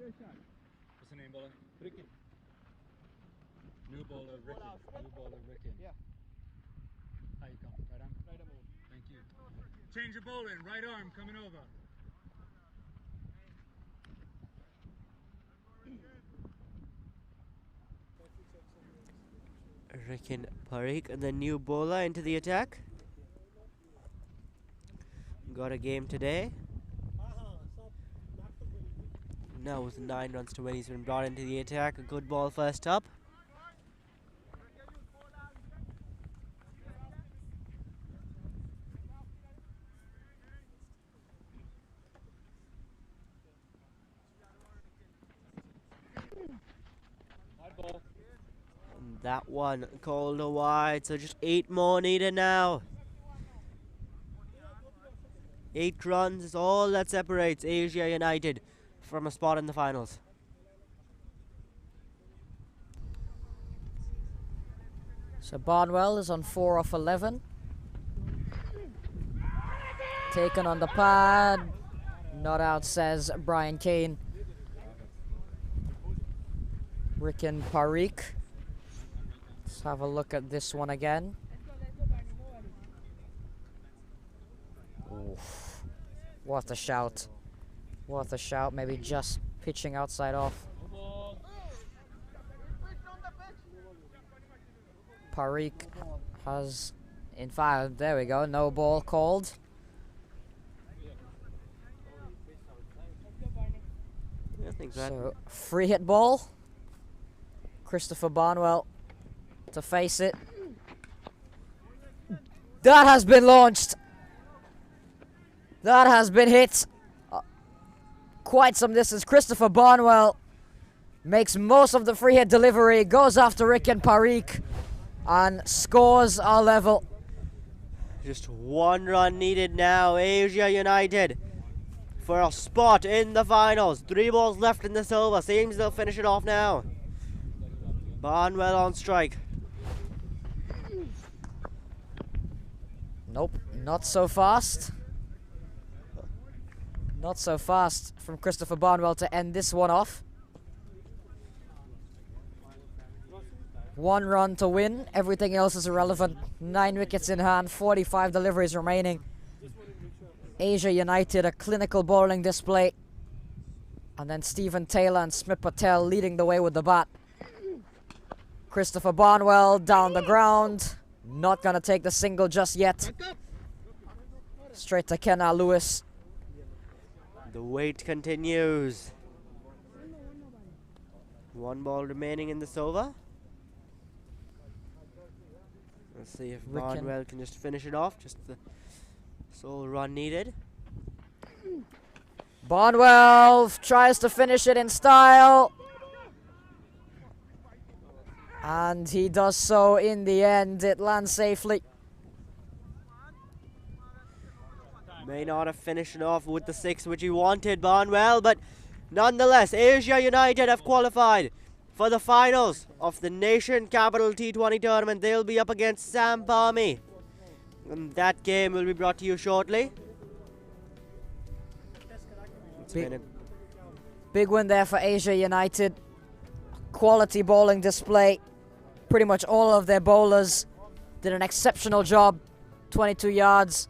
What's the name, bowler? Ricken. New bowler, Ricken. New bowler, Ricken. Yeah. How you come? Right arm? Right arm over. Thank you. Change your bowling. Right arm coming over. Rikin Parikh, and the new bowler into the attack. Got a game today. Now with 9 runs to win, he's been brought into the attack. A good ball first up. And that one called a wide, so just 8 more needed now. 8 runs is all that separates Asia United from a spot in the finals. So Barnwell is on 4 off 11. Taken on the pad. Not out, says Brian Kane. Rikin Parikh. Let's have a look at this one again. Oof. What a shout. What a shout. Maybe just pitching outside off. Parikh has, in fact, there we go, no ball called. I think So, free hit ball. Christopher Barnwell to face it. That has been launched. That has been hit. Quite some distance. Christopher Barnwell makes most of the free hit delivery, goes after Rikin Parikh, and scores our level. Just 1 run needed now. Asia United for a spot in the finals. 3 balls left in this over. Seems they'll finish it off now. Barnwell on strike. Nope, not so fast. Not so fast from Christopher Barnwell to end this one off. 1 run to win. Everything else is irrelevant. 9 wickets in hand, 45 deliveries remaining. Asia United, a clinical bowling display. And then Stephen Taylor and Smith Patel leading the way with the bat. Christopher Barnwell down the ground. Not going to take the single just yet. Straight to Kenna Lewis. The wait continues. 1 ball remaining in this over. Let's see if Barnwell can just finish it off. Just the sole run needed. Barnwell tries to finish it in style. And he does so in the end. It lands safely. May not have finished it off with the 6 which he wanted, Barnwell, but nonetheless, Asia United have qualified for the finals of the Nation Capital T20 tournament. They'll be up against Sam Palmy. And that game will be brought to you shortly. Big win there for Asia United. Quality bowling display. Pretty much all of their bowlers did an exceptional job. 22 yards.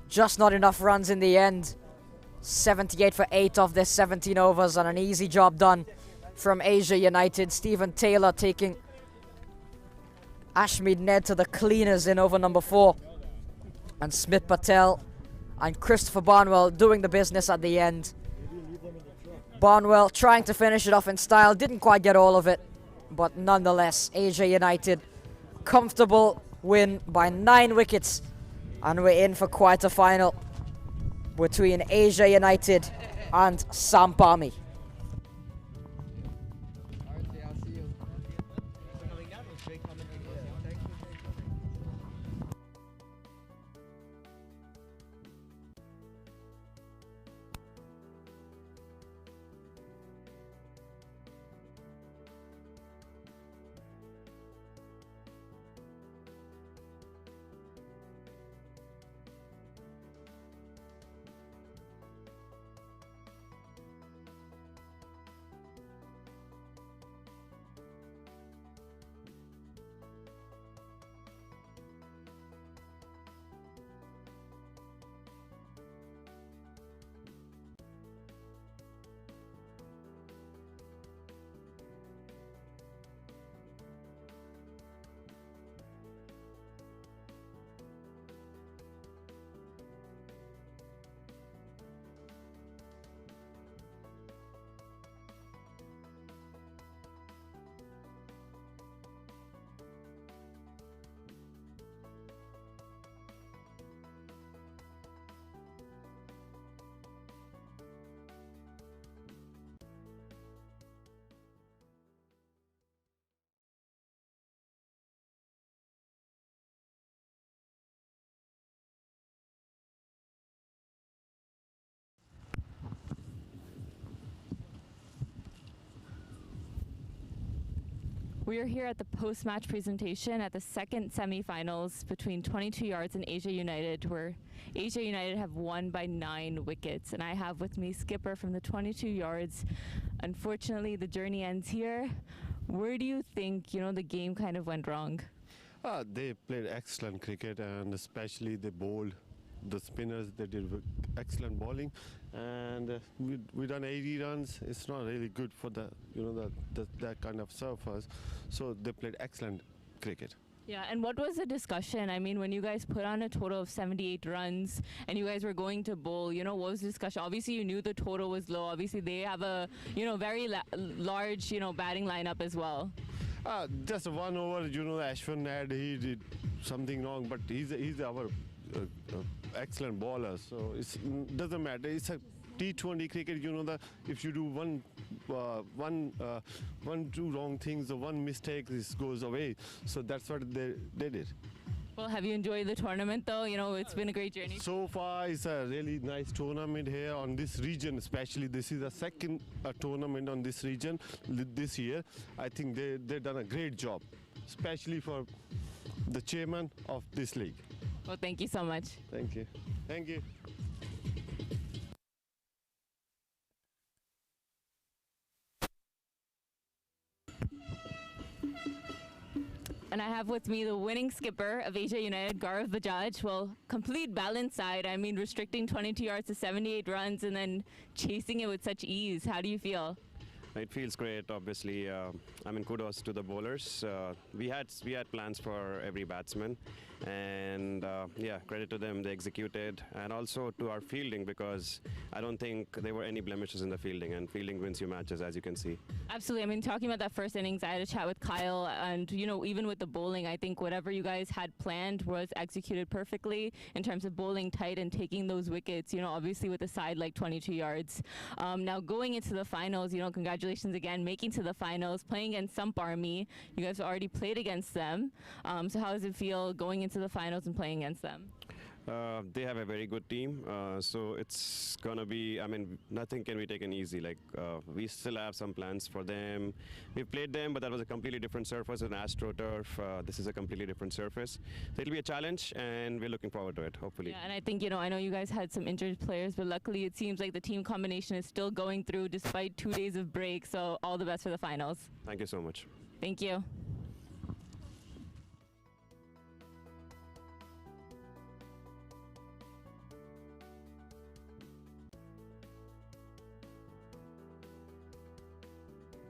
Just not enough runs in the end. 78 for 8 of their 17 overs, and an easy job done from Asia United. Stephen Taylor taking Ashmead Ned to the cleaners in over number 4. And Smith Patel and Christopher Barnwell doing the business at the end. Barnwell trying to finish it off in style. Didn't quite get all of it. But nonetheless, Asia United, comfortable win by 9 wickets. And we're in for quite a final between Asia United and Sam Palmy. We are here at the post-match presentation at the second semifinals between 22 Yards and Asia United, where Asia United have won by 9 wickets. And I have with me Skipper from the 22 Yards. Unfortunately, the journey ends here. Where do you think, the game kind of went wrong? They played excellent cricket, and especially they bowled. The spinners, they did excellent bowling, and we done 80 runs. It's not really good for that kind of surface. So they played excellent cricket. Yeah, and what was the discussion? I mean, when you guys put on a total of 78 runs and you guys were going to bowl, what was the discussion? Obviously, you knew the total was low. Obviously, they have a, very large, batting lineup as well. Just one over, Ashwin had, he did something wrong, but he's our excellent bowler, so it doesn't matter. It's a T20 cricket. If you do one, two wrong things or one mistake, this goes away. So that's what they did. Well, have you enjoyed the tournament though? It's been a great journey. So far, it's a really nice tournament here on this region, especially. This is the second tournament on this region this year. I think they've done a great job, especially for the chairman of this league. Well, thank you so much. Thank you. Thank you. And I have with me the winning skipper of Asia United, Gaurav Bajaj. Well, complete balance side. I mean, restricting 22 yards to 78 runs and then chasing it with such ease. How do you feel? It feels great, obviously. Kudos to the bowlers. We had plans for every batsman, and credit to them, they executed, and also to our fielding, because I don't think there were any blemishes in the fielding, and fielding wins you matches, as you can see. Absolutely. I mean, talking about that first innings, I had a chat with Kyle, and even with the bowling, I think whatever you guys had planned was executed perfectly in terms of bowling tight and taking those wickets. Obviously with a side like 22 yards. Now going into the finals, congratulations again, making to the finals, playing against Sump Army. You guys already played against them. So how does it feel going into the finals and playing against them? They have a very good team, so it's gonna be, nothing can be taken easy. We still have some plans for them. We've played them, but that was a completely different surface, an AstroTurf. This is a completely different surface. So it'll be a challenge, and we're looking forward to it, hopefully. Yeah, and I think, I know you guys had some injured players, but luckily it seems like the team combination is still going through despite 2 days of break, so all the best for the finals. Thank you so much. Thank you.